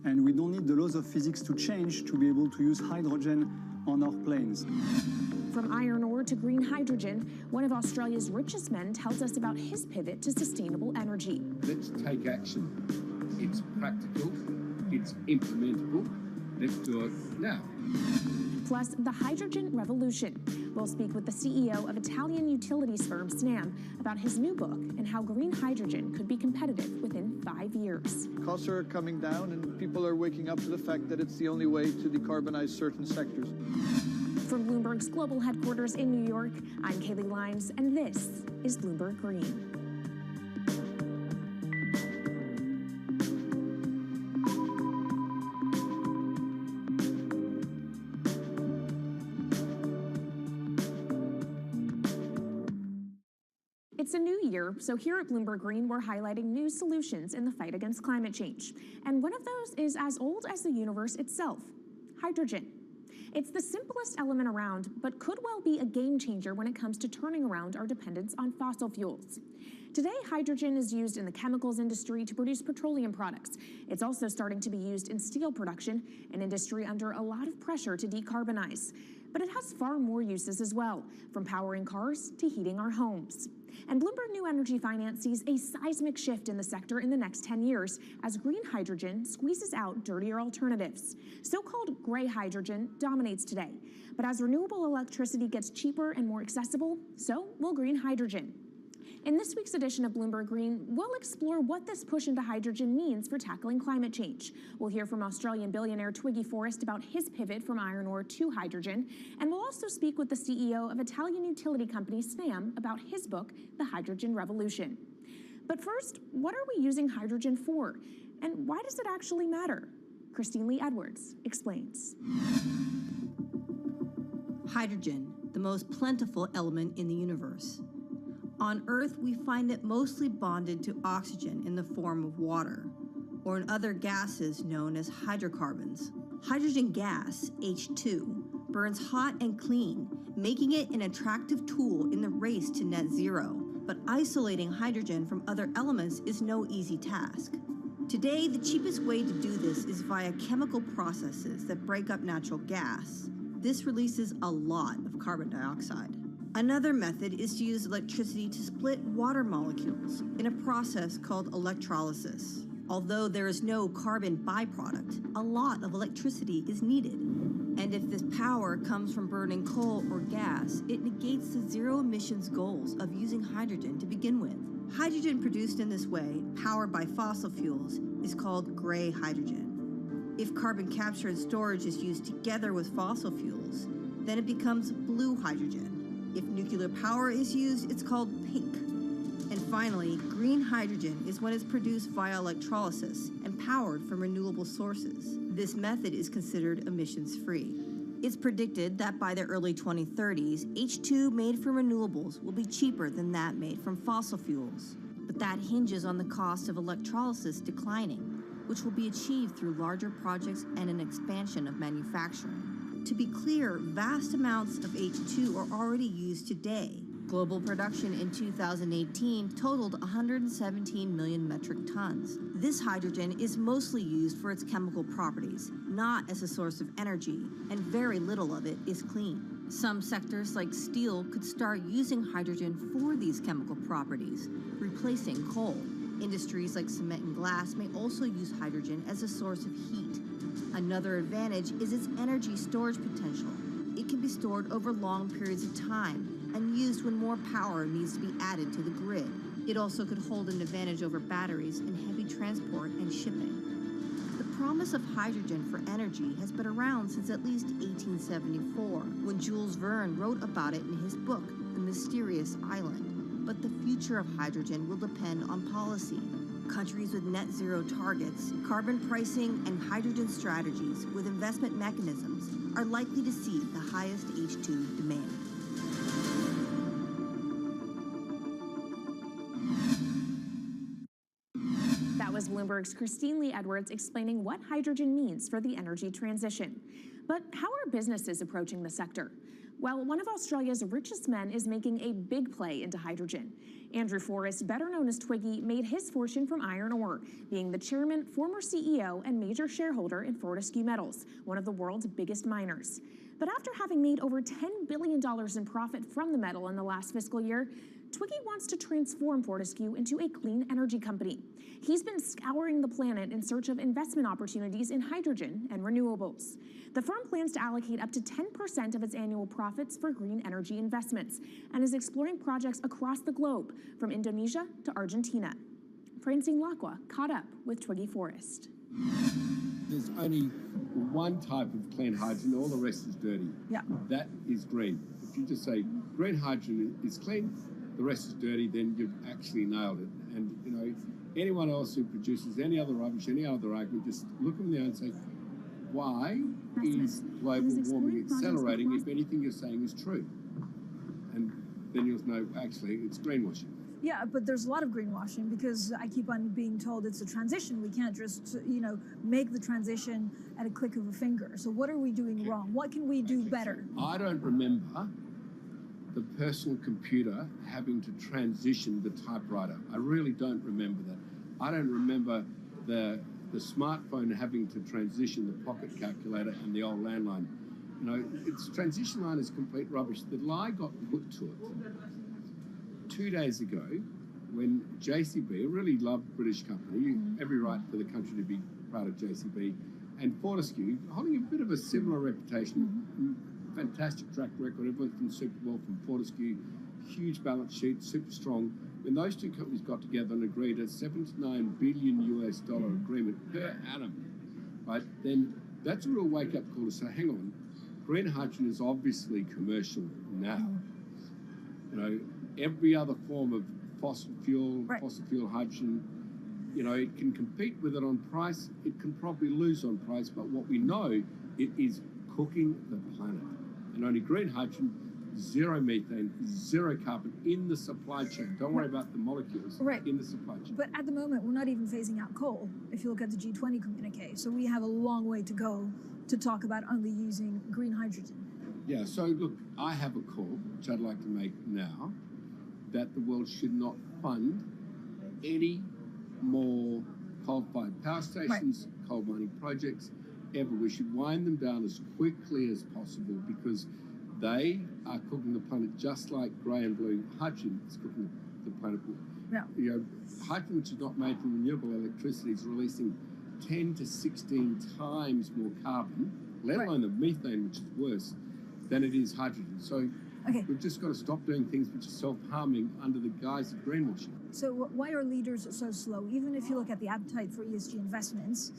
and we don't need the laws of physics to change to be able to use hydrogen on our planes. From iron ore to green hydrogen, one of Australia's richest men tells us about his pivot to sustainable energy. Let's take action. It's practical, it's implementable. Let's do it now. Plus, the hydrogen revolution. We'll speak with the CEO of Italian utilities firm Snam about his new book and how green hydrogen could be competitive within 5 years. Costs are coming down and people are waking up to the fact that it's the only way to decarbonize certain sectors. From Bloomberg's global headquarters in New York, I'm Kaylee Lines, and this is Bloomberg Green. It's a new year, so here at Bloomberg Green, we're highlighting new solutions in the fight against climate change. And one of those is as old as the universe itself, hydrogen. It's the simplest element around, but could well be a game changer when it comes to turning around our dependence on fossil fuels. Today, hydrogen is used in the chemicals industry to produce petroleum products. It's also starting to be used in steel production, an industry under a lot of pressure to decarbonize. But it has far more uses as well, from powering cars to heating our homes. And Bloomberg New Energy Finance sees a seismic shift in the sector in the next 10 years as green hydrogen squeezes out dirtier alternatives. So-called gray hydrogen dominates today. But as renewable electricity gets cheaper and more accessible, so will green hydrogen. In this week's edition of Bloomberg Green, we'll explore what this push into hydrogen means for tackling climate change. We'll hear from Australian billionaire Twiggy Forrest about his pivot from iron ore to hydrogen, and we'll also speak with the CEO of Italian utility company Snam about his book, The Hydrogen Revolution. But first, what are we using hydrogen for? And why does it actually matter? Christine Lee Edwards explains. Hydrogen, the most plentiful element in the universe. On Earth, we find it mostly bonded to oxygen in the form of water, or in other gases known as hydrocarbons. Hydrogen gas, H2, burns hot and clean, making it an attractive tool in the race to net zero. But isolating hydrogen from other elements is no easy task. Today, the cheapest way to do this is via chemical processes that break up natural gas. This releases a lot of carbon dioxide. Another method is to use electricity to split water molecules in a process called electrolysis. Although there is no carbon byproduct, a lot of electricity is needed. And if this power comes from burning coal or gas, it negates the zero emissions goals of using hydrogen to begin with. Hydrogen produced in this way, powered by fossil fuels, is called gray hydrogen. If carbon capture and storage is used together with fossil fuels, then it becomes blue hydrogen. If nuclear power is used, it's called pink. And finally, green hydrogen is when it's produced via electrolysis and powered from renewable sources. This method is considered emissions-free. It's predicted that by the early 2030s, H2 made from renewables will be cheaper than that made from fossil fuels. But that hinges on the cost of electrolysis declining, which will be achieved through larger projects and an expansion of manufacturing. To be clear, vast amounts of H2 are already used today. Global production in 2018 totaled 117 million metric tons. This hydrogen is mostly used for its chemical properties, not as a source of energy, and very little of it is clean. Some sectors like steel could start using hydrogen for these chemical properties, replacing coal. Industries like cement and glass may also use hydrogen as a source of heat. Another advantage is its energy storage potential. It can be stored over long periods of time and used when more power needs to be added to the grid. It also could hold an advantage over batteries in heavy transport and shipping. The promise of hydrogen for energy has been around since at least 1874, when Jules Verne wrote about it in his book, The Mysterious Island. But the future of hydrogen will depend on policy. Countries with net zero targets, carbon pricing, and hydrogen strategies with investment mechanisms are likely to see the highest H2 demand. That was Bloomberg's Christine Lee Edwards explaining what hydrogen means for the energy transition. But how are businesses approaching the sector? Well, one of Australia's richest men is making a big play into hydrogen. Andrew Forrest, better known as Twiggy, made his fortune from iron ore, being the chairman, former CEO, and major shareholder in Fortescue Metals, one of the world's biggest miners. But after having made over $10 billion in profit from the metal in the last fiscal year, Twiggy wants to transform Fortescue into a clean energy company. He's been scouring the planet in search of investment opportunities in hydrogen and renewables. The firm plans to allocate up to 10% of its annual profits for green energy investments and is exploring projects across the globe, from Indonesia to Argentina. Francine Lacqua caught up with Twiggy Forrest. There's only one type of clean hydrogen, all the rest is dirty. Yeah. That is green. If you just say green hydrogen is clean, the rest is dirty, then you've actually nailed it. And, you know, anyone else who produces any other rubbish, any other argument, just look them there and say, why is global warming accelerating if anything you're saying is true? And then you'll know, actually, it's greenwashing. Yeah, but there's a lot of greenwashing because I keep on being told it's a transition. We can't just, make the transition at a click of a finger. So what are we doing wrong? What can we do better? I don't remember the personal computer having to transition the typewriter. I really don't remember that. I don't remember the smartphone having to transition the pocket calculator and the old landline. You know, its transition line is complete rubbish. The lie got put to it 2 days ago when JCB, a really loved British company, every right for the country to be part of JCB, and Fortescue, holding a bit of a similar reputation, fantastic track record, everyone's been super well from Fortescue, huge balance sheet, super strong. When those two companies got together and agreed a $7 to $9 billion agreement per annum, right, then that's a real wake-up call to say, hang on, green hydrogen is obviously commercial now. You know, every other form of fossil fuel hydrogen, you know, it can compete with it on price, it can probably lose on price, but what we know, it is cooking the planet. And only green hydrogen zero methane, zero carbon in the supply chain. Don't worry about the molecules in the supply chain. But at the moment, we're not even phasing out coal, if you look at the G20 communique. So we have a long way to go to talk about only using green hydrogen. Yeah, so look, I have a call, which I'd like to make now, that the world should not fund any more coal-fired power stations, coal mining projects, ever. We should wind them down as quickly as possible because they are cooking the planet just like grey and blue hydrogen is cooking the planet. Yeah. You know, hydrogen, which is not made from renewable electricity, is releasing 10 to 16 times more carbon, let alone the methane, which is worse, than it is hydrogen. So we've just got to stop doing things which are self-harming under the guise of greenwashing. So why are leaders so slow? Even if you look at the appetite for ESG investments,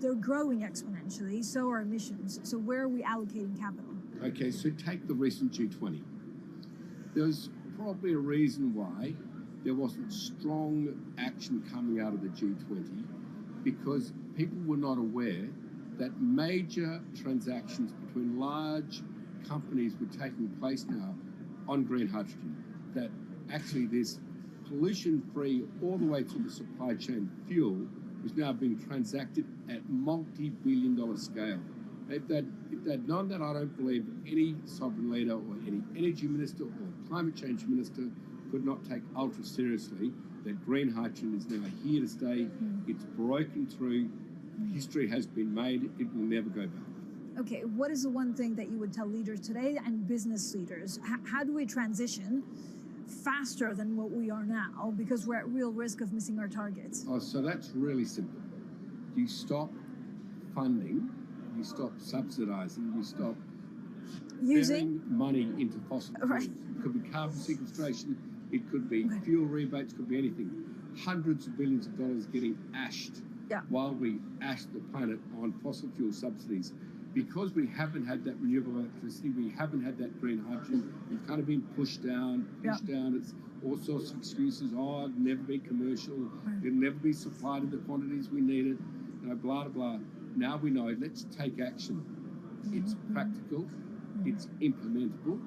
they're growing exponentially, so are emissions. So where are we allocating capital? Okay, so take the recent G20. There's probably a reason why there wasn't strong action coming out of the G20 because people were not aware that major transactions between large companies were taking place now on green hydrogen, that actually this pollution-free all the way through the supply chain fuel is now being transacted at multi-billion-dollar scale. If they'd known that, I don't believe any sovereign leader or any energy minister or climate change minister could not take ultra seriously that green hydrogen is now here to stay. It's broken through. History has been made. It will never go back. Okay, what is the one thing that you would tell leaders today and business leaders? How do we transition faster than what we are now because we're at real risk of missing our targets? Oh, so that's really simple. You stop funding, you stop subsidizing, you stop using money into fossil fuels. It could be carbon sequestration, it could be fuel rebates, could be anything. Hundreds of billions of dollars getting ashed while we ash the planet on fossil fuel subsidies. Because we haven't had that renewable electricity, we haven't had that green hydrogen, we've kind of been pushed down. It's all sorts of excuses. Oh, it'll never be commercial, it'll never be supplied in the quantities we need it, you know, blah, blah, blah. Now we know, let's take action. It's practical, it's implementable,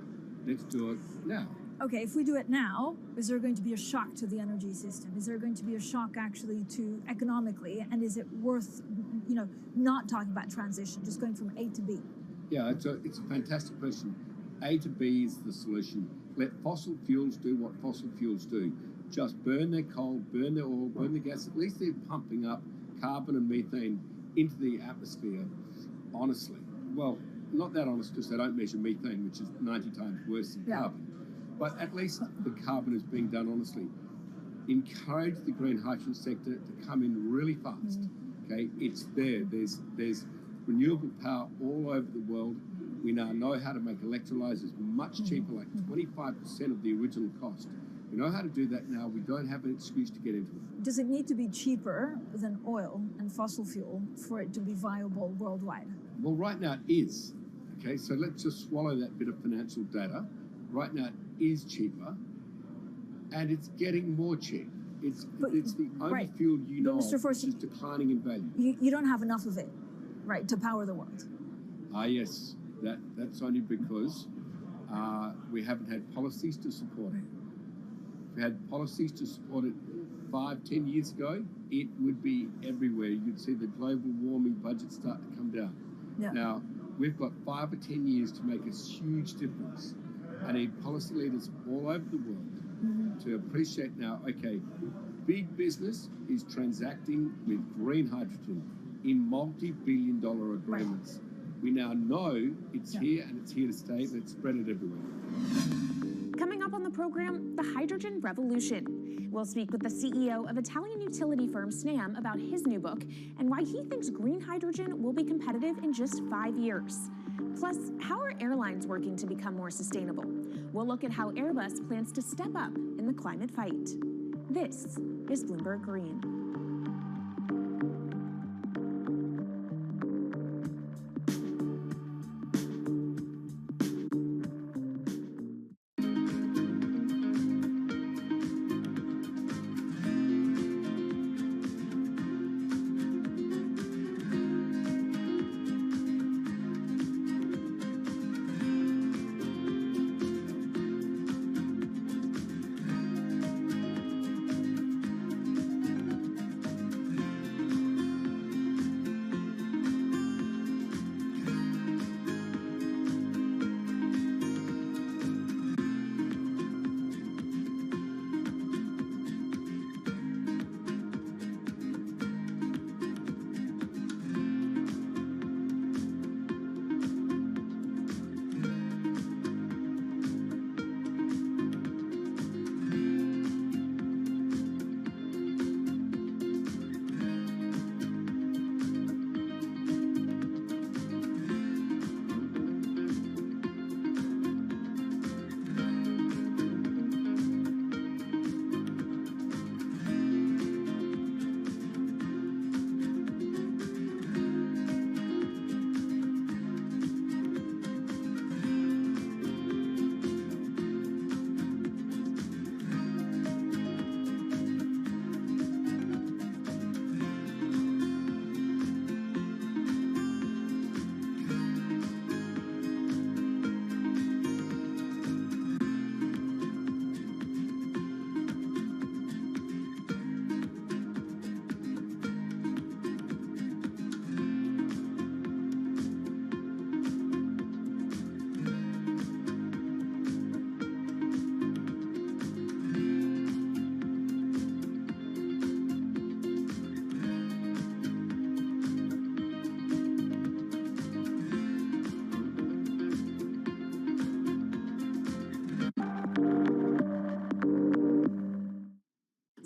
let's do it now. Okay, if we do it now, is there going to be a shock to the energy system? Is there going to be a shock actually to economically? And is it worth, you know, not talking about transition, just going from A to B? Yeah, it's a fantastic question. A to B is the solution. Let fossil fuels do what fossil fuels do. Just burn their coal, burn their oil, burn the gas. At least they're pumping up carbon and methane into the atmosphere, honestly. Well, not that honest because they don't measure methane, which is 90 times worse than carbon. But at least the carbon is being done honestly. Encourage the green hydrogen sector to come in really fast. Okay, it's there. There's renewable power all over the world. We now know how to make electrolyzers much cheaper, like 25% of the original cost. We know how to do that now. We don't have an excuse to get into it. Does it need to be cheaper than oil and fossil fuel for it to be viable worldwide? Well, right now it is. Okay, so let's just swallow that bit of financial data. Right now it is cheaper, and it's getting more cheap. It's the only fuel you know of which is declining in value. You don't have enough of it, right, to power the world? Yes. That's only because we haven't had policies to support it. If we had policies to support it 5-10 years ago, it would be everywhere. You'd see the global warming budget start to come down. Now, we've got 5 or 10 years to make a huge difference. I need policy leaders all over the world to appreciate now, okay, big business is transacting with green hydrogen in multi-billion-dollar agreements. We now know it's here and it's here to stay. Let's spread it everywhere. Coming up on the program, the hydrogen revolution. We'll speak with the CEO of Italian utility firm Snam about his new book and why he thinks green hydrogen will be competitive in just 5 years. Plus, how are airlines working to become more sustainable? We'll look at how Airbus plans to step up in the climate fight. This is Bloomberg Green.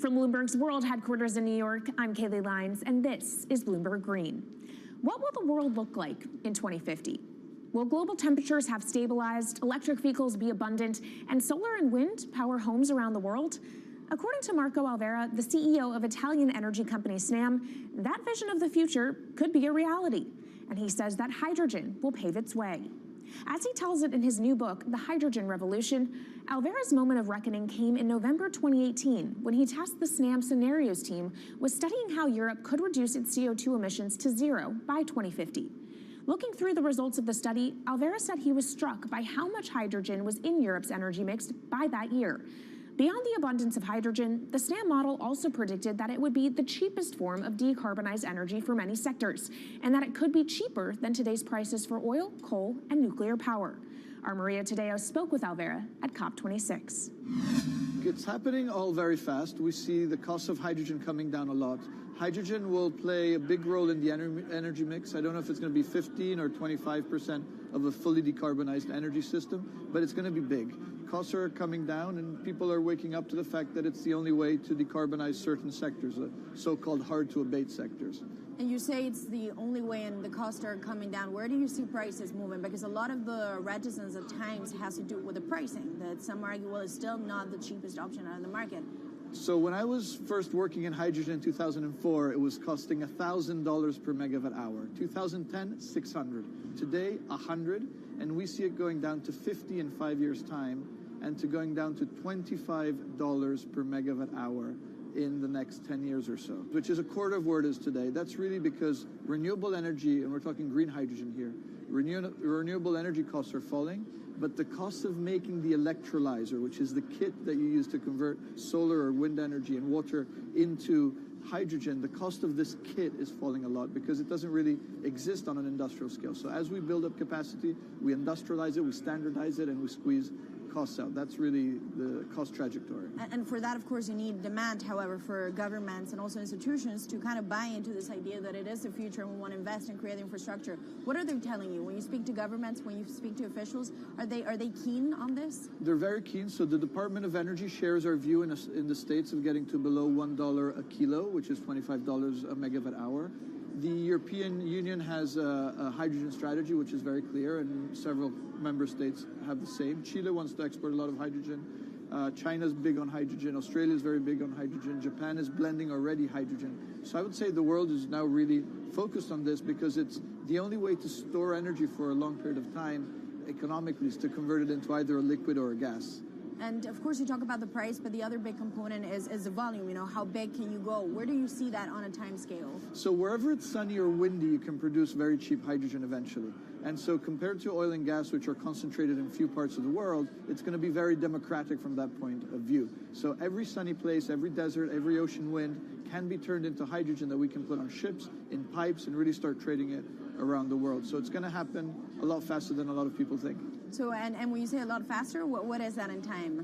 From Bloomberg's World headquarters in New York, I'm Kaylee Lines, and this is Bloomberg Green. What will the world look like in 2050? Will global temperatures have stabilized, electric vehicles be abundant, and solar and wind power homes around the world? According to Marco Alvera, the CEO of Italian energy company Snam, that vision of the future could be a reality. And he says that hydrogen will pave its way. As he tells it in his new book, The Hydrogen Revolution, Alvera's moment of reckoning came in November 2018 when he tasked the Snam Scenarios team with studying how Europe could reduce its CO2 emissions to zero by 2050. Looking through the results of the study, Alvera said he was struck by how much hydrogen was in Europe's energy mix by that year. Beyond the abundance of hydrogen, the Snam model also predicted that it would be the cheapest form of decarbonized energy for many sectors, and that it could be cheaper than today's prices for oil, coal, and nuclear power. Our Maria Tadeo spoke with Alvera at COP26. It's happening all very fast. We see the cost of hydrogen coming down a lot. Hydrogen will play a big role in the energy mix. I don't know if it's going to be 15 or 25% of a fully decarbonized energy system, but it's going to be big. Costs are coming down, and people are waking up to the fact that it's the only way to decarbonize certain sectors, the so-called hard-to-abate sectors. And you say it's the only way and the costs are coming down. Where do you see prices moving? Because a lot of the reticence at times has to do with the pricing, that some argue, well, it's still not the cheapest option out of the market. So when I was first working in hydrogen in 2004, it was costing $1,000 per megawatt hour. 2010, $600. Today, $100, and we see it going down to $50 in 5 years' time, and to going down to $25 per megawatt hour in the next 10 years or so, which is a quarter of where it is today. That's really because renewable energy, and we're talking green hydrogen here, renewable energy costs are falling, but the cost of making the electrolyzer, which is the kit that you use to convert solar or wind energy and water into hydrogen, the cost of this kit is falling a lot because it doesn't really exist on an industrial scale. So as we build up capacity, we industrialize it, we standardize it, and we squeeze costs out. That's really the cost trajectory. And for that, of course, you need demand, however, for governments and also institutions to kind of buy into this idea that it is the future and we want to invest and create the infrastructure. What are they telling you? When you speak to governments, when you speak to officials, are they keen on this? They're very keen. So the Department of Energy shares our view in the States of getting to below $1 a kilo, which is $25 a megawatt hour. The European Union has a hydrogen strategy, which is very clear, and several member states have the same. Chile wants to export a lot of hydrogen. China's big on hydrogen. Australia is very big on hydrogen. Japan is blending already hydrogen. So I would say the world is now really focused on this because it's the only way to store energy for a long period of time economically is to convert it into either a liquid or a gas. And of course, you talk about the price, but the other big component is the volume. You know, how big can you go? Where do you see that on a time scale? So wherever it's sunny or windy, you can produce very cheap hydrogen eventually. And so compared to oil and gas, which are concentrated in few parts of the world, it's going to be very democratic from that point of view. So every sunny place, every desert, every ocean wind can be turned into hydrogen that we can put on ships, in pipes, and really start trading it around the world. So it's going to happen a lot faster than a lot of people think. So, and when you say a lot faster, what is that in time?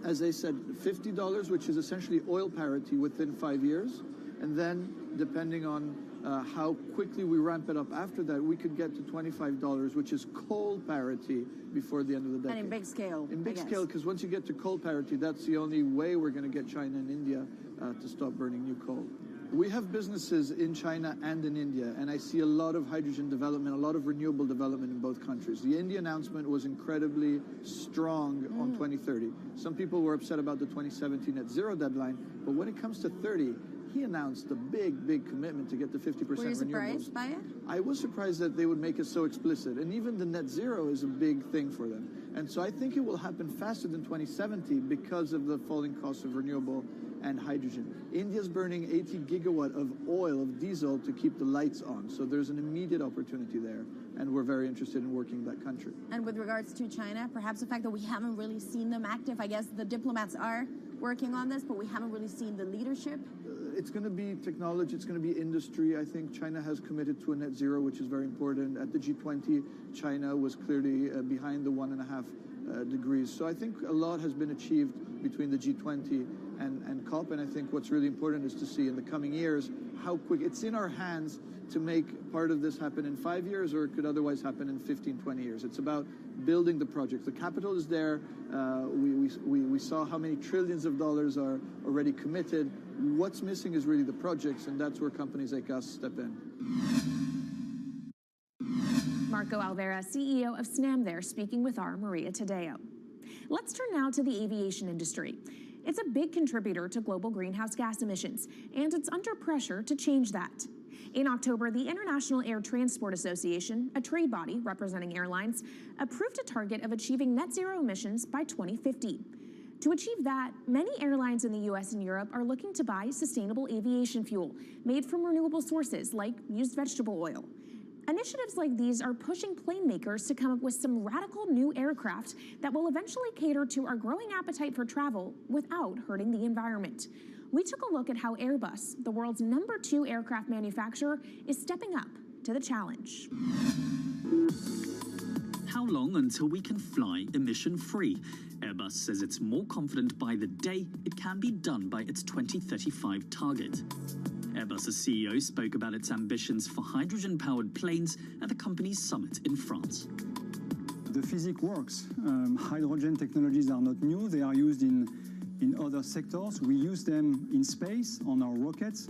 As I said, $50, which is essentially oil parity within 5 years. And then, depending on how quickly we ramp it up after that, we could get to $25, which is coal parity before the end of the decade. And in big scale. In big scale, because once you get to coal parity, that's the only way we're going to get China and India to stop burning new coal. We have businesses in China and in India, and I see a lot of hydrogen development, a lot of renewable development in both countries. The India announcement was incredibly strong on 2030. Some people were upset about the 2017 net zero deadline, but when it comes to 30, he announced a big commitment to get to 50% renewables. Were you surprised by it? I was surprised that they would make it so explicit, and even the net zero is a big thing for them. And so I think it will happen faster than 2070 because of the falling cost of renewable and hydrogen. India's burning 80 gigawatt of oil, of diesel, to keep the lights on. So there's an immediate opportunity there, and we're very interested in working in that country. And with regards to China, perhaps the fact that we haven't really seen them active, I guess the diplomats are working on this, but we haven't really seen the leadership. It's going to be technology, it's going to be industry. I think China has committed to a net zero, which is very important. At the G20, China was clearly behind the 1.5 degrees. So I think a lot has been achieved between the G20 and COP, and I think what's really important is to see in the coming years how quick it's in our hands to make part of this happen in 5 years, or it could otherwise happen in 15, 20 years. It's about building the project. The capital is there. We We saw how many trillions of dollars are already committed. What's missing is really the projects, and that's where companies like us step in. Marco Alvera, CEO of SNAM there, speaking with our Maria Tadeo. Let's turn now to the aviation industry. It's a big contributor to global greenhouse gas emissions, and it's under pressure to change that. In October, the International Air Transport Association, a trade body representing airlines, approved a target of achieving net zero emissions by 2050. To achieve that, many airlines in the US and Europe are looking to buy sustainable aviation fuel made from renewable sources like used vegetable oil. Initiatives like these are pushing plane makers to come up with some radical new aircraft that will eventually cater to our growing appetite for travel without hurting the environment. We took a look at how Airbus, the world's #2 aircraft manufacturer, is stepping up to the challenge. How long until we can fly emission-free? Airbus says it's more confident by the day it can be done by its 2035 target. Airbus's CEO spoke about its ambitions for hydrogen-powered planes at the company's summit in France. The physics works. Hydrogen technologies are not new. They are used in other sectors. We use them in space on our rockets,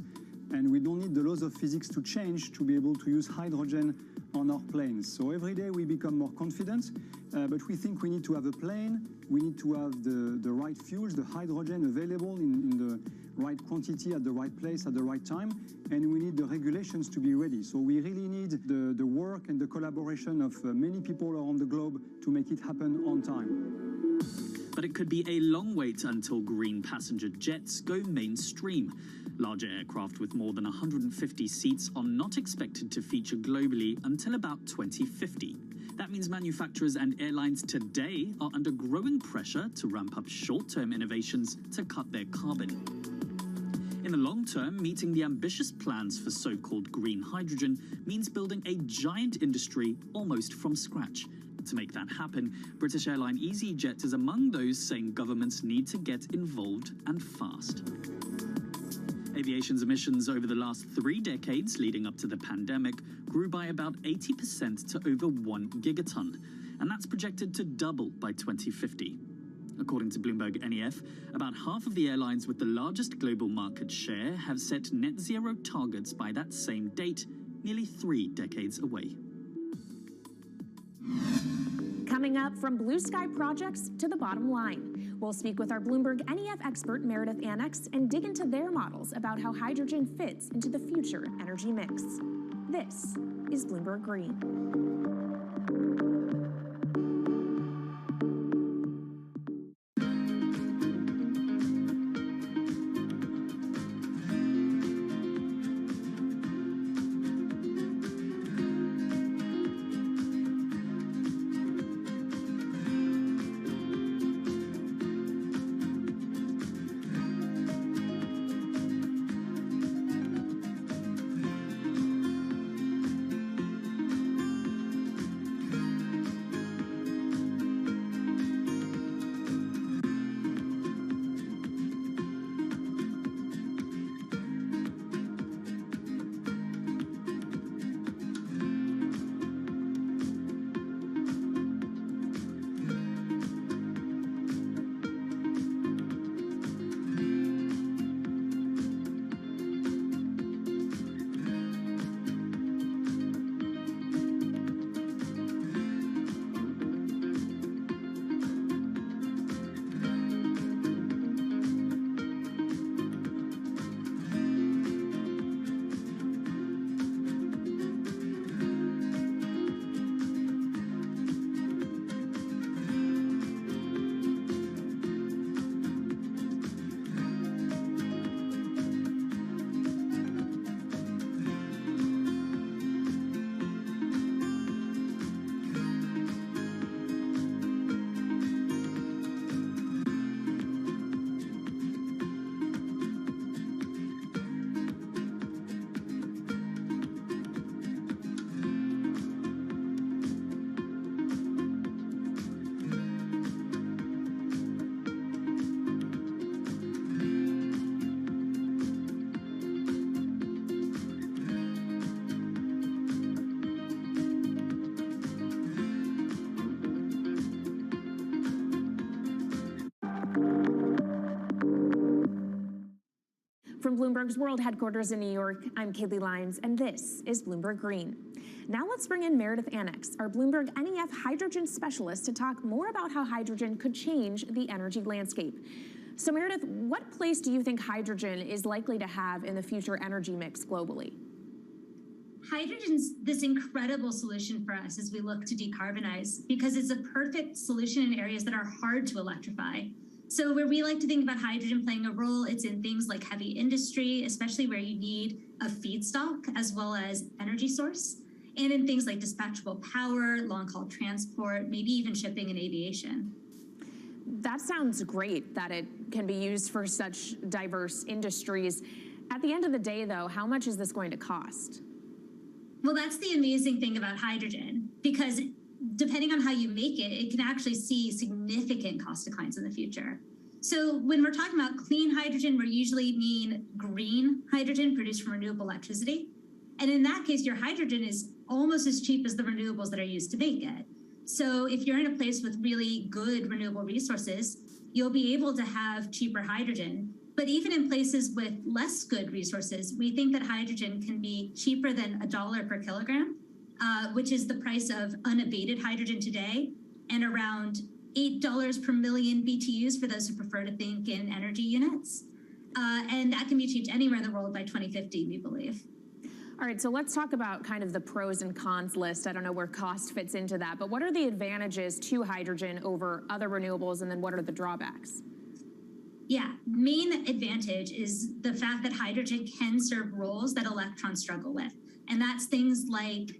and we don't need the laws of physics to change to be able to use hydrogen on our planes. So every day we become more confident, but we think we need to have a plane, we need to have the right fuels, the hydrogen available in the right quantity at the right place at the right time, and we need the regulations to be ready. So we really need the work and the collaboration of many people around the globe to make it happen on time. But it could be a long wait until green passenger jets go mainstream. Larger aircraft with more than 150 seats are not expected to feature globally until about 2050. That means manufacturers and airlines today are under growing pressure to ramp up short-term innovations to cut their carbon. In the long term, meeting the ambitious plans for so-called green hydrogen means building a giant industry almost from scratch. To make that happen, British airline EasyJet is among those saying governments need to get involved and fast. Aviation's emissions over the last 3 decades leading up to the pandemic grew by about 80% to over 1 gigaton, and that's projected to double by 2050. According to Bloomberg NEF, about half of the airlines with the largest global market share have set net zero targets by that same date, nearly 3 decades away. Coming up, from blue sky projects to the bottom line, we'll speak with our Bloomberg NEF expert Meredith Annex and dig into their models about how hydrogen fits into the future energy mix. This is Bloomberg Green. Bloomberg's World Headquarters in New York, I'm Kaylee Lyons, and this is Bloomberg Green. Now let's bring in Meredith Annex, our Bloomberg NEF hydrogen specialist, to talk more about how hydrogen could change the energy landscape. So Meredith, what place do you think hydrogen is likely to have in the future energy mix globally? Hydrogen's this incredible solution for us as we look to decarbonize because it's a perfect solution in areas that are hard to electrify. So where we like to think about hydrogen playing a role, it's in things like heavy industry, especially where you need a feedstock as well as energy source, and in things like dispatchable power, long-haul transport, maybe even shipping and aviation. That sounds great that it can be used for such diverse industries. At the end of the day, though, how much is this going to cost? Well, that's the amazing thing about hydrogen, because depending on how you make it, it can actually see significant cost declines in the future. So when we're talking about clean hydrogen, we usually mean green hydrogen produced from renewable electricity. And in that case, your hydrogen is almost as cheap as the renewables that are used to make it. So if you're in a place with really good renewable resources, you'll be able to have cheaper hydrogen. But even in places with less good resources, we think that hydrogen can be cheaper than $1 per kilogram, which is the price of unabated hydrogen today, and around $8 per million BTUs for those who prefer to think in energy units. And that can be achieved anywhere in the world by 2050, we believe. All right, so let's talk about kind of the pros and cons list. I don't know where cost fits into that, but what are the advantages to hydrogen over other renewables, and then what are the drawbacks? Yeah, main advantage is the fact that hydrogen can serve roles that electrons struggle with. And that's things like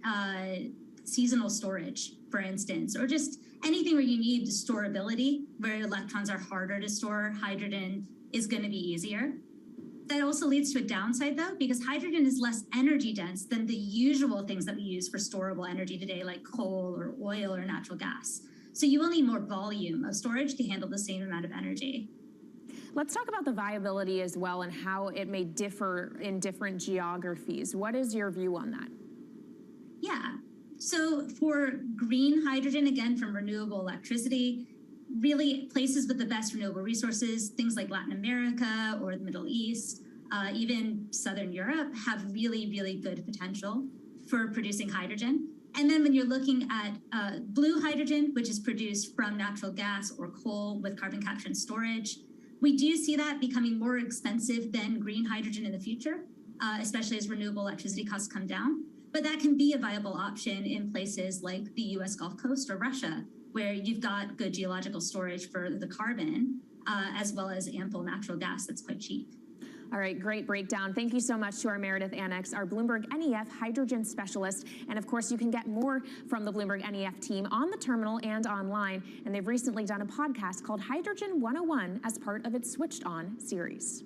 seasonal storage, for instance, or just anything where you need storability, where electrons are harder to store, hydrogen is going to be easier. That also leads to a downside, though, because hydrogen is less energy dense than the usual things that we use for storable energy today, like coal or oil or natural gas. So you will need more volume of storage to handle the same amount of energy. Let's talk about the viability as well and how it may differ in different geographies. What is your view on that? Yeah, so for green hydrogen, again, from renewable electricity, really places with the best renewable resources, things like Latin America or the Middle East, even Southern Europe, have really, really good potential for producing hydrogen. And then when you're looking at blue hydrogen, which is produced from natural gas or coal with carbon capture and storage, we do see that becoming more expensive than green hydrogen in the future, especially as renewable electricity costs come down. But that can be a viable option in places like the US Gulf Coast or Russia, where you've got good geological storage for the carbon, as well as ample natural gas that's quite cheap. All right, great breakdown. Thank you so much to our Meredith Annex, our Bloomberg NEF hydrogen specialist. And of course, you can get more from the Bloomberg NEF team on the terminal and online. And they've recently done a podcast called Hydrogen 101 as part of its Switched On series.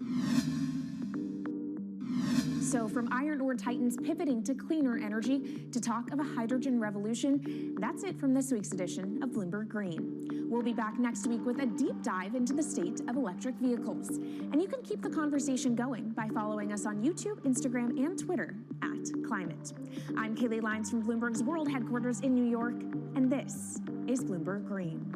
So from iron ore titans pivoting to cleaner energy to talk of a hydrogen revolution, that's it from this week's edition of Bloomberg Green. We'll be back next week with a deep dive into the state of electric vehicles. And you can keep the conversation going by following us on YouTube, Instagram, and Twitter @Climate. I'm Kaylee Lyons from Bloomberg's World Headquarters in New York, and this is Bloomberg Green.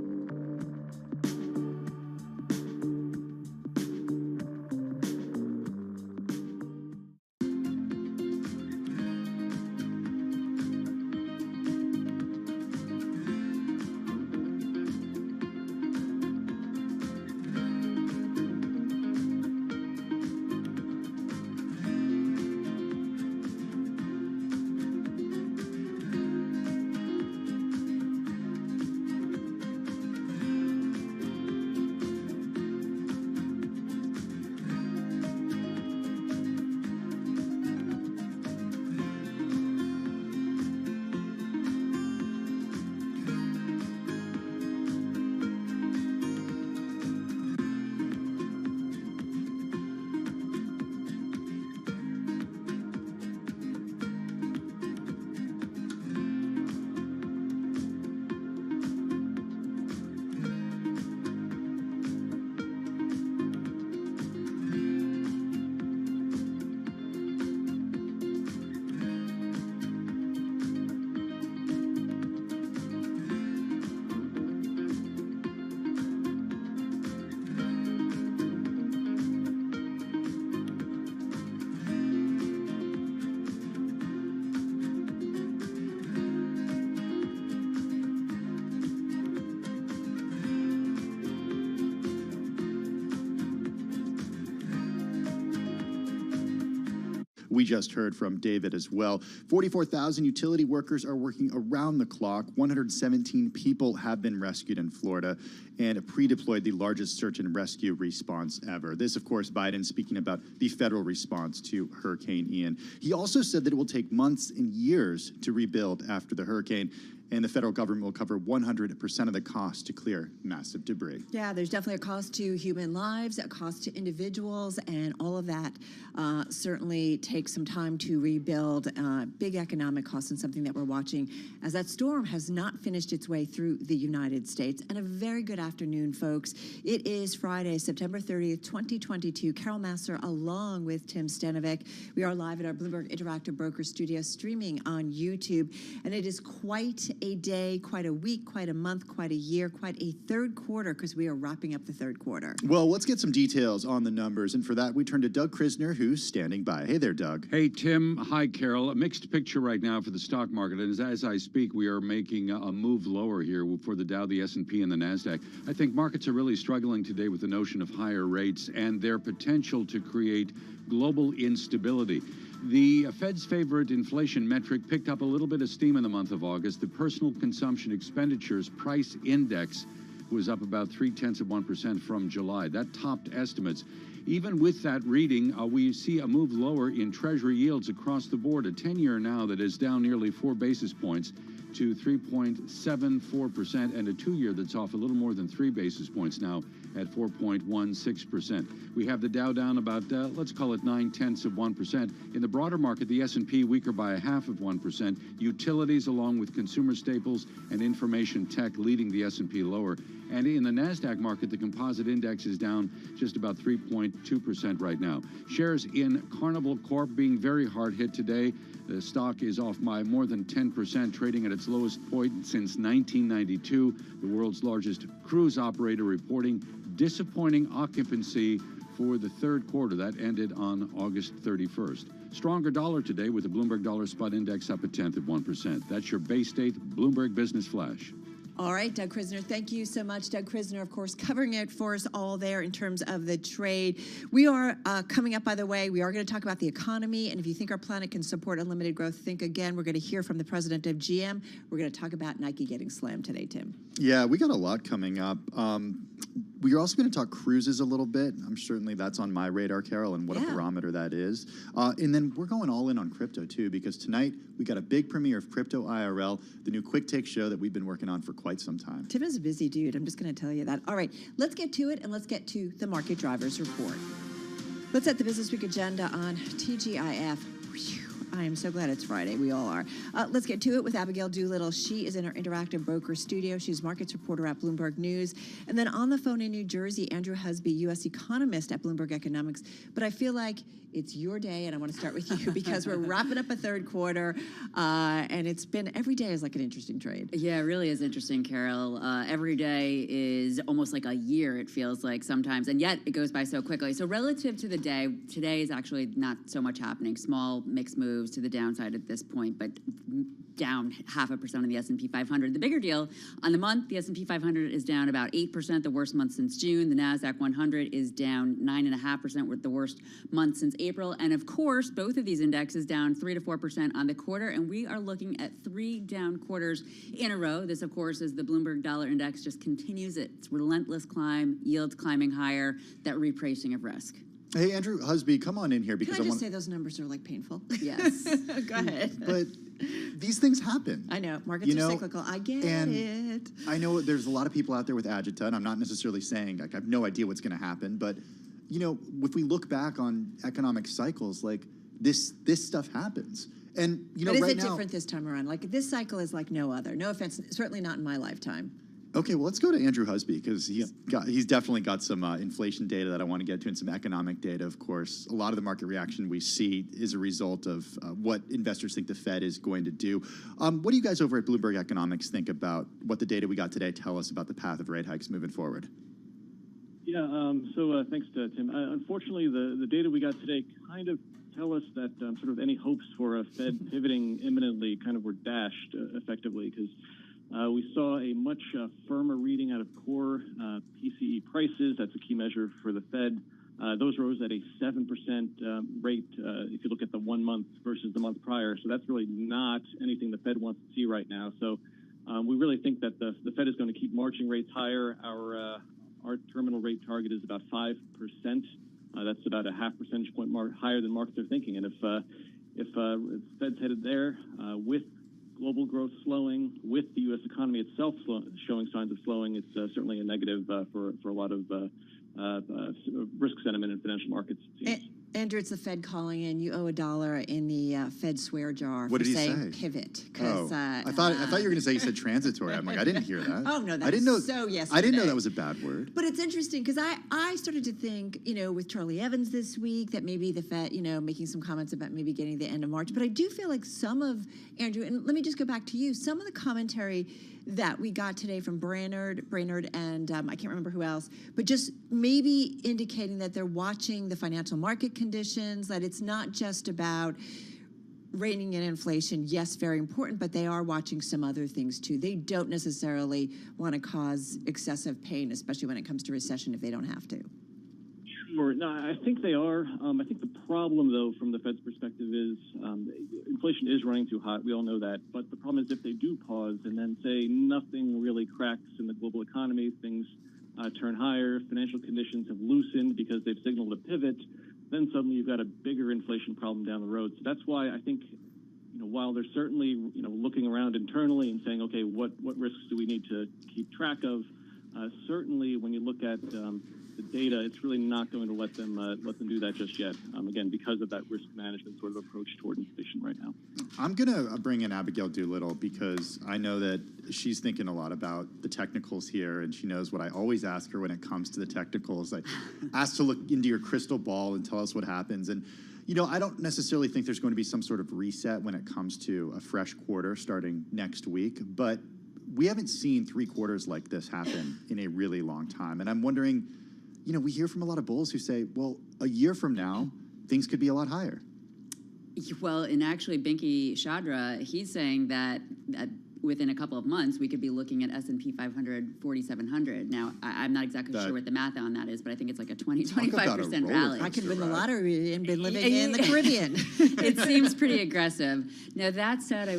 we just heard from David as well. 44,000 utility workers are working around the clock. 117 people have been rescued in Florida and pre-deployed the largest search and rescue response ever. This, of course, Biden speaking about the federal response to Hurricane Ian. He also said that it will take months and years to rebuild after the hurricane, and the federal government will cover 100% of the cost to clear massive debris. Yeah, there's definitely a cost to human lives, a cost to individuals, and all of that certainly takes some time to rebuild. Big economic costs, and something that we're watching as that storm has not finished its way through the United States. And a very good afternoon, folks. It is Friday, September 30th, 2022. Carol Massar along with Tim Stanovic. We are live at our Bloomberg Interactive Broker Studio, streaming on YouTube. And it is quite a day, quite a week, quite a month, quite a year, quite a third quarter, because we are wrapping up the third quarter. Well, let's get some details on the numbers. And for that, we turn to Doug Krisner, who's standing by. Hey there, Doug. Hey, Tim. Hi, Carol. A mixed picture right now for the stock market. And as I speak, we are making a move lower here for the Dow, the S&P, and the NASDAQ. I think markets are really struggling today with the notion of higher rates and their potential to create global instability. The Fed's favorite inflation metric picked up a little bit of steam in the month of August. The personal consumption expenditures price index was up about 0.3% from July. That topped estimates. Even with that reading, we see a move lower in Treasury yields across the board. A 10-year now that is down nearly 4 basis points to 3.74%, and a 2-year that's off a little more than 3 basis points now at 4.16%. We have the Dow down about, let's call it 0.9%. In the broader market, the S&P weaker by 0.5%. Utilities, along with consumer staples and information tech, leading the S&P lower. And in the NASDAQ market, the composite index is down just about 3.2% right now. Shares in Carnival Corp being very hard hit today. The stock is off by more than 10%, trading at its lowest point since 1992. The world's largest cruise operator reporting disappointing occupancy for the third quarter. That ended on August 31st. Stronger dollar today with the Bloomberg Dollar Spot Index up 0.1%. That's your Bay State Bloomberg Business Flash. All right, Doug Krisner, thank you so much. Doug Krisner, of course, covering it for us all there in terms of the trade. We are coming up, by the way, we are going to talk about the economy. And if you think our planet can support unlimited growth, think again. We're going to hear from the president of GM. We're going to talk about Nike getting slammed today, Tim. Yeah, we got a lot coming up. We're also going to talk cruises a little bit. I'm certainly that's on my radar, Carol, and what a barometer that is. And then we're going all in on crypto, too, because tonight we got a big premiere of Crypto IRL, the new quick take show that we've been working on for quite some time. Tim is a busy dude. I'm just going to tell you that. All right, let's get to it, and let's get to the Market Drivers Report. Let's set the Business Week agenda on TGIF. Whew. I am so glad it's Friday. We all are. Let's get to it with Abigail Doolittle. She is in our Interactive Broker Studio. She's markets reporter at Bloomberg News. And then on the phone in New Jersey, Andrew Husby, U.S. economist at Bloomberg Economics. But I feel like it's your day, and I want to start with you because we're wrapping up a third quarter, and it's been every day is like an interesting trade. Yeah, it really is interesting, Carol. Every day is almost like a year, it feels like sometimes, and yet it goes by so quickly. So relative to the day, today is actually not so much happening. Small mixed moves to the downside at this point, but down 0.5% on the S&P 500. The bigger deal on the month, the S&P 500 is down about 8%, the worst month since June. The NASDAQ 100 is down 9.5%, with the worst month since April. And of course, both of these indexes down 3 to 4% on the quarter. And we are looking at 3 down quarters in a row. This, of course, is the Bloomberg Dollar Index just continues its relentless climb, yields climbing higher, that repricing of risk. Hey, Andrew Husby, come on in here because Can I just say those numbers are like painful? Yes. Go ahead. But these things happen. I know. Markets are cyclical. I get it. I know there's a lot of people out there with agita, and I'm not necessarily saying like I have no idea what's going to happen. But, you know, if we look back on economic cycles, like this stuff happens. And, you know, but right is it now, different this time around? Like this cycle is like no other. No offense, certainly not in my lifetime. Okay, well, let's go to Andrew Husby because he's definitely got some inflation data that I want to get to and some economic data, of course. A lot of the market reaction we see is a result of what investors think the Fed is going to do. What do you guys over at Bloomberg Economics think about what the data we got today tell us about the path of rate hikes moving forward? Yeah, so thanks to Tim. Unfortunately, the data we got today kind of tell us that sort of any hopes for a Fed pivoting imminently kind of were dashed effectively because we saw a much firmer reading out of core PCE prices. That's a key measure for the Fed. Those rose at a 7% rate if you look at the 1 month versus the month prior. So that's really not anything the Fed wants to see right now. So we really think that the Fed is going to keep marching rates higher. Our terminal rate target is about 5%. That's about a half percentage point higher than markets are thinking. And if Fed's headed there with global growth slowing, with the U.S. economy itself showing signs of slowing, it's certainly a negative for a lot of risk sentiment in financial markets. Andrew, it's the Fed calling in. You owe $1 in the Fed swear jar What for did he saying say? pivot. Oh. I thought you were going to say you said transitory. I'm like, I didn't hear that. Oh, no, I that didn't was know, so yesterday. I didn't know that was a bad word. But it's interesting because I started to think, with Charlie Evans this week, that maybe the Fed, making some comments about maybe getting the end of March. But I do feel like some of, Andrew, and let me just go back to you, some of the commentary that we got today from Brainerd, and I can't remember who else, but just maybe indicating that they're watching the financial market conditions, that it's not just about reining in inflation. Yes, very important, but they are watching some other things too. They don't necessarily want to cause excessive pain, especially when it comes to recession, if they don't have to. Sure. No, I think they are. I think the problem, though, from the Fed's perspective is inflation is running too hot. We all know that. But the problem is if they do pause and then say nothing really cracks in the global economy, things turn higher, financial conditions have loosened because they've signaled a pivot, then suddenly you've got a bigger inflation problem down the road. So that's why I think, while they're certainly, looking around internally and saying, okay, what risks do we need to keep track of? Certainly, when you look at the data, it's really not going to let them do that just yet. Again, because of that risk management sort of approach toward inflation right now. I'm going to bring in Abigail Doolittle because I know that she's thinking a lot about the technicals here, and she knows what I always ask her when it comes to the technicals. I ask to look into your crystal ball and tell us what happens. And I don't necessarily think there's going to be some sort of reset when it comes to a fresh quarter starting next week, but we haven't seen 3 quarters like this happen in a really long time. And I'm wondering, we hear from a lot of bulls who say, well, a year from now, things could be a lot higher. Well, and actually, Binky Chadra, he's saying that within a couple of months, we could be looking at S&P 500, 4,700. Now, I'm not exactly sure what the math on that is, but I think it's like a 25% rally. I could win the lottery and been living in the Caribbean. It seems pretty aggressive. Now, that said,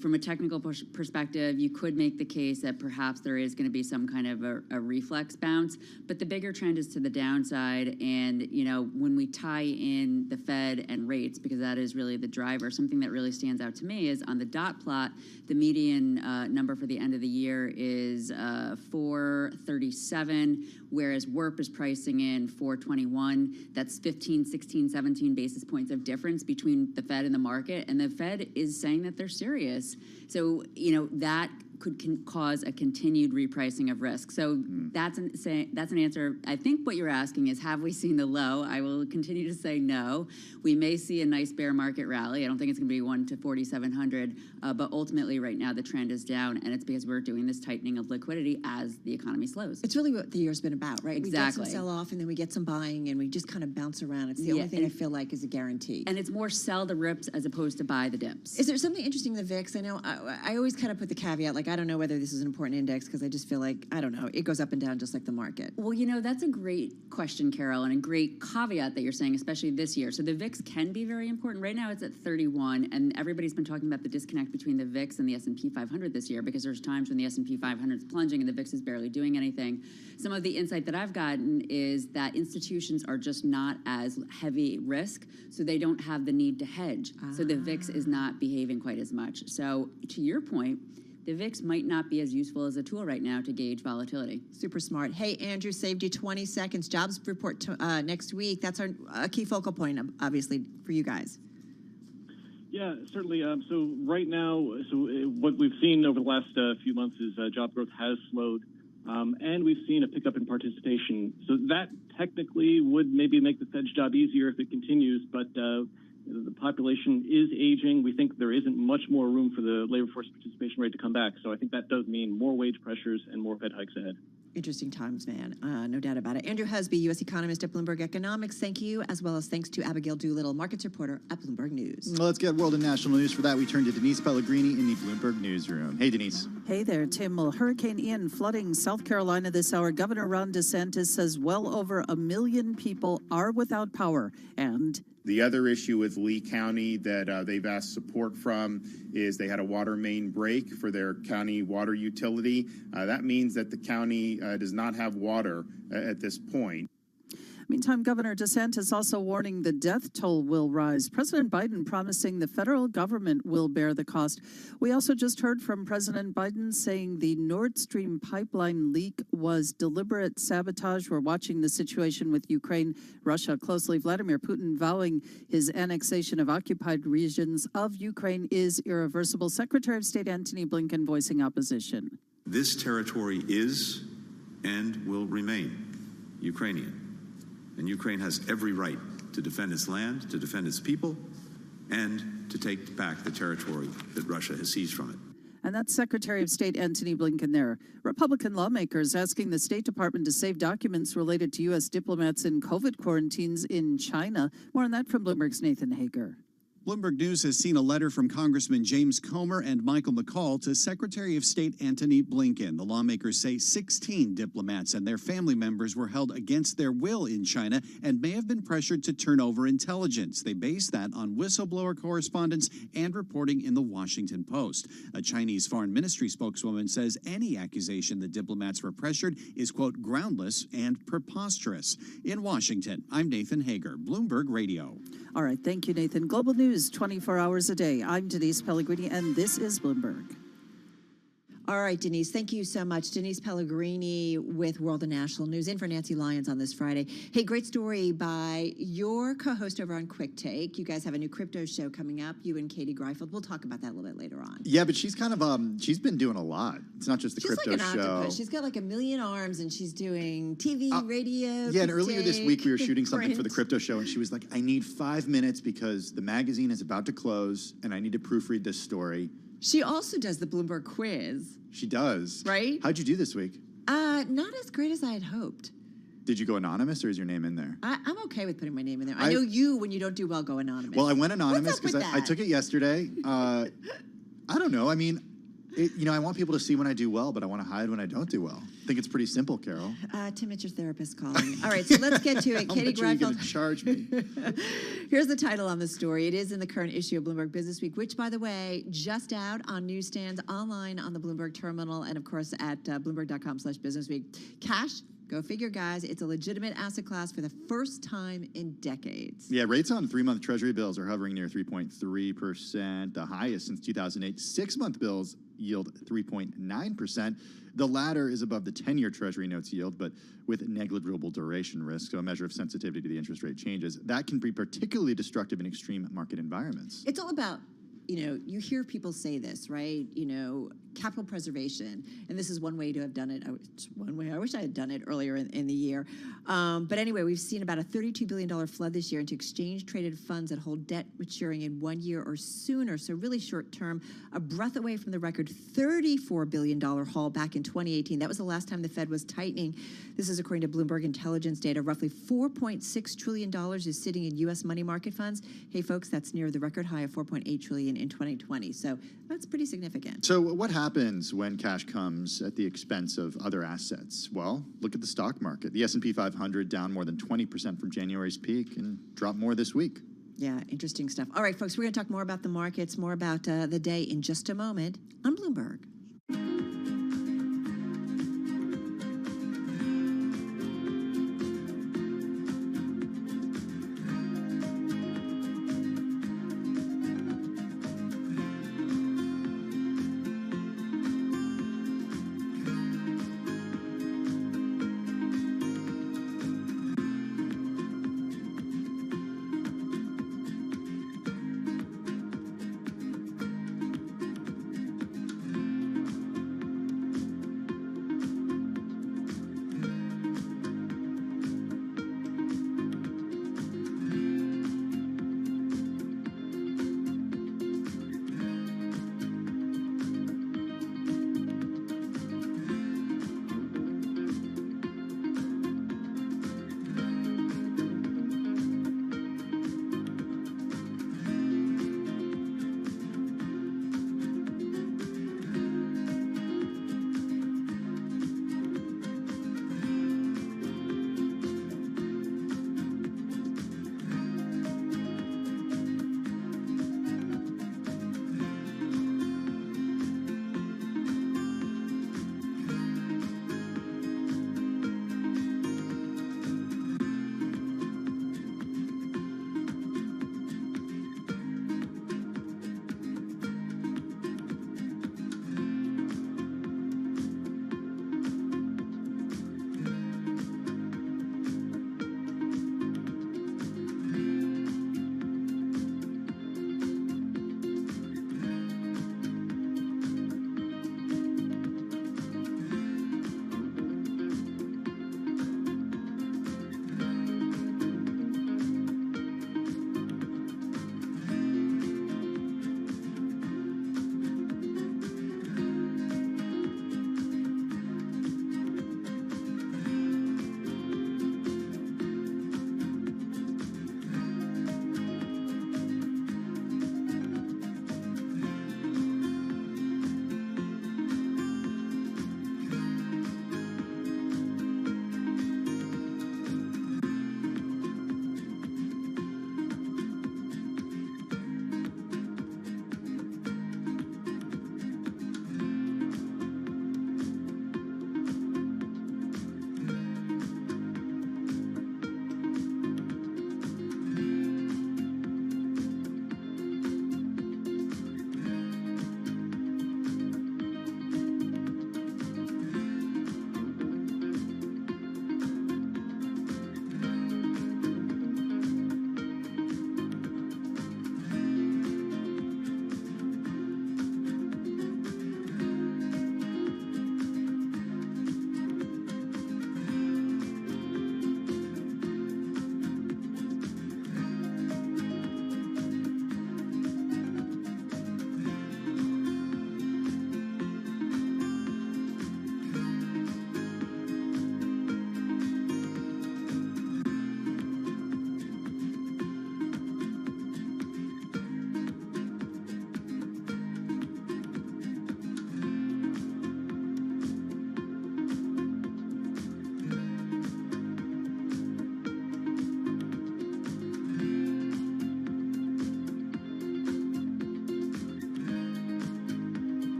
from a technical perspective, you could make the case that perhaps there is going to be some kind of a reflex bounce, but the bigger trend is to the downside. And, when we tie in the Fed and rates, because that is really the driver, something that really stands out to me is on the dot plot, the median number for the end of the year is 437, whereas WIRP is pricing in 421. That's 15, 16, 17 basis points of difference between the Fed and the market, and the Fed is saying that they're serious. So, that could cause a continued repricing of risk. So that's an answer. I think what you're asking is, have we seen the low? I will continue to say no. We may see a nice bear market rally. I don't think it's going to be 1 to 4,700, but ultimately right now the trend is down, and it's because we're doing this tightening of liquidity as the economy slows. It's really what the year's been about, right? Exactly. We get some sell-off, and then we get some buying, and we just kind of bounce around. It's the only thing I feel like is a guarantee. And it's more sell the rips as opposed to buy the dips. Is there something interesting in the VIX? I know I always kind of put the caveat, like, I don't know whether this is an important index because I just feel like, I don't know, it goes up and down just like the market. Well, that's a great question, Carol, and a great caveat that you're saying, especially this year. So the VIX can be very important. Right now it's at 31, and everybody's been talking about the disconnect between the VIX and the S&P 500 this year, because there's times when the S&P 500 is plunging and the VIX is barely doing anything. Some of the insight that I've gotten is that institutions are just not as heavy risk, so they don't have the need to hedge. So the VIX is not behaving quite as much. So to your point, the VIX might not be as useful as a tool right now to gauge volatility. Super smart. Hey, Andrew, saved you 20 seconds. Jobs report next week. That's our key focal point, obviously, for you guys. Yeah, certainly. So right now, what we've seen over the last few months is job growth has slowed, and we've seen a pickup in participation. So that technically would maybe make the Fed's job easier if it continues, but the population is aging. We think there isn't much more room for the labor force participation rate to come back. So I think that does mean more wage pressures and more Fed hikes ahead. Interesting times, man. No doubt about it. Andrew Husby, U.S. economist at Bloomberg Economics. Thank you, as well as thanks to Abigail Doolittle, markets reporter at Bloomberg News. Well, let's get world and national news. For that, we turn to Denise Pellegrini in the Bloomberg newsroom. Hey, Denise. Hey there, Tim. Well, Hurricane Ian flooding South Carolina this hour. Governor Ron DeSantis says well over 1 million people are without power. And the other issue with Lee County that they've asked support from is they had a water main break for their county water utility. That means that the county does not have water at this point. meantime, Governor DeSantis also warning the death toll will rise. President Biden promising the federal government will bear the cost. We also just heard from President Biden saying the Nord Stream pipeline leak was deliberate sabotage. We're watching the situation with Ukraine, Russia closely. Vladimir Putin vowing his annexation of occupied regions of Ukraine is irreversible. Secretary of State Antony Blinken voicing opposition. This territory is and will remain Ukrainian. And Ukraine has every right to defend its land, to defend its people, and to take back the territory that Russia has seized from it. And that's Secretary of State Antony Blinken there. Republican lawmakers asking the State Department to save documents related to U.S. diplomats in COVID quarantines in China. More on that from Bloomberg's Nathan Hager. Bloomberg News has seen a letter from Congressman James Comer and Michael McCall to Secretary of State Antony Blinken. The lawmakers say 16 diplomats and their family members were held against their will in China and may have been pressured to turn over intelligence. They base that on whistleblower correspondence and reporting in the Washington Post. A Chinese foreign ministry spokeswoman says any accusation the diplomats were pressured is, quote, groundless and preposterous. In Washington, I'm Nathan Hager, Bloomberg Radio. All right, thank you, Nathan. Global News 24 hours a day. I'm Denise Pellegrini, and this is Bloomberg. All right, Denise, thank you so much. Denise Pellegrini with World and National News, in for Nancy Lyons on this Friday. Hey, great story by your co-host over on Quick Take. You guys have a new crypto show coming up, you and Katie Greifeld. We'll talk about that a little bit later on. Yeah, but she's kind of, she's been doing a lot. It's not just the crypto like an show. Octopus. She's got like 1 million arms, and she's doing TV, radio. Yeah, and earlier this week we were shooting something print. for the crypto show, and she was like, I need 5 minutes because the magazine is about to close, and I need to proofread this story. She also does the Bloomberg quiz. She does. Right? How'd you do this week? Not as great as I had hoped. Did you go anonymous, or is your name in there? I'm okay with putting my name in there. I know you, when you don't do well, go anonymous. Well, I went anonymous because with I took it yesterday. I don't know. I mean, I want people to see when I do well, but I want to hide when I don't do well. I think it's pretty simple, Carol. Tim, it's your therapist calling. All right, so let's get to it. Katie How much are you going Greifeld. to charge me? Here's the title on the story. It is in the current issue of Bloomberg Businessweek, which, by the way, just out on newsstands, online on the Bloomberg terminal, and, of course, at bloomberg.com/businessweek. Cash, go figure, guys. It's a legitimate asset class for the first time in decades. Yeah, rates on 3-month Treasury bills are hovering near 3.3%, the highest since 2008. 6-month bills yield 3.9%. The latter is above the 10-year Treasury notes yield, but with negligible duration risk, so a measure of sensitivity to the interest rate changes. That can be particularly destructive in extreme market environments. It's all about, you hear people say this, right? Capital preservation. And this is one way to have done it. It's one way. I wish I had done it earlier in the year. But anyway, we've seen about a $32 billion flood this year into exchange-traded funds that hold debt maturing in 1 year or sooner. So really short term, a breath away from the record $34 billion haul back in 2018. That was the last time the Fed was tightening. This is according to Bloomberg intelligence data. Roughly $4.6 trillion is sitting in U.S. money market funds. Hey, folks, that's near the record high of $4.8 trillion in 2020. So that's pretty significant. So what happens when cash comes at the expense of other assets? Well, look at the stock market. The S&P 500 down more than 20% from January's peak and dropped more this week. Yeah, interesting stuff. All right, folks, we're going to talk more about the markets, more about the day in just a moment on Bloomberg.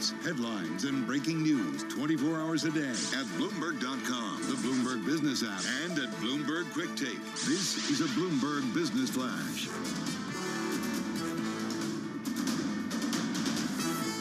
facts, headlines, and breaking news 24 hours a day at Bloomberg.com, the Bloomberg Business app, and at Bloomberg Quick Take. This is a Bloomberg Business Flash.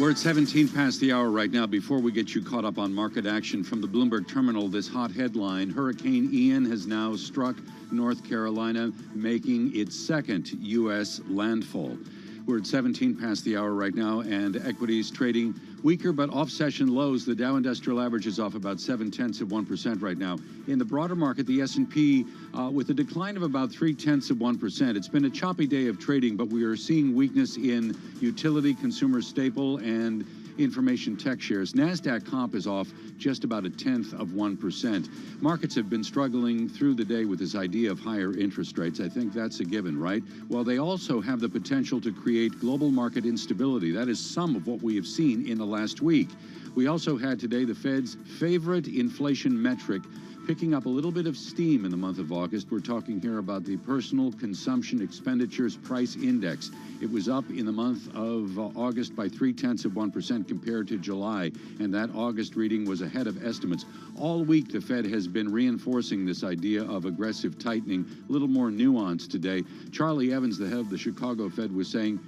We're at 17 past the hour right now. Before we get you caught up on market action from the Bloomberg terminal, this hot headline: Hurricane Ian has now struck North Carolina, making its second U.S. landfall. We're at 17 past the hour right now, and equities trading weaker but off-session lows. The Dow Industrial Average is off about 0.7% right now. In the broader market, the S&P with a decline of about 0.3%. It's been a choppy day of trading, but we are seeing weakness in utility, consumer staple, and information tech shares. NASDAQ comp is off just about 0.1%. Markets have been struggling through the day with this idea of higher interest rates. I think that's a given, right? Well, they also have the potential to create global market instability. That is some of what we have seen in the last week. We also had today the Fed's favorite inflation metric picking up a little bit of steam in the month of August. We're talking here about the Personal Consumption Expenditures Price Index. It was up in the month of August by 0.3% compared to July, and that August reading was ahead of estimates. All week, the Fed has been reinforcing this idea of aggressive tightening, a little more nuance today. Charlie Evans, the head of the Chicago Fed, was saying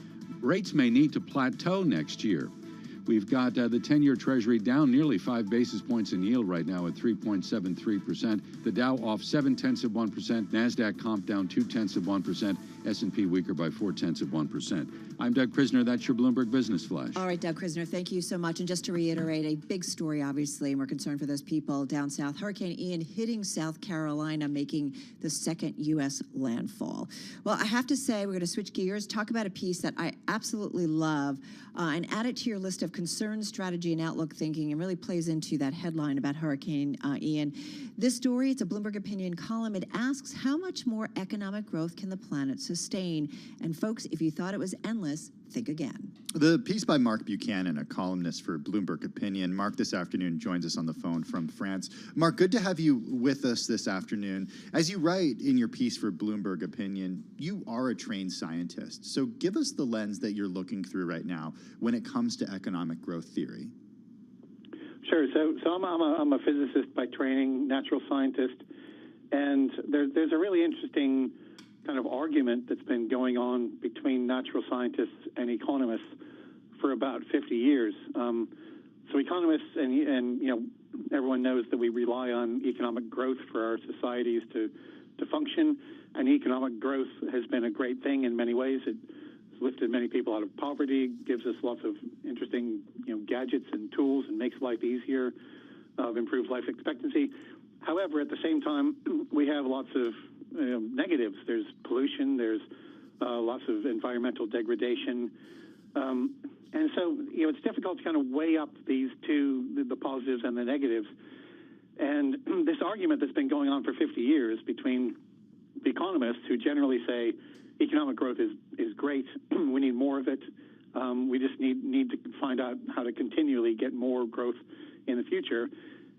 rates may need to plateau next year. We've got the 10-year Treasury down nearly 5 basis points in yield right now at 3.73%. The Dow off 0.7%. NASDAQ comp down 0.2%. S&P weaker by 0.4%. I'm Doug Krisner. That's your Bloomberg Business Flash. All right, Doug Krisner, thank you so much. And just to reiterate, a big story, obviously, and we're concerned for those people down south. Hurricane Ian hitting South Carolina, making the second U.S. landfall. Well, I have to say, we're going to switch gears, talk about a piece that I absolutely love, and add it to your list of concern, strategy, and outlook thinking, and really plays into that headline about Hurricane Ian. This story, it's a Bloomberg Opinion column. It asks, how much more economic growth can the planet sustain? And folks, if you thought it was endless, think again. The piece by Mark Buchanan, a columnist for Bloomberg Opinion. Mark this afternoon joins us on the phone from France. Mark, good to have you with us this afternoon. As you write in your piece for Bloomberg Opinion, you are a trained scientist. So give us the lens that you're looking through right now when it comes to economic growth theory. Sure. So I'm a physicist by training, natural scientist, and there's a really interesting kind of argument that's been going on between natural scientists and economists for about 50 years. So economists and you know, everyone knows that we rely on economic growth for our societies to function, and economic growth has been a great thing in many ways. It lifted many people out of poverty, gives us lots of interesting, you know, gadgets and tools, and makes life easier, improves life expectancy. However, at the same time, we have lots of negatives. There's pollution. There's lots of environmental degradation, and so you know it's difficult to kind of weigh up these two, the positives and the negatives. And this argument that's been going on for 50 years between economists who generally say economic growth is great, we need more of it, we just need to find out how to continually get more growth in the future.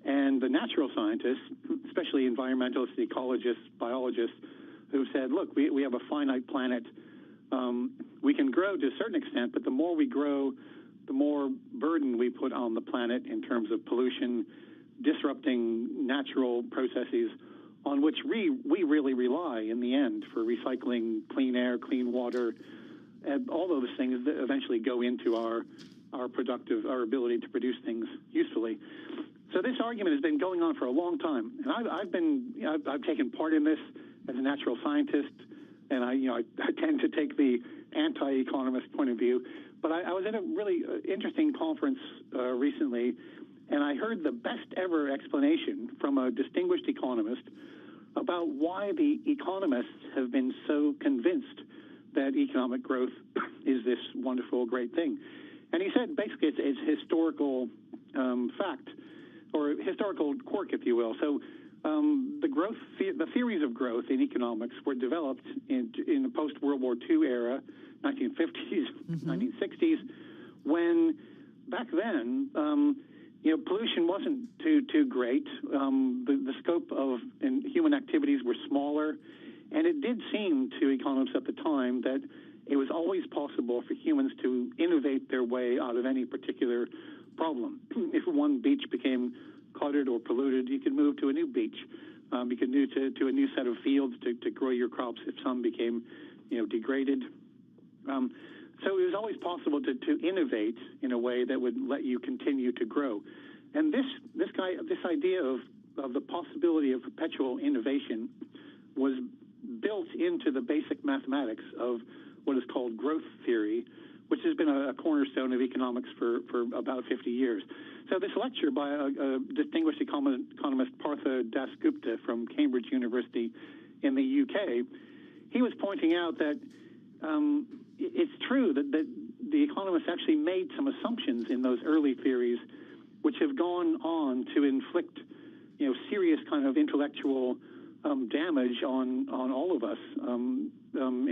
And the natural scientists, especially environmentalists, ecologists, biologists, who said, look, we have a finite planet. We can grow to a certain extent, but the more we grow, the more burden we put on the planet in terms of pollution, disrupting natural processes on which we really rely in the end for recycling, clean air, clean water, and all those things that eventually go into our ability to produce things usefully. So this argument has been going on for a long time, and I've taken part in this as a natural scientist, and I tend to take the anti-economist point of view. But I was at a really interesting conference recently, and I heard the best ever explanation from a distinguished economist about why the economists have been so convinced that economic growth is this wonderful, great thing. And he said basically it's historical fact, or historical quirk, if you will. So the theories of growth in economics were developed in the post-World War II era, 1950s, 1960s, when back then, pollution wasn't too great. The scope of human activities were smaller, and it did seem to economists at the time that it was always possible for humans to innovate their way out of any particular problem. If one beach became cluttered or polluted, you could move to a new beach. You could move to a new set of fields to grow your crops if some became, degraded. So it was always possible to innovate in a way that would let you continue to grow. And this idea of the possibility of perpetual innovation was built into the basic mathematics of what is called growth theory, which has been a cornerstone of economics for about 50 years. So this lecture by a distinguished economist, Partha Dasgupta from Cambridge University in the UK, he was pointing out that it's true that the economists actually made some assumptions in those early theories which have gone on to inflict serious kind of intellectual damage on all of us in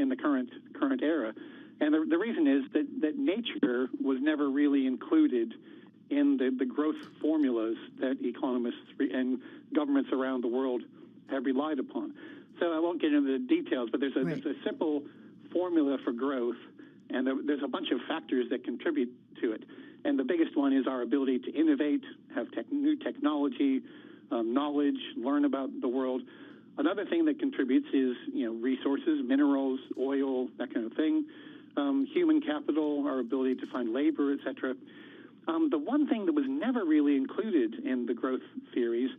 the current era. And the reason is that nature was never really included in the growth formulas that economists and governments around the world have relied upon. So I won't get into the details, but there's a simple formula for growth, and there's a bunch of factors that contribute to it. And the biggest one is our ability to innovate, have new technology, knowledge, learn about the world. Another thing that contributes is resources, minerals, oil, that kind of thing. Human capital, our ability to find labor, etc. The one thing that was never really included in the growth theories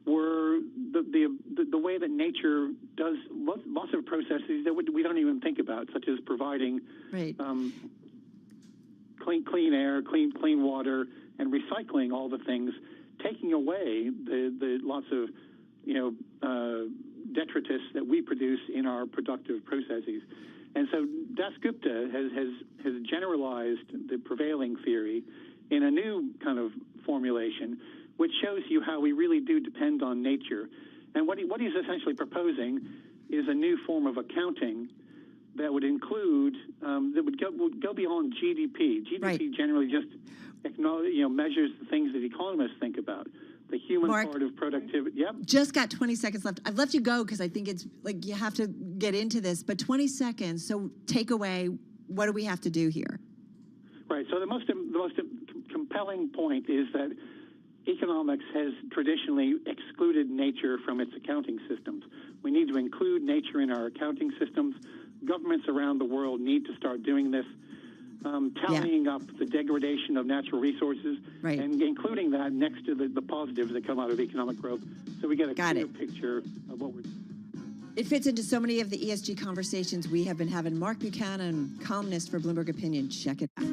were the way that nature does lots of processes that we don't even think about, such as providing clean air, clean water, and recycling all the things, taking away the lots of detritus that we produce in our productive processes. And so Dasgupta has generalized the prevailing theory in a new kind of formulation, which shows you how we really do depend on nature. And what he's essentially proposing is a new form of accounting that would include, that would go beyond GDP. GDP generally just measures the things that economists think about. The human part of productivity. Yep. Just got 20 seconds left. I've let you go because I think it's like you have to get into this, but 20 seconds. So take away, what do we have to do here? Right. So the most compelling point is that economics has traditionally excluded nature from its accounting systems. We need to include nature in our accounting systems. Governments around the world need to start doing this. Tallying up the degradation of natural resources and including that next to the positives that come out of economic growth, so we get a clear picture of what we're doing. It fits into so many of the ESG conversations we have been having. Mark Buchanan, columnist for Bloomberg Opinion. Check it out.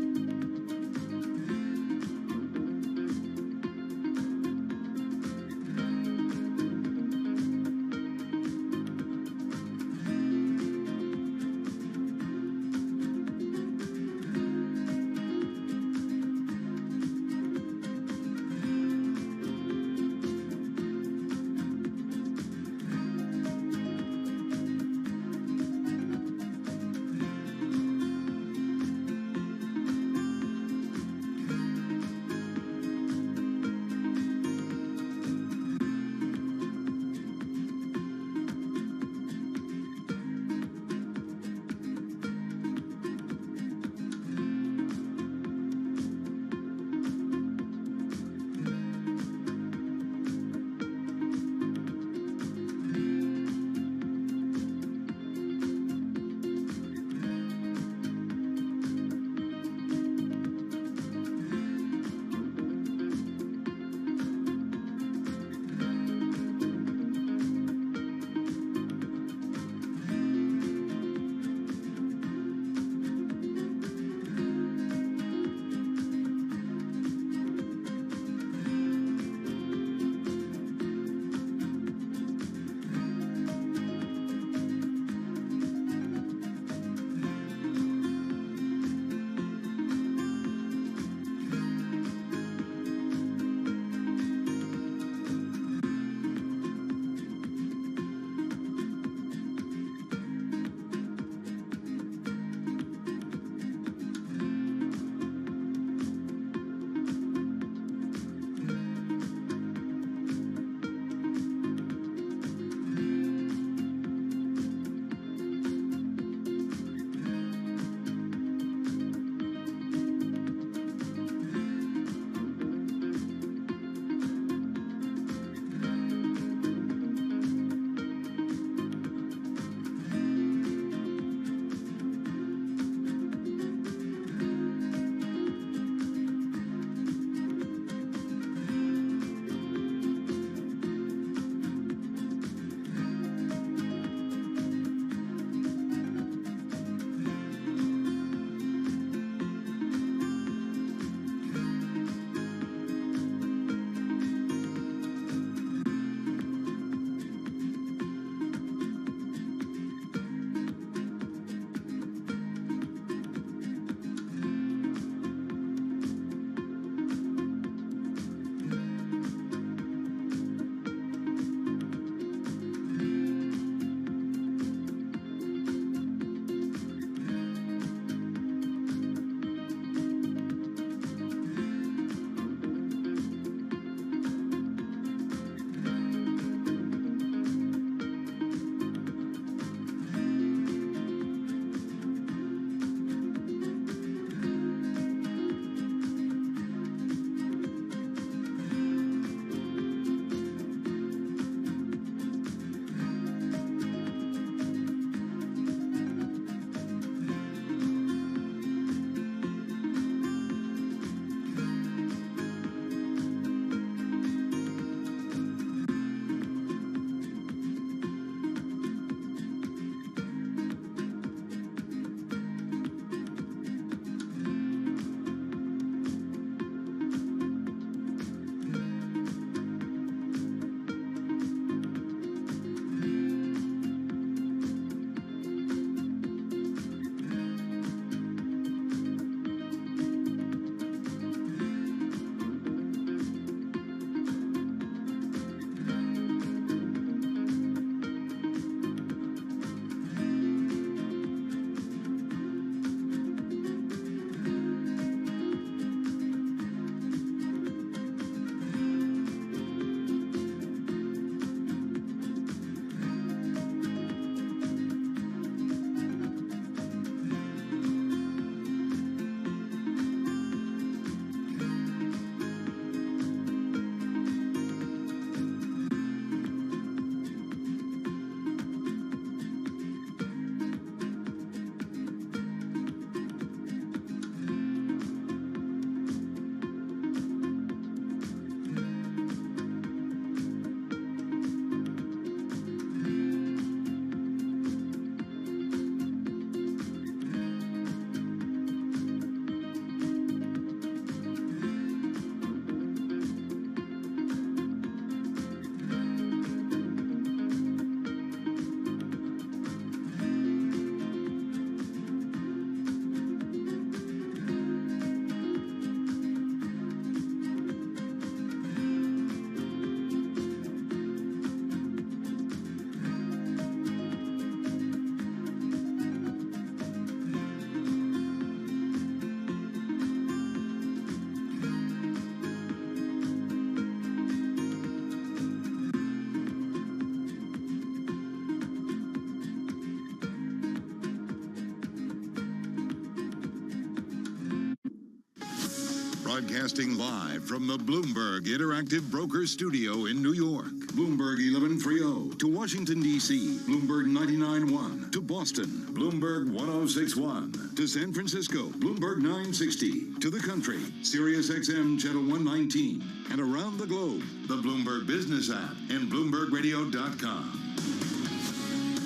Broadcasting live from the Bloomberg Interactive Broker Studio in New York. Bloomberg 1130 to Washington, D.C. Bloomberg 99.1 to Boston. Bloomberg 106.1 to San Francisco. Bloomberg 960 to the country. Sirius XM Channel 119. And around the globe, the Bloomberg Business app and BloombergRadio.com.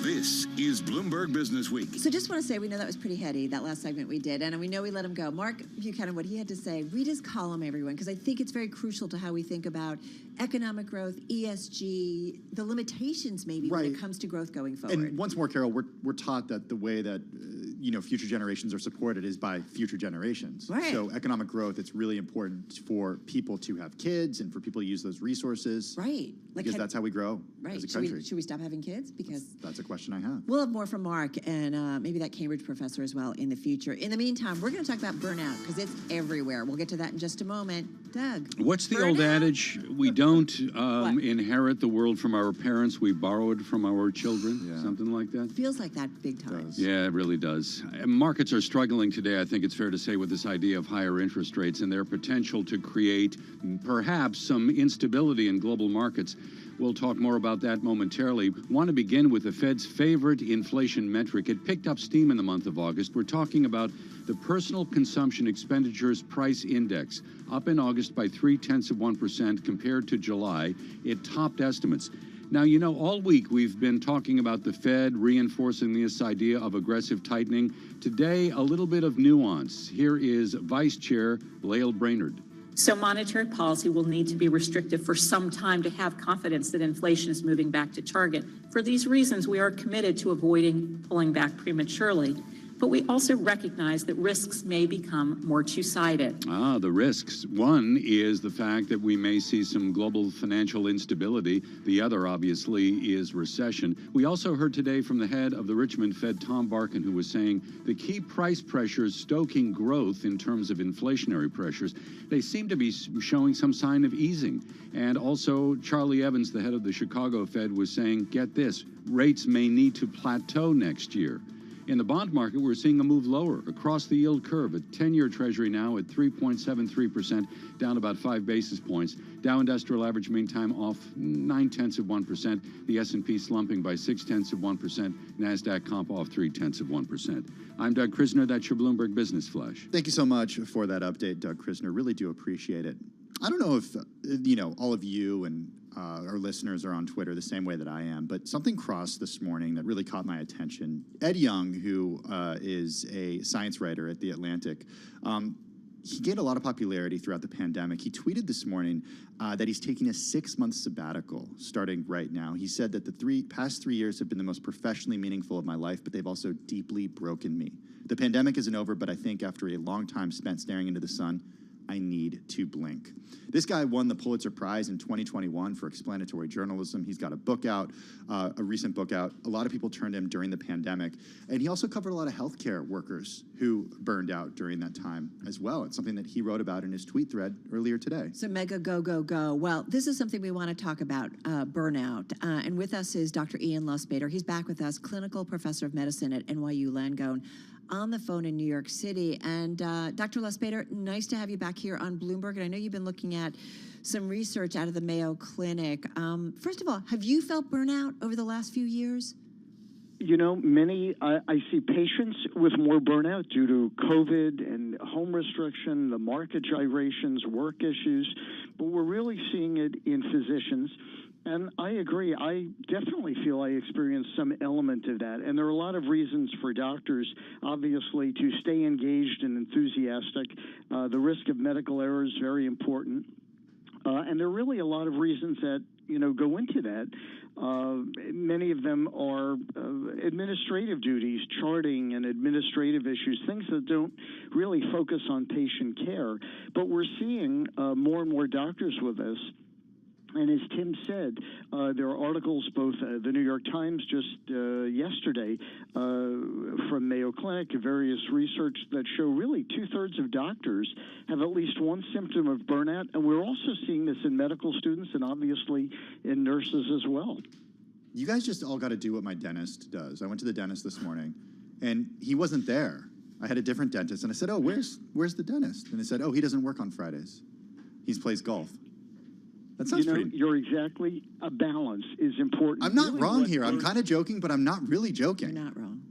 This is Bloomberg Business Week. So just want to say, we know that was pretty heady, that last segment we did, and we know we let him go. Mark Buchanan, what he had to say, read his column, everyone, because I think it's very crucial to how we think about economic growth, ESG, the limitations maybe when it comes to growth going forward. And once more, Carol, we're taught that the way that future generations are supported is by future generations. Right. So economic growth, it's really important for people to have kids and for people to use those resources. Right. Because that's how we grow as a country. Should we stop having kids? Because that's a question I have. We'll have more from Mark and maybe that Cambridge professor as well in the future. In the meantime, we're going to talk about burnout because it's everywhere. We'll get to that in just a moment. Doug. What's the old adage? We don't inherit the world from our parents. We borrow it from our children. Something like that. Feels like that big time. Yeah, it really does. Markets are struggling today, I think it's fair to say, with this idea of higher interest rates and their potential to create perhaps some instability in global markets. We'll talk more about that momentarily. Want to begin with the Fed's favorite inflation metric. It picked up steam in the month of August. We're talking about the Personal Consumption Expenditures Price Index, up in August by 0.3% compared to July. It topped estimates. Now, all week we've been talking about the Fed reinforcing this idea of aggressive tightening. Today, a little bit of nuance. Here is Vice Chair Lael Brainerd. So monetary policy will need to be restrictive for some time to have confidence that inflation is moving back to target. For these reasons, we are committed to avoiding pulling back prematurely. But we also recognize that risks may become more two-sided. The risks. One is the fact that we may see some global financial instability. The other, obviously, is recession. We also heard today from the head of the Richmond Fed, Tom Barkin, who was saying the key price pressures stoking growth in terms of inflationary pressures, they seem to be showing some sign of easing. And also, Charlie Evans, the head of the Chicago Fed, was saying, get this, rates may need to plateau next year. In the bond market, we're seeing a move lower across the yield curve. A 10-year Treasury now at 3.73%, down about 5 basis points. Dow Industrial Average, meantime, off 0.9%. The S&P slumping by 0.6%. NASDAQ comp off 0.3%. I'm Doug Krisner. That's your Bloomberg Business Flash. Thank you so much for that update, Doug Krisner. Really do appreciate it. I don't know if, all of you and our listeners are on Twitter the same way that I am, but something crossed this morning that really caught my attention. Ed Young, who is a science writer at The Atlantic, he gained a lot of popularity throughout the pandemic. He tweeted this morning that he's taking a 6-month sabbatical starting right now. He said that the past 3 years have been the most professionally meaningful of my life, but they've also deeply broken me. The pandemic isn't over, but I think after a long time spent staring into the sun, I need to blink. This guy won the Pulitzer Prize in 2021 for explanatory journalism. He's got a book out, a recent book out. A lot of people turned to him during the pandemic. And he also covered a lot of healthcare workers who burned out during that time as well. It's something that he wrote about in his tweet thread earlier today. So mega go, go, go. Well, this is something we want to talk about, burnout. And with us is Dr. Ian Lustbader. He's back with us, clinical professor of medicine at NYU Langone, on the phone in New York City. And Dr. Lustbader, nice to have you back here on Bloomberg. And I know you've been looking at some research out of the Mayo Clinic. First of all, have you felt burnout over the last few years? I see patients with more burnout due to COVID and home restriction, the market gyrations, work issues, but we're really seeing it in physicians. And I agree. I definitely feel I experienced some element of that. And there are a lot of reasons for doctors, obviously, to stay engaged and enthusiastic. The risk of medical error is very important. And there are really a lot of reasons that, go into that. Many of them are administrative duties, charting and administrative issues, things that don't really focus on patient care. But we're seeing more and more doctors with this. And as Tim said, there are articles, both the New York Times just yesterday from Mayo Clinic, various research that show really 2/3 of doctors have at least one symptom of burnout. And we're also seeing this in medical students and obviously in nurses as well. You guys just all got to do what my dentist does. I went to the dentist this morning, and he wasn't there. I had a different dentist, and I said, "Oh, where's the dentist?" And they said, "Oh, he doesn't work on Fridays. He plays golf." That sounds pretty. You're exactly, a balance is important. I'm not Really wrong what here. I'm we're- kind of joking, but I'm not really joking. You're not wrong.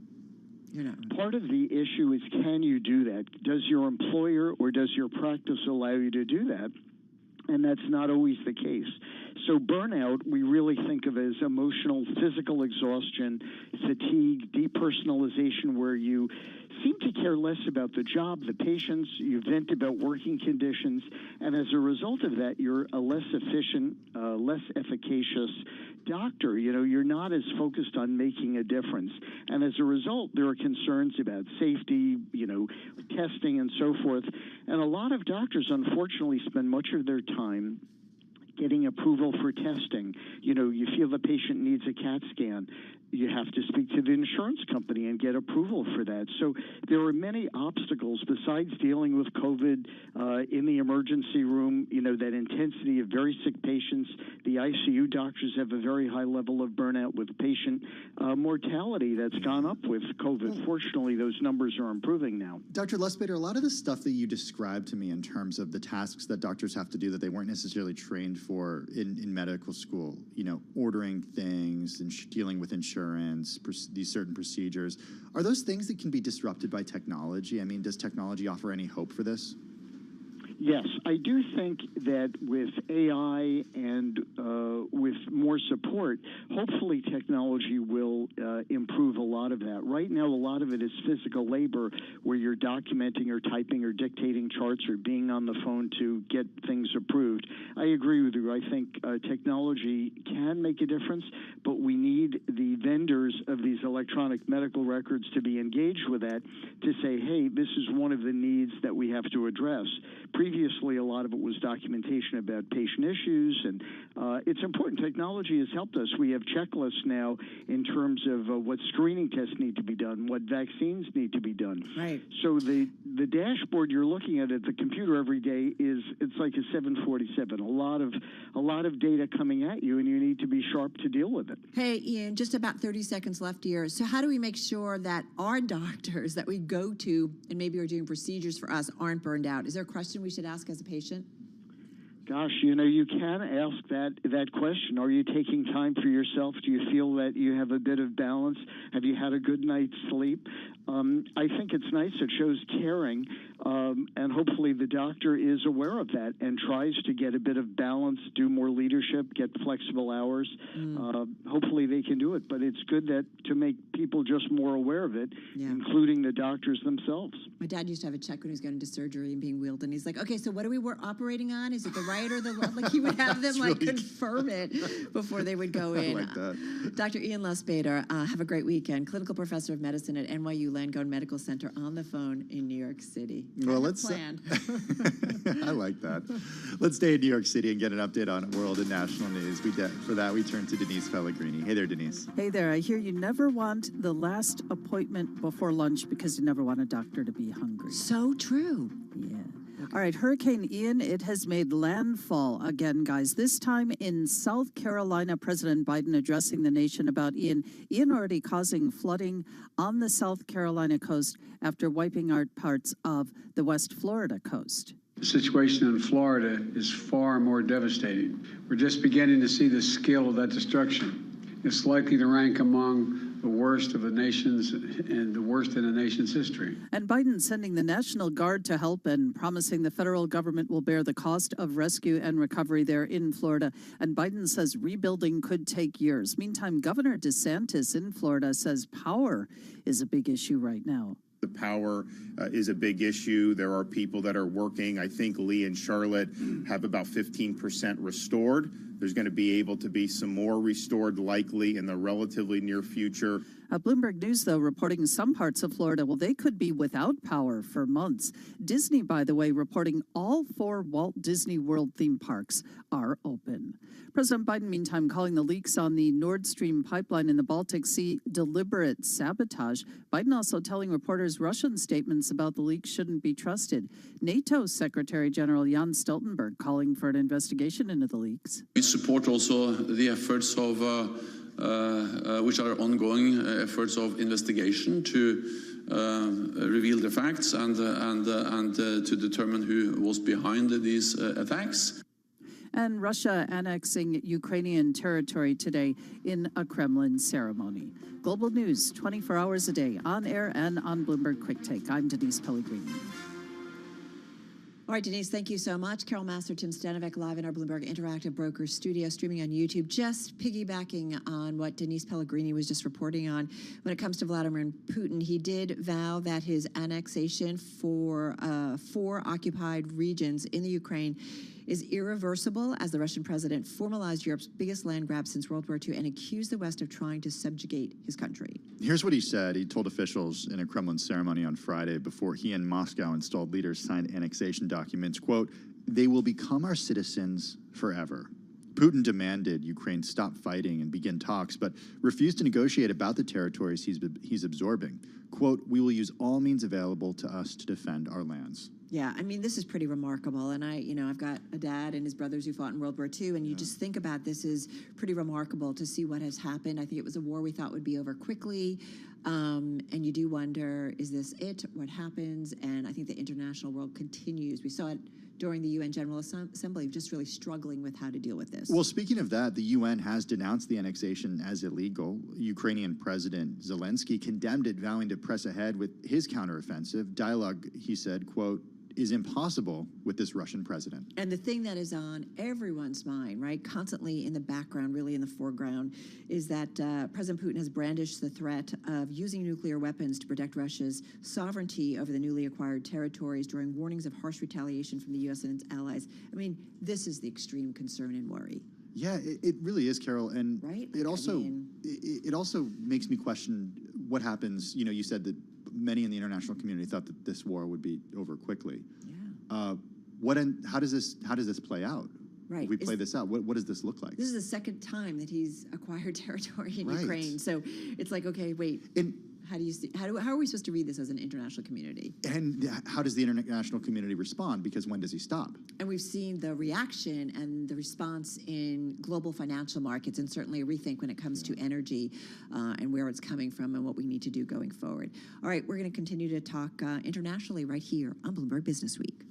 You're not wrong. Part of the issue is, can you do that? Does your employer or does your practice allow you to do that? And that's not always the case. So burnout, we really think of as emotional, physical exhaustion, fatigue, depersonalization, where you seem to care less about the job, the patients, you vent about working conditions, and as a result of that, you're a less efficient, less efficacious doctor. You're not as focused on making a difference. And as a result, there are concerns about safety, testing and so forth. And a lot of doctors, unfortunately, spend much of their time getting approval for testing. You feel the patient needs a CAT scan. You have to speak to the insurance company and get approval for that. So there are many obstacles besides dealing with COVID in the emergency room, that intensity of very sick patients. The ICU doctors have a very high level of burnout with patient mortality that's gone up with COVID. Fortunately, those numbers are improving now. Dr. Lustbader, a lot of the stuff that you described to me in terms of the tasks that doctors have to do that they weren't necessarily trained for in medical school, ordering things and dealing with insurance, these certain procedures, are those things that can be disrupted by technology? I mean, does technology offer any hope for this? Yes, I do think that with AI and with more support, hopefully technology will improve a lot of that. Right now, a lot of it is physical labor where you're documenting or typing or dictating charts or being on the phone to get things approved. I agree with you. I think technology can make a difference, but we need the vendors of these electronic medical records to be engaged with that, to say, hey, this is one of the needs that we have to address. Previously, a lot of it was documentation about patient issues, and it's important. Technology has helped us. We have checklists now in terms of what screening tests need to be done, what vaccines need to be done. Right. So the dashboard you're looking at the computer every day it's like a 747. A lot of data coming at you, and you need to be sharp to deal with it. Hey, Ian, just about 30 seconds left here. So how do we make sure that our doctors that we go to and maybe are doing procedures for us aren't burned out? Is there a question we should ask as a patient? Gosh, you can ask that question. Are you taking time for yourself? Do you feel that you have a bit of balance? Have you had a good night's sleep? I think it's nice. It shows caring, and hopefully the doctor is aware of that and tries to get a bit of balance, do more leadership, get flexible hours. Hopefully they can do it, but it's good to make people just more aware of it, including the doctors themselves. My dad used to have a check when he was going into surgery and being wheeled, and he's like, okay, so what are we operating on? Is it the right or the left? Like, he would have them really confirm it before they would go in. I like that. Dr. Ian Lustbader, have a great weekend. Clinical professor of medicine at NYU Langone Medical Center, on the phone in New York City. Well, let's plan. I like that. Let's stay in New York City and get an update on world and national news. For that, we turn to Denise Pellegrini. Hey there, Denise. Hey there. I hear you never want the last appointment before lunch because you never want a doctor to be hungry. So true. Yeah. All right, Hurricane Ian, it has made landfall again, guys. This time in South Carolina, President Biden addressing the nation about Ian. Ian already causing flooding on the South Carolina coast after wiping out parts of the West Florida coast. The situation in Florida is far more devastating. We're just beginning to see the scale of that destruction. It's likely to rank among the worst of the nation's and the worst in the nation's history. And Biden sending the National Guard to help and promising the federal government will bear the cost of rescue and recovery there in Florida. And Biden says rebuilding could take years. Meantime, Governor DeSantis in Florida says power is a big issue right now. The power is a big issue. There are people that are working. I think Lee and Charlotte have about 15% restored. There's going to be able to be some more restored likely in the relatively near future. Bloomberg News, though, reporting some parts of Florida, well, they could be without power for months. Disney, by the way, reporting all 4 Walt Disney World theme parks are open. President Biden, meantime, calling the leaks on the Nord Stream pipeline in the Baltic Sea deliberate sabotage. Biden also telling reporters Russian statements about the leaks shouldn't be trusted. NATO Secretary General Jens Stoltenberg calling for an investigation into the leaks. We support also the efforts of which are ongoing efforts of investigation to reveal the facts and to determine who was behind these attacks. And Russia annexing Ukrainian territory today in a Kremlin ceremony. Global News, 24 hours a day, on air and on Bloomberg Quick Take. I'm Denise Pellegrini. All right, Denise, thank you so much. Carol Master, Tim Stanovic, live in our Bloomberg Interactive Brokers studio, streaming on YouTube. Just piggybacking on what Denise Pellegrini was just reporting on when it comes to Vladimir Putin, he did vow that his annexation for 4 occupied regions in the Ukraine is irreversible, as the Russian president formalized Europe's biggest land grab since World War II and accused the West of trying to subjugate his country. Here's what he said. He told officials in a Kremlin ceremony on Friday before he and Moscow installed leaders signed annexation documents, quote, "They will become our citizens forever." Putin demanded Ukraine stop fighting and begin talks, but refused to negotiate about the territories he's absorbing. Quote, "We will use all means available to us to defend our lands." Yeah, I mean, this is pretty remarkable. And I've got a dad and his brothers who fought in World War II, and you just think about this is pretty remarkable to see what has happened. I think it was a war we thought would be over quickly. And you do wonder, is this it? What happens? And I think the international world continues. We saw it during the UN General Assembly, just really struggling with how to deal with this. Well, speaking of that, the UN has denounced the annexation as illegal. Ukrainian President Zelensky condemned it, vowing to press ahead with his counteroffensive. Dialogue, he said, quote, "is impossible with this Russian president." And the thing that is on everyone's mind, right, constantly in the background, really in the foreground, is that President Putin has brandished the threat of using nuclear weapons to protect Russia's sovereignty over the newly acquired territories during warnings of harsh retaliation from the U.S. and its allies. I mean, this is the extreme concern and worry. Yeah, it really is, Carol. And right? it also makes me question what happens. You know, you said that many in the international community thought that this war would be over quickly. Yeah. How does this play out? Right. If we play this out, what does this look like? This is the second time that he's acquired territory in Ukraine. So it's like, okay, wait. How are we supposed to read this as an international community? And how does the international community respond? Because when does he stop? And we've seen the reaction and the response in global financial markets, and certainly a rethink when it comes to energy and where it's coming from and what we need to do going forward. All right, we're going to continue to talk internationally right here on Bloomberg Business Week.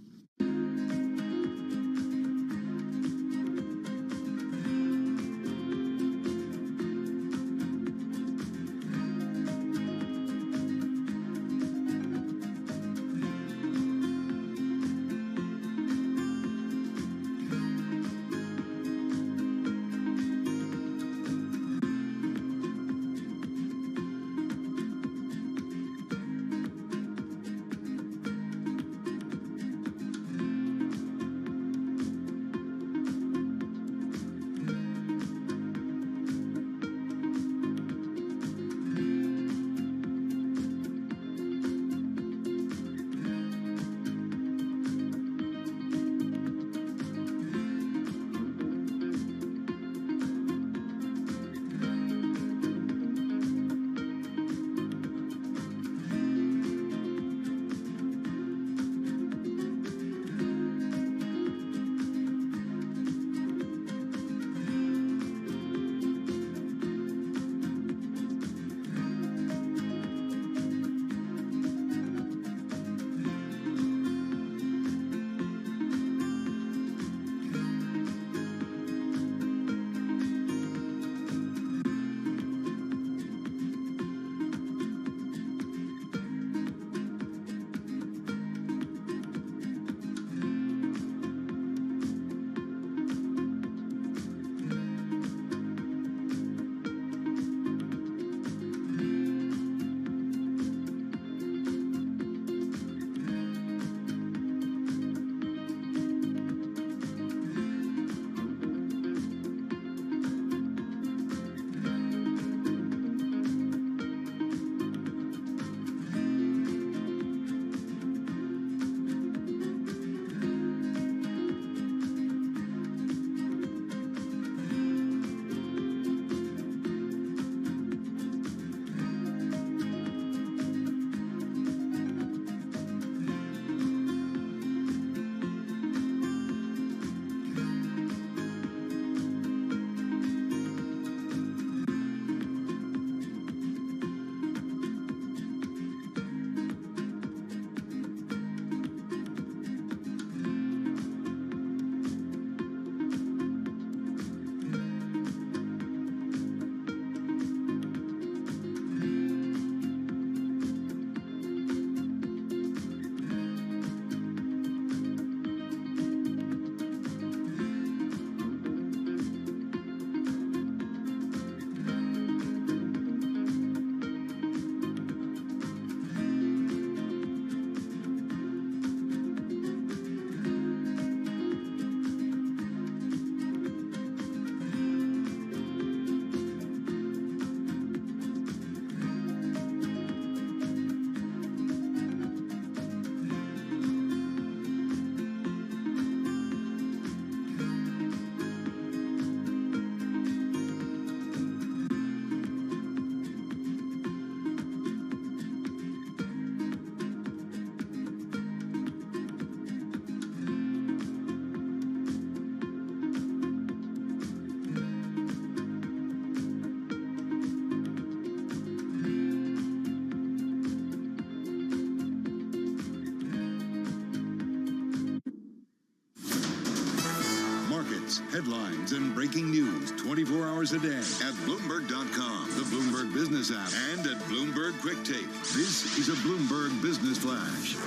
facts, headlines, and breaking news 24 hours a day at Bloomberg.com, the Bloomberg Business app, and at Bloomberg Quick Take. This is a Bloomberg Business Flash.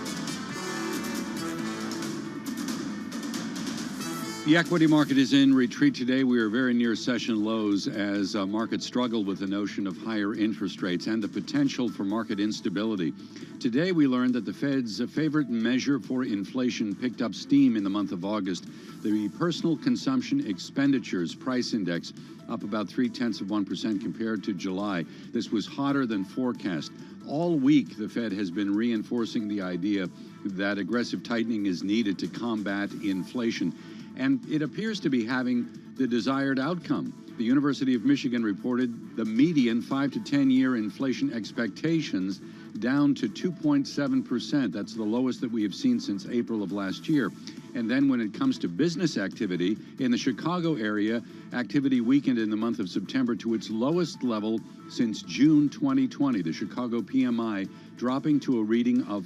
The equity market is in retreat today. We are very near session lows as markets struggle with the notion of higher interest rates and the potential for market instability. Today, we learned that the Fed's favorite measure for inflation picked up steam in the month of August. The Personal Consumption Expenditures Price Index up about 0.3% compared to July. This was hotter than forecast. All week, the Fed has been reinforcing the idea that aggressive tightening is needed to combat inflation. And it appears to be having the desired outcome. The University of Michigan reported the median 5 to 10-year inflation expectations down to 2.7%. That's the lowest that we have seen since April of last year. And then when it comes to business activity, in the Chicago area, activity weakened in the month of September to its lowest level since June 2020. The Chicago PMI dropping to a reading of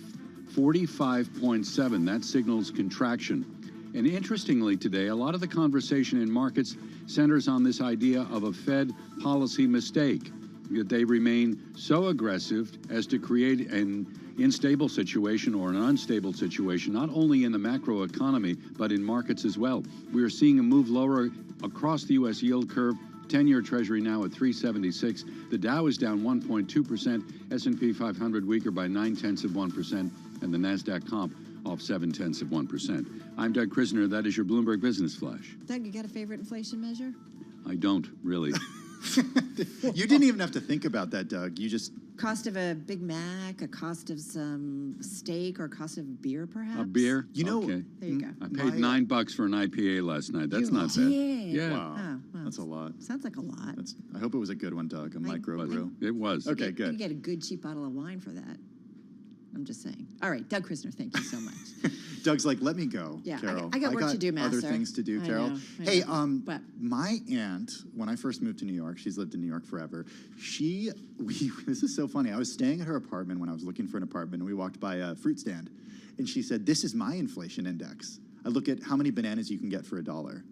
45.7. That signals contraction. And interestingly today, a lot of the conversation in markets centers on this idea of a Fed policy mistake, that they remain so aggressive as to create an unstable situation or an unstable situation, not only in the macro economy, but in markets as well. We are seeing a move lower across the U.S. yield curve. 10-year Treasury now at 376. The Dow is down 1.2%, S&P 500 weaker by 0.9%, and the NASDAQ comp off 0.7%. I'm Doug Krisner. That is your Bloomberg Business Flash. Doug, you got a favorite inflation measure? I don't, really. You didn't even have to think about that, Doug. You just... Cost of a Big Mac, a cost of some steak, or cost of beer, perhaps? A beer? You know, okay. There you go. I paid $9 for an IPA last night. That's not bad. Yeah. Wow. Oh, well, That's a lot. sounds like a lot. I hope it was a good one, Doug, a microbrew. It was. Okay, You good. get a good cheap bottle of wine for that. I'm just saying. All right, Doug Krisner, thank you so much. Doug's like, let me go, Yeah, Carol. I got work to do, other Master. things to do, I Carol. know, I Hey, know. my aunt, when I first moved to New York, she's lived in New York forever. This is so funny. I was staying at her apartment when I was looking for an apartment, and we walked by a fruit stand, and she said, "This is my inflation index. I look at how many bananas you can get for $1."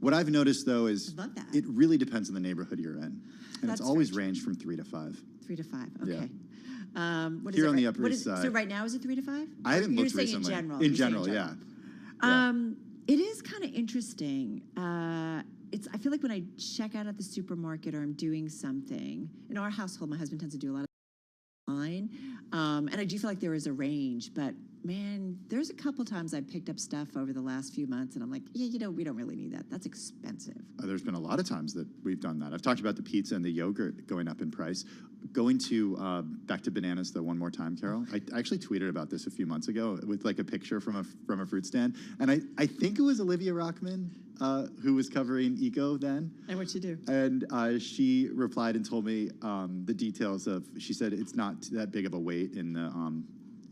What I've noticed, though, is it really depends on the neighborhood you're in, and That's it's always ranged from 3 to 5. 3 to 5, Yeah. okay. What is Here it on the right- Upper what East is- Side. So right now, is it 3 to 5? I haven't You're looked saying recently. in general. In You're saying general, yeah. It is kind of interesting. I feel like when I check out at the supermarket or I'm doing something, in our household, my husband tends to do a lot of online, and I do feel like there is a range, but man, there's a couple times I picked up stuff over the last few months, and I'm like, yeah, we don't really need that. That's expensive. There's been a lot of times that we've done that. I've talked about the pizza and the yogurt going up in price. Going to back to bananas though one more time, Carol. I actually tweeted about this a few months ago with like a picture from a fruit stand, and I think it was Olivia Rockman who was covering Eco then. And what'd she do? And she replied and told me the details of. She said it's not that big of a weight in the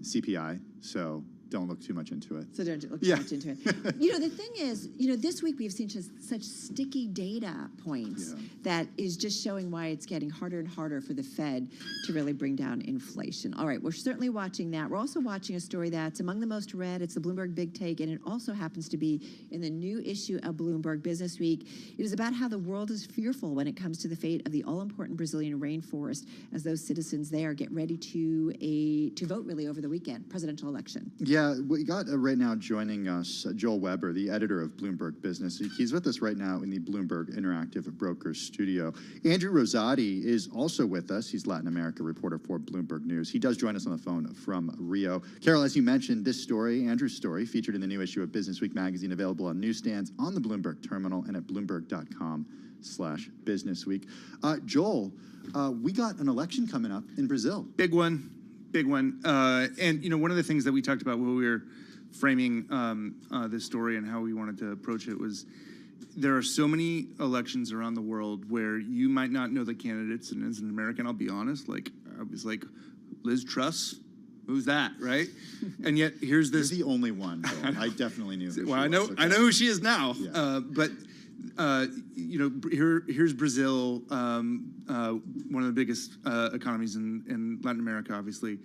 CPI, so don't look too much into it. So don't look too much into it. The thing is, this week we've seen just such sticky data points that is just showing why it's getting harder and harder for the Fed to really bring down inflation. All right, we're certainly watching that. We're also watching a story that's among the most read. It's the Bloomberg Big Take, and it also happens to be in the new issue of Bloomberg Business Week. It is about how the world is fearful when it comes to the fate of the all-important Brazilian rainforest as those citizens there get ready to vote really over the weekend, presidential election. Yeah, we got right now joining us Joel Weber, the editor of Bloomberg Business. He's with us right now in the Bloomberg Interactive Brokers studio. Andrew Rosati is also with us. He's Latin America reporter for Bloomberg News. He does join us on the phone from Rio. Carol, as you mentioned, this story, Andrew's story, featured in the new issue of Business Week magazine, available on newsstands, on the Bloomberg terminal, and at bloomberg.com/businessweek. Joel, we got an election coming up in Brazil. Big one. And one of the things that we talked about when we were framing this story and how we wanted to approach it was there are so many elections around the world where you might not know the candidates, and as an American, I'll be honest, I was like, Liz Truss, who's that, right? And yet here's this. You're the only one. I definitely knew. Well, I know who she is now, but. Here's Brazil, one of the biggest economies in Latin America, obviously.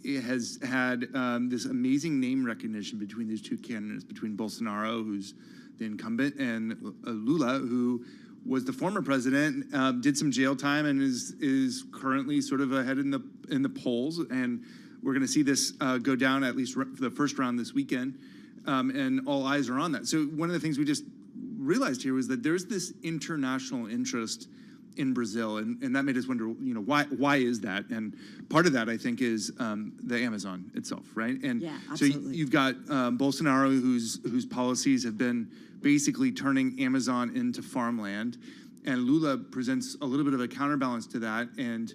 It has had this amazing name recognition between these two candidates, between Bolsonaro, who's incumbent, and Lula, who was the former president, did some jail time and is currently sort of ahead in the polls. And we're going to see this go down at least for the first round this weekend, and all eyes are on that. So one of the things we just realized here was that there's this international interest in Brazil, and that made us wonder, why is that? And part of that, I think, is the Amazon itself, right? And yeah, so absolutely. you've got Bolsonaro, whose policies have been basically turning Amazon into farmland, and Lula presents a little bit of a counterbalance to that, and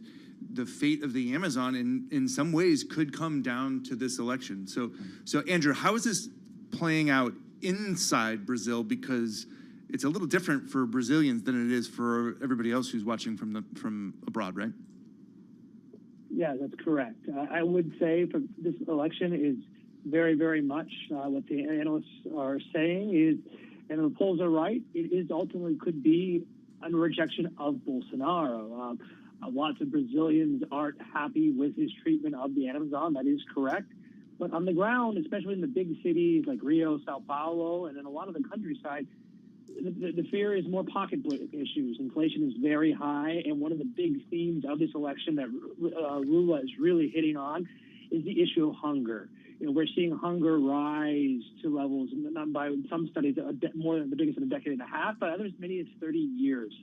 the fate of the Amazon in some ways could come down to this election. So Andrew, how is this playing out inside Brazil? Because it's a little different for Brazilians than it is for everybody else who's watching from abroad, right? Yeah, that's correct. I would say for this election is very, very much what the analysts are saying is, and the polls are right, it is ultimately could be a rejection of Bolsonaro. Lots of Brazilians aren't happy with his treatment of the Amazon. That is correct. But on the ground, especially in the big cities like Rio, Sao Paulo, and in a lot of the countryside, the fear is more pocketbook issues. Inflation is very high, and one of the big themes of this election that Lula is really hitting on is the issue of hunger. We're seeing hunger rise to levels, not by some studies, more than the biggest in a decade and a half, but others many as 30 years.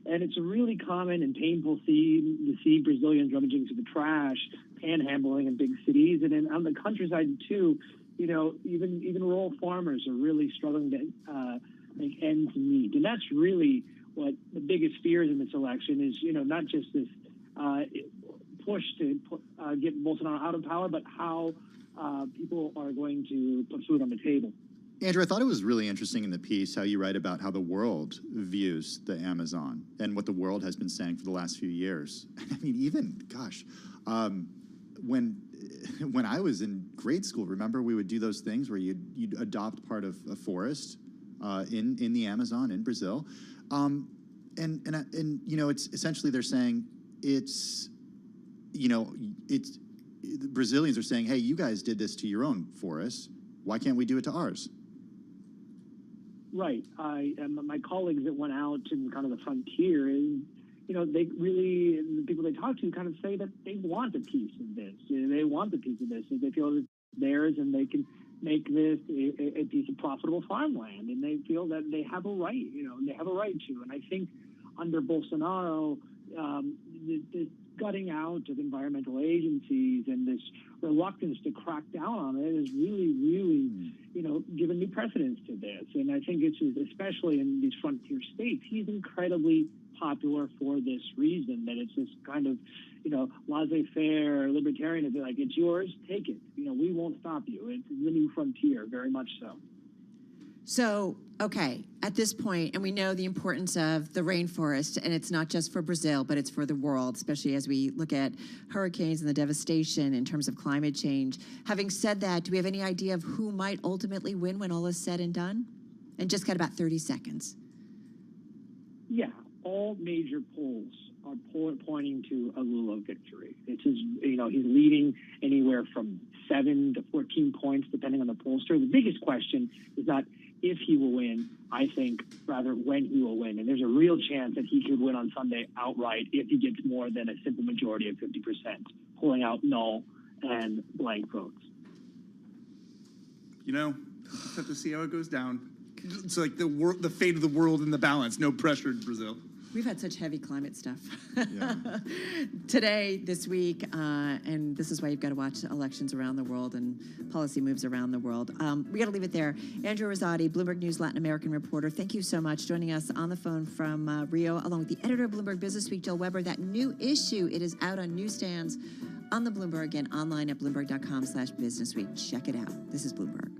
And it's a really common and painful theme to see Brazilians rummaging through the trash, panhandling in big cities, and then on the countryside too. Even rural farmers are really struggling to make ends meet, and that's really what the biggest fears in this election is. Not just this push to get Bolsonaro out of power, but how people are going to put food on the table. Andrew, I thought it was really interesting in the piece how you write about how the world views the Amazon and what the world has been saying for the last few years. I mean, even, when I was in grade school, remember we would do those things where you'd adopt part of a forest in the Amazon in Brazil, and it's essentially they're saying it's the Brazilians are saying, hey, you guys did this to your own forests. Why can't we do it to ours? Right. My colleagues that went out in kind of the frontier, they really, the people they talk to kind of say that they want a piece of this. They want the piece of this. They feel it's theirs and they can make this a piece of profitable farmland. And they feel that they have a right, they have a right to. And I think under Bolsonaro, the gutting out of environmental agencies and this reluctance to crack down on it is really, given new precedence to this. And I think it's especially in these frontier states, he's incredibly popular for this reason, that it's this kind of, laissez-faire libertarian, it's like, it's yours, take it. We won't stop you. It's the new frontier, very much so. So, okay, at this point, and we know the importance of the rainforest, and it's not just for Brazil, but it's for the world, especially as we look at hurricanes and the devastation in terms of climate change. Having said that, do we have any idea of who might ultimately win when all is said and done? And just got about 30 seconds. Yeah, all major polls are pointing to a Lula victory. It's his, he's leading anywhere from 7 to 14 points, depending on the pollster. The biggest question is not if he will win, I think, rather when he will win. And there's a real chance that he could win on Sunday outright if he gets more than a simple majority of 50%, pulling out null and blank votes. We'll just have to see how it goes down. It's like the fate of the world in the balance. No pressure in Brazil. We've had such heavy climate stuff Yeah. today, this week, and this is why you've got to watch elections around the world and policy moves around the world. We got to leave it there. Andrew Rosati, Bloomberg News Latin American reporter, thank you so much. Joining us on the phone from Rio, along with the editor of Bloomberg Business Week, Jill Weber. That new issue, it is out on newsstands on the Bloomberg and online at bloomberg.com/businessweek. Check it out. This is Bloomberg.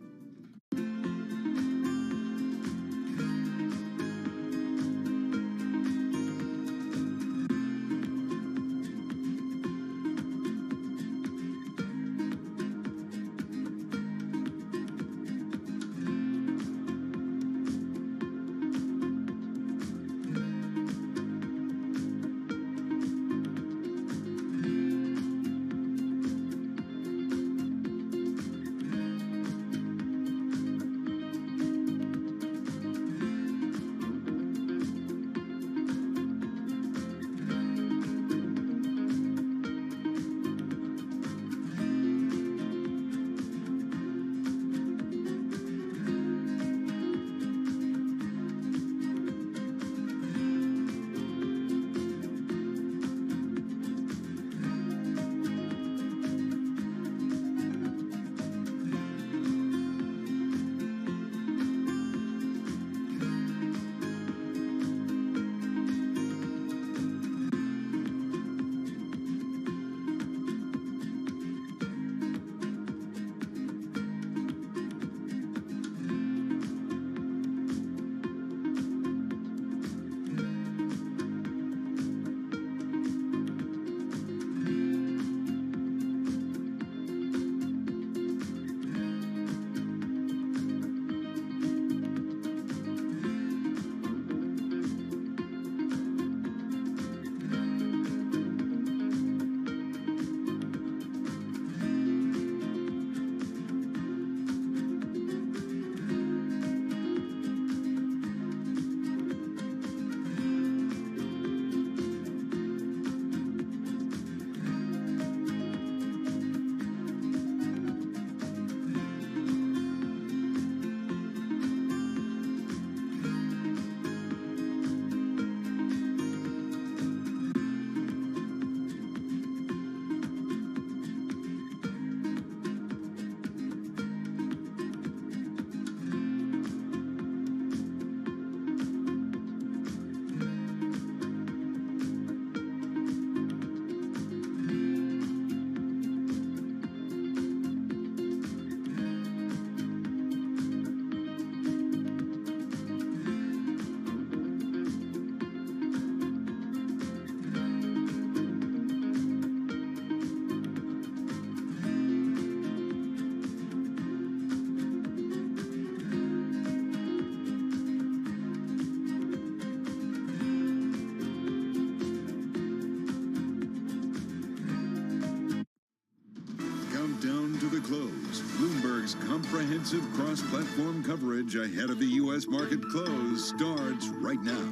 the close. Bloomberg's comprehensive cross-platform coverage ahead of the U.S. market close starts right now.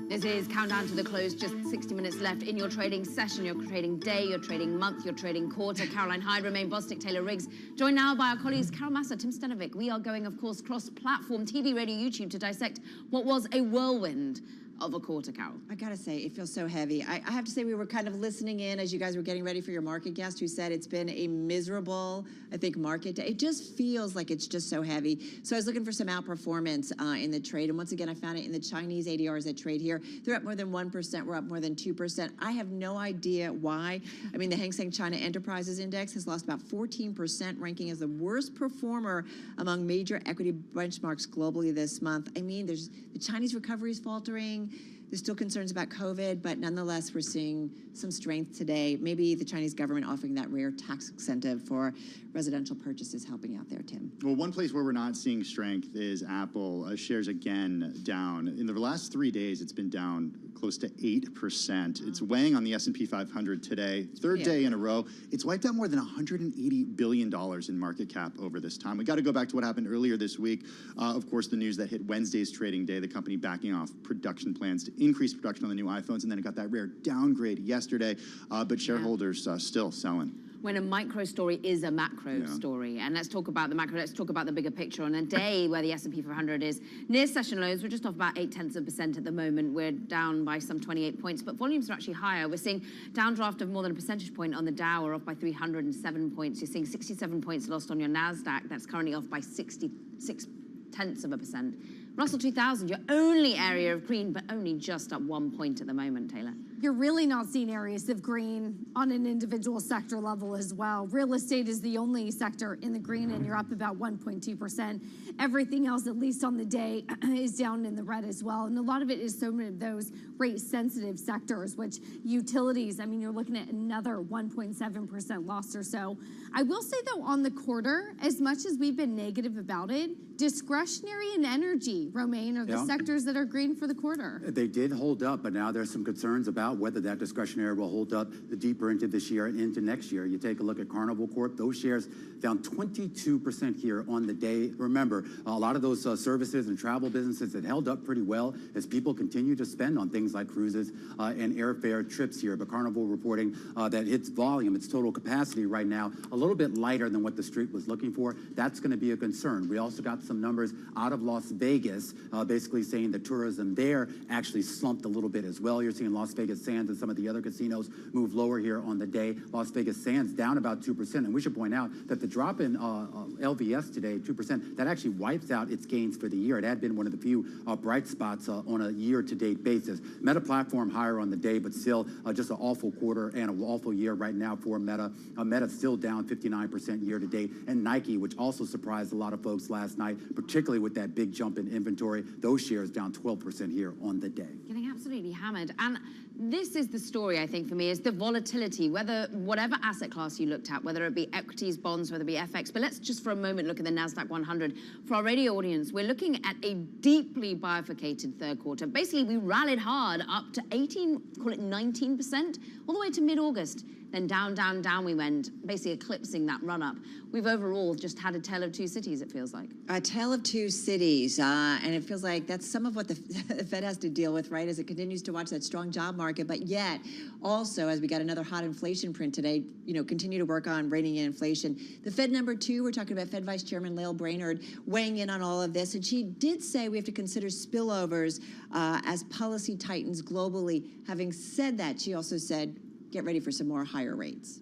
This is Countdown to the Close, just 60 minutes left in your trading session. You're trading day, you're trading month, you're trading quarter. Caroline Hyde, Romaine Bostick, Taylor Riggs, joined now by our colleagues Carol Massa, Tim Stenovic. We are going, of course, cross-platform, TV, radio, YouTube, to dissect what was a whirlwind of a quarter, Carol. I gotta say, it feels so heavy. I have to say, we were kind of listening in as you guys were getting ready for your market guest, who said it's been a miserable, I think, market day. It just feels like it's just so heavy. So I was looking for some outperformance in the trade, and once again, I found it in the Chinese ADRs that trade here. They're up more than 1%. We're up more than 2%. I have no idea why. I mean, the Hang Seng China Enterprises Index has lost about 14%, ranking as the worst performer among major equity benchmarks globally this month. I mean, the Chinese recovery is faltering. There's still concerns about COVID, but nonetheless, we're seeing some strength today. Maybe the Chinese government offering that rare tax incentive for residential purchases helping out there, Tim. Well, one place where we're not seeing strength is Apple. Shares again down. In the last 3 days, it's been down close to 8%. It's weighing on the S&P 500 today. Third day in a row. It's wiped out more than $180 billion in market cap over this time. We got to go back to what happened earlier this week. Of course, the news that hit Wednesday's trading day, the company backing off production plans to increase production on the new iPhones, and then it got that rare downgrade yesterday, but shareholders still selling. When a micro story is a macro story. And let's talk about the macro, let's talk about the bigger picture. On a day where the S&P 500 is near session lows, we're just off about 0.8% at the moment. We're down by some 28 points, but volumes are actually higher. We're seeing downdraft of more than a percentage point on the Dow. We're off by 307 points. You're seeing 67 points lost on your NASDAQ. That's currently off by 0.66%. Russell 2000, your only area of green, but only just up 1 point at the moment, Taylor. You're really not seeing areas of green on an individual sector level as well. Real estate is the only sector in the green, and you're up about 1.2%. Everything else, at least on the day, is down in the red as well. And a lot of it is so many of those rate-sensitive sectors, which utilities, I mean, you're looking at another 1.7% loss or so. I will say, though, on the quarter, as much as we've been negative about it, discretionary and energy, Romaine, are the sectors that are green for the quarter. They did hold up, but now there's some concerns about whether that discretionary will hold up deeper into this year and into next year. You take a look at Carnival Corp, those shares down 22% here on the day. Remember, a lot of those services and travel businesses that held up pretty well as people continue to spend on things like cruises and airfare trips here. But Carnival reporting that its volume, its total capacity right now, a little bit lighter than what the street was looking for. That's going to be a concern. We also got some numbers out of Las Vegas, basically saying that tourism there actually slumped a little bit as well. You're seeing Las Vegas Sands and some of the other casinos move lower here on the day. Las Vegas Sands down about 2%. And we should point out that the drop in LVS today, 2%, that actually wipes out its gains for the year. It had been one of the few bright spots on a year-to-date basis. Meta Platform higher on the day, but still just an awful quarter and an awful year right now for Meta. Meta still down 59% year-to-date. And Nike, which also surprised a lot of folks last night, particularly with that big jump in inventory, those shares down 12% here on the day. Getting absolutely hammered. And this is the story, I think, for me, is the volatility, whatever asset class you looked at, whether it be equities, bonds, whether it be FX. But let's just for a moment look at the NASDAQ 100. For our radio audience, we're looking at a deeply bifurcated third quarter. Basically, we rallied hard up to 18, call it 19%, all the way to mid-August. Then down, down, down we went, basically eclipsing that run-up. We've overall just had a tale of two cities, it feels like. A tale of two cities, and it feels like that's some of what the Fed has to deal with, right, as it continues to watch that strong job market. But yet, also, as we got another hot inflation print today, continue to work on reining in inflation. The Fed number 2, we're talking about Fed Vice Chairman Lael Brainerd weighing in on all of this, and she did say we have to consider spillovers as policy tightens globally. Having said that, she also said, get ready for some more higher rates.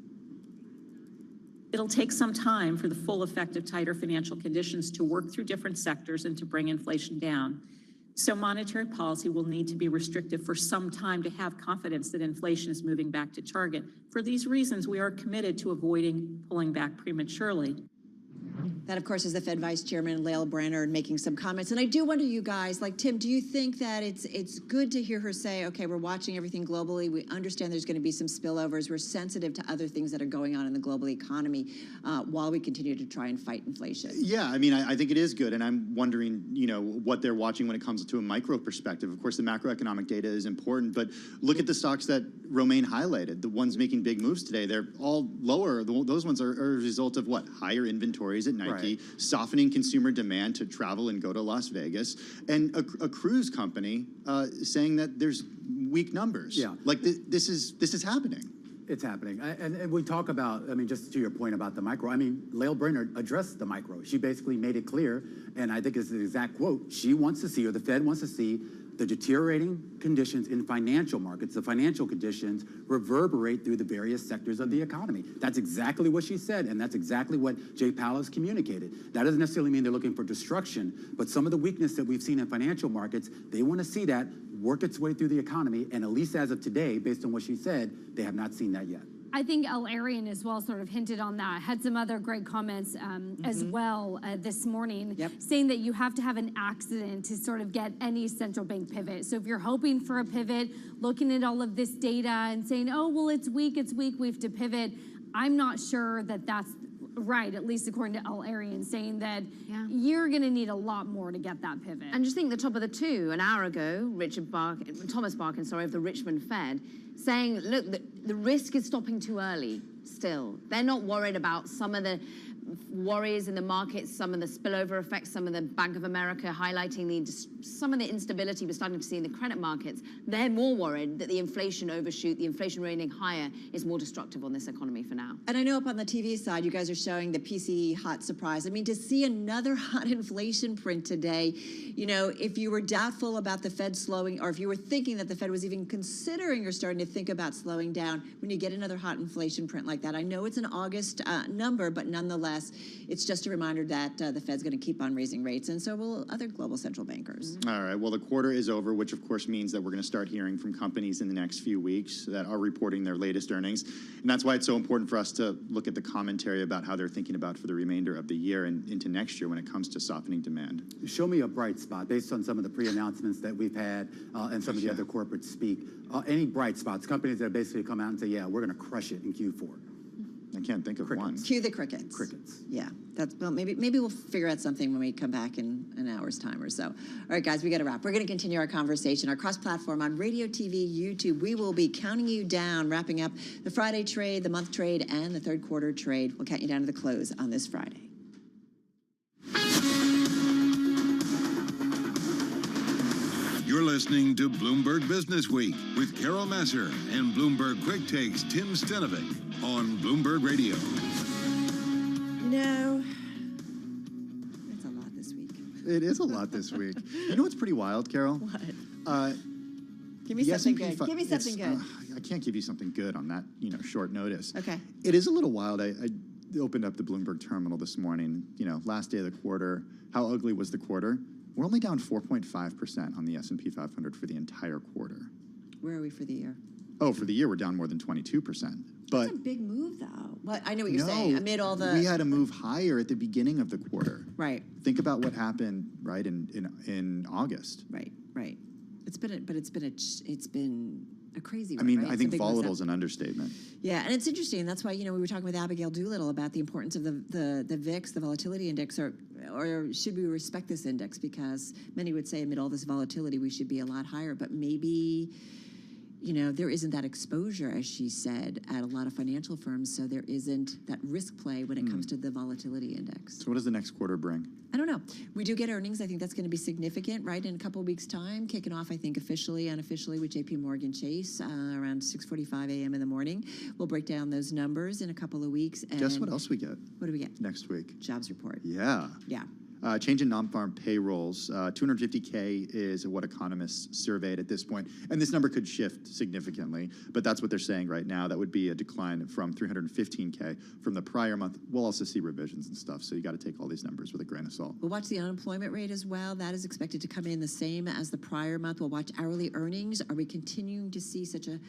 It'll take some time for the full effect of tighter financial conditions to work through different sectors and to bring inflation down. So monetary policy will need to be restrictive for some time to have confidence that inflation is moving back to target. For these reasons, we are committed to avoiding pulling back prematurely. That, of course, is the Fed Vice Chairman, Lael Brainerd, making some comments. And I do wonder, you guys, like Tim, do you think that it's good to hear her say, okay, we're watching everything globally. We understand there's going to be some spillovers. We're sensitive to other things that are going on in the global economy while we continue to try and fight inflation? Yeah, I mean, I think it is good. And I'm wondering, what they're watching when it comes to a micro perspective. Of course, the macroeconomic data is important, but look at the stocks that Romaine highlighted, the ones making big moves today. They're all lower. Those ones are a result of what? Higher inventories at Nike. Right. Softening consumer demand to travel and go to Las Vegas, and a cruise company saying that there's weak numbers. Yeah, like this is happening. It's happening, and we talk about. I mean, just to your point about the micro. I mean, Lael Brainerd addressed the micro. She basically made it clear, and I think it's the exact quote. She wants to see, or the Fed wants to see, the deteriorating conditions in financial markets, the financial conditions reverberate through the various sectors of the economy. That's exactly what she said, and that's exactly what Jay Powell has communicated. That doesn't necessarily mean they're looking for destruction, but some of the weakness that we've seen in financial markets, they want to see that work its way through the economy, and at least as of today, based on what she said, they have not seen that yet. I think El Arian as well sort of hinted on that, had some other great comments as well this morning, saying that you have to have an accident to sort of get any central bank pivot. So if you're hoping for a pivot, looking at all of this data and saying, oh, well, it's weak, we have to pivot, I'm not sure that that's right, at least according to El Arian, saying that you're going to need a lot more to get that pivot. And just think the top of the two, an hour ago, Thomas Barkin, of the Richmond Fed, saying, look, the risk is stopping too early still. They're not worried about some of the worries in the markets, some of the spillover effects, some of the Bank of America highlighting some of the instability we're starting to see in the credit markets. They're more worried that the inflation overshoot, the inflation reigning higher, is more destructive on this economy for now. And I know up on the TV side, you guys are showing the PCE hot surprise. I mean, to see another hot inflation print today, if you were doubtful about the Fed slowing, or if you were thinking that the Fed was even considering or starting to think about slowing down, when you get another hot inflation print like that, I know it's an August number, but nonetheless, it's just a reminder that the Fed's going to keep on raising rates, and so will other global central bankers. All right, well, the quarter is over, which of course means that we're going to start hearing from companies in the next few weeks that are reporting their latest earnings. And that's why it's so important for us to look at the commentary about how they're thinking about for the remainder of the year and into next year when it comes to softening demand. Show me a bright spot based on some of the pre-announcements that we've had and some of the other corporates speak. Any bright spots, companies that basically come out and say, yeah, we're going to crush it in Q4. I can't think of one. Cue the crickets. Crickets. Yeah, maybe we'll figure out something when we come back in an hour's time or so. All right, guys, we got to wrap. We're going to continue our conversation, our cross-platform on radio, TV, YouTube. We will be counting you down, wrapping up the Friday trade, the month trade, and the third quarter trade. We'll count you down to the close on this Friday. You're listening to Bloomberg Business Week with Carol Massar and Bloomberg Quick Takes Tim Stenovic on Bloomberg Radio. It's a lot this week. It is a lot this week. You know what's pretty wild, Carol? What? Give me something good. Give me something good. I can't give you something good on that, short notice. Okay. It is a little wild. I opened up the Bloomberg terminal this morning, last day of the quarter. How ugly was the quarter? We're only down 4.5% on the S&P 500 for the entire quarter. Where are we for the year? Oh, for the year, we're down more than 22%. But that's a big move, though. Well, I know what you're saying. Amid all the... we had to move higher at the beginning of the quarter. Right. Think about what happened, right, in August. Right. It's been a crazy one, I mean, right? I think volatile is an understatement. Yeah, and it's interesting. That's why, we were talking with Abigail Doolittle about the importance of the VIX, the volatility index, or should we respect this index? Because many would say amid all this volatility, we should be a lot higher, but maybe... there isn't that exposure, as she said, at a lot of financial firms, so there isn't that risk play when it comes to the volatility index. So what does the next quarter bring? I don't know. We do get earnings. I think that's going to be significant, right, in a couple of weeks' time, kicking off, I think, officially, unofficially with J.P. Morgan Chase around 6:45 a.m. in the morning. We'll break down those numbers in a couple of weeks. And guess what else we get? What do we get? Next week. Jobs report. Yeah. Yeah. Change in non-farm payrolls, 250K is what economists surveyed at this point. And this number could shift significantly, but that's what they're saying right now. That would be a decline from 315K from the prior month. We'll also see revisions and stuff, so you got to take all these numbers with a grain of salt. We'll watch the unemployment rate as well. That is expected to come in the same as the prior month. We'll watch hourly earnings. Are we continuing to see such a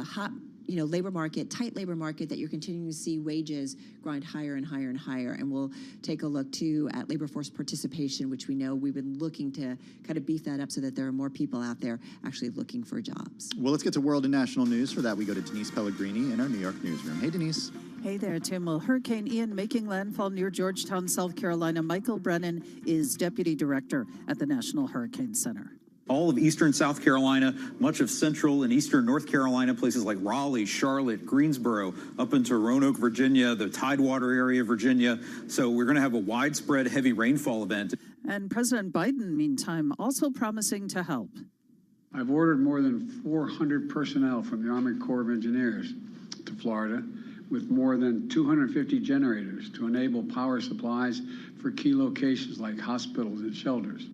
hot labor market, tight labor market, that you're continuing to see wages grind higher and higher and higher. And we'll take a look too at labor force participation, which we know we've been looking to kind of beef that up so that there are more people out there actually looking for jobs. Well, let's get to world and national news. For that, we go to Denise Pellegrini in our New York newsroom. Hey, Denise. Hey there, Tim. Well, Hurricane Ian making landfall near Georgetown, South Carolina. Michael Brennan is Deputy Director at the National Hurricane Center. All of eastern South Carolina, much of central and eastern North Carolina, places like Raleigh, Charlotte, Greensboro, up into Roanoke, Virginia, the Tidewater area, Virginia. So we're going to have a widespread heavy rainfall event. And President Biden, meantime, also promising to help. I've ordered more than 400 personnel from the Army Corps of Engineers to Florida, with more than 250 generators to enable power supplies for key locations like hospitals and shelters.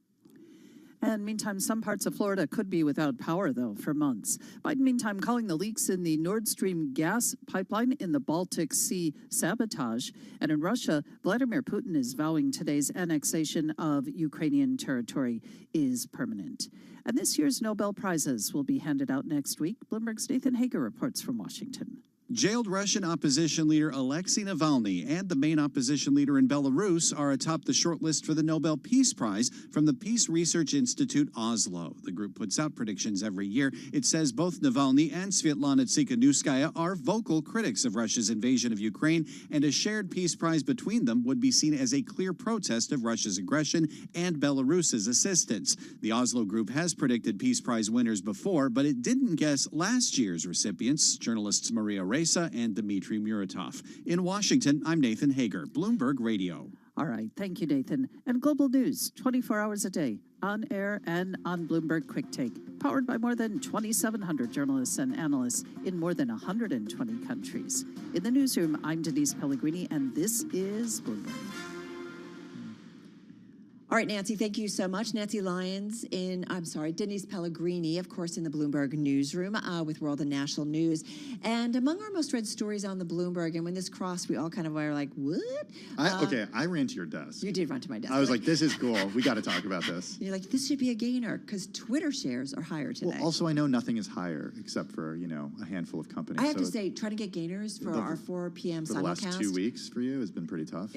And meantime, some parts of Florida could be without power, though, for months. Biden, meantime, calling the leaks in the Nord Stream gas pipeline in the Baltic Sea sabotage. And in Russia, Vladimir Putin is vowing today's annexation of Ukrainian territory is permanent. And this year's Nobel Prizes will be handed out next week. Bloomberg's Nathan Hager reports from Washington. Jailed Russian opposition leader Alexei Navalny and the main opposition leader in Belarus are atop the shortlist for the Nobel Peace Prize from the Peace Research Institute Oslo. The group puts out predictions every year. It says both Navalny and Svetlana Tsikhanouskaya are vocal critics of Russia's invasion of Ukraine, and a shared peace prize between them would be seen as a clear protest of Russia's aggression and Belarus's assistance. The Oslo group has predicted Peace Prize winners before, but it didn't guess last year's recipients, journalists Maria Ressa and Dmitry Muratov. In Washington, I'm Nathan Hager, Bloomberg Radio. All right. Thank you, Nathan. And global news, 24 hours a day, on air and on Bloomberg Quick Take, powered by more than 2,700 journalists and analysts in more than 120 countries. In the newsroom, I'm Denise Pellegrini, and this is Bloomberg. All right, Nancy, thank you so much. Nancy Lyons Denise Pellegrini, of course, in the Bloomberg newsroom with world and national news. And among our most read stories on the Bloomberg, and when this crossed, we all kind of were like, what? I ran to your desk. You did run to my desk. I was like, this is cool. We got to talk about this. You're like, this should be a gainer because Twitter shares are higher today. Well, also, I know nothing is higher except for, a handful of companies. I have to say, trying to get gainers for our 4 p.m. for simulcast. the last 2 weeks for you has been pretty tough.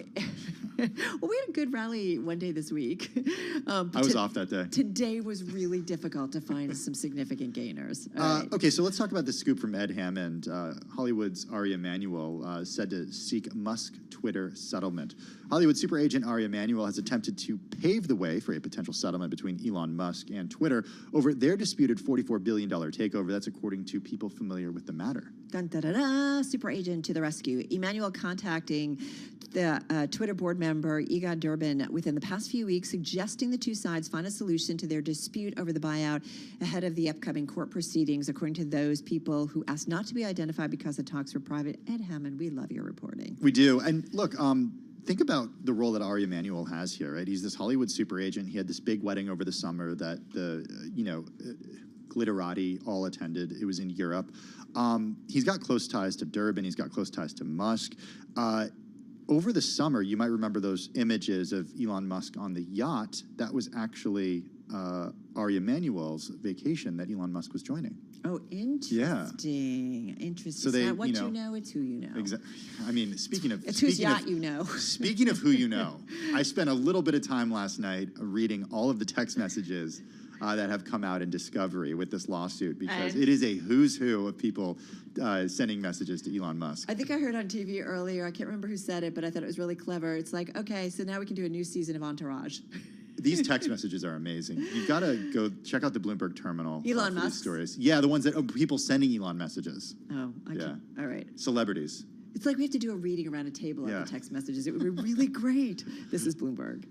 Well, we had a good rally one day this week. I was off that day. Today was really difficult to find some significant gainers. Okay, so let's talk about the scoop from Ed Hammond. Hollywood's Ari Emanuel said to seek Musk Twitter settlement. Hollywood super agent Ari Emanuel has attempted to pave the way for a potential settlement between Elon Musk and Twitter over their disputed $44 billion takeover. That's according to people familiar with the matter. Dun, da, da, da, super agent to the rescue. Emanuel contacting the Twitter board member Egon Durbin within the past few weeks, suggesting the two sides find a solution to their dispute over the buyout ahead of the upcoming court proceedings, according to those people who asked not to be identified because the talks were private. Ed Hammond, we love your reporting. We do. And look, think about the role that Ari Emanuel has here, right? He's this Hollywood super agent. He had this big wedding over the summer that the, glitterati all attended. It was in Europe. He's got close ties to Durbin. He's got close ties to Musk. Over the summer, you might remember those images of Elon Musk on the yacht. That was actually Ari Emanuel's vacation that Elon Musk was joining. Oh, interesting. Yeah. Interesting. So they, it's not what you know, it's who you know. Exactly. I mean, speaking of... It's whose yacht you know. Speaking of who you know, I spent a little bit of time last night reading all of the text messages that have come out in discovery with this lawsuit, because it is a who's who of people sending messages to Elon Musk. I think I heard on TV earlier, I can't remember who said it, but I thought it was really clever. It's like, okay, so now we can do a new season of Entourage. These text messages are amazing. You've got to go check out the Bloomberg terminal. Elon for Musk? these stories. Yeah, the ones that people sending Elon messages. Oh, okay. All right. Celebrities. It's like we have to do a reading around a table of the text messages. It would be really great. This is Bloomberg.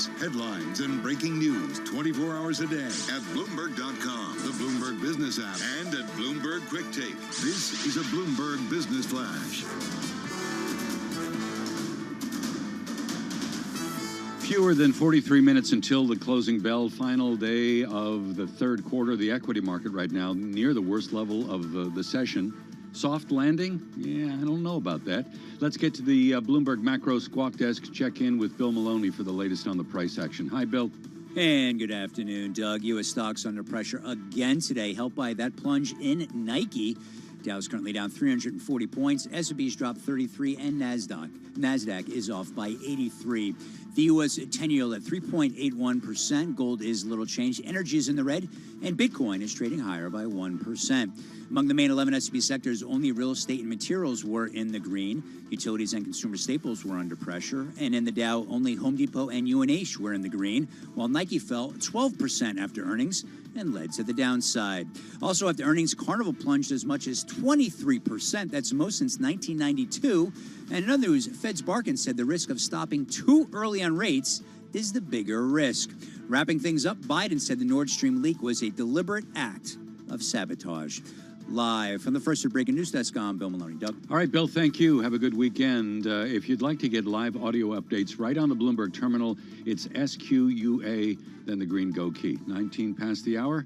updates, headlines, and breaking news 24 hours a day at Bloomberg.com, the Bloomberg Business app, and at Bloomberg Quick Take. This is a Bloomberg Business Flash. Fewer than 43 minutes until the closing bell. Final day of the third quarter. The equity market right now near the worst level of the session. Soft landing? Yeah, I don't know about that. Let's get to the Bloomberg Macro Squawk Desk. Check in with Bill Maloney for the latest on the price action. Hi, Bill. And good afternoon, Doug. U.S. stocks under pressure again today, helped by that plunge in Nike. Dow's currently down 340 points. S&P's dropped 33, and NASDAQ is off by 83. The U.S. 10-year yield at 3.81%. Gold is little changed. Energy is in the red, and Bitcoin is trading higher by 1%. Among the main 11 S&P sectors, only real estate and materials were in the green. Utilities and consumer staples were under pressure. And in the Dow, only Home Depot and UNH were in the green, while Nike fell 12% after earnings and led to the downside. Also after earnings, Carnival plunged as much as 23%. That's the most since 1992. And in other news, Fed's Barkin said the risk of stopping too early on rates is the bigger risk. Wrapping things up, Biden said the Nord Stream leak was a deliberate act of sabotage. Live from the First Breaking News Desk, I'm Bill Maloney. Doug. All right, Bill, thank you. Have a good weekend. If you'd like to get live audio updates right on the Bloomberg terminal, it's SQUA, then the green go key. 19 past the hour.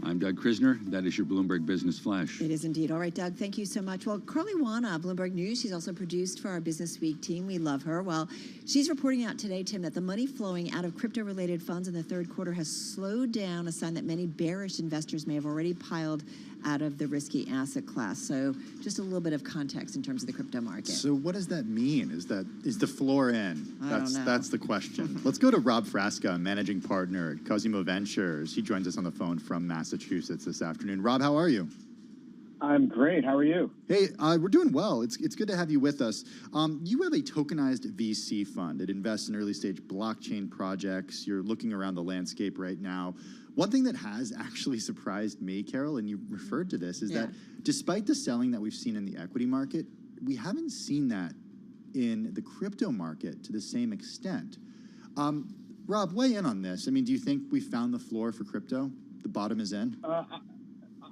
I'm Doug Krisner. That is your Bloomberg Business Flash. It is indeed. All right, Doug, thank you so much. Well, Carly Wana, Bloomberg News, she's also produced for our Business Week team. We love her. Well, she's reporting out today, Tim, that the money flowing out of crypto-related funds in the third quarter has slowed down, a sign that many bearish investors may have already piled out of the risky asset class. So just a little bit of context in terms of the crypto market. So what does that mean? Is the floor in? I don't know. That's the question. Let's go to Rob Frasca, managing partner at Cosimo Ventures. He joins us on the phone from Massachusetts this afternoon. Rob, how are you? I'm great. How are you? Hey, we're doing well. It's good to have you with us. You have a tokenized VC fund. It invests in early stage blockchain projects. You're looking around the landscape right now. One thing that has actually surprised me, Carol, and you referred to this, is that despite the selling that we've seen in the equity market, we haven't seen that in the crypto market to the same extent. Rob, weigh in on this. I mean, do you think we found the floor for crypto? The bottom is in?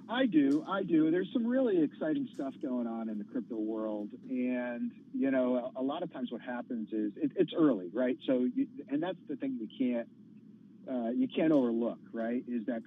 I do. There's some really exciting stuff going on in the crypto world. And, you know, a lot of times what happens is it's early, right? So, and that's the thing you can't overlook, right? Is that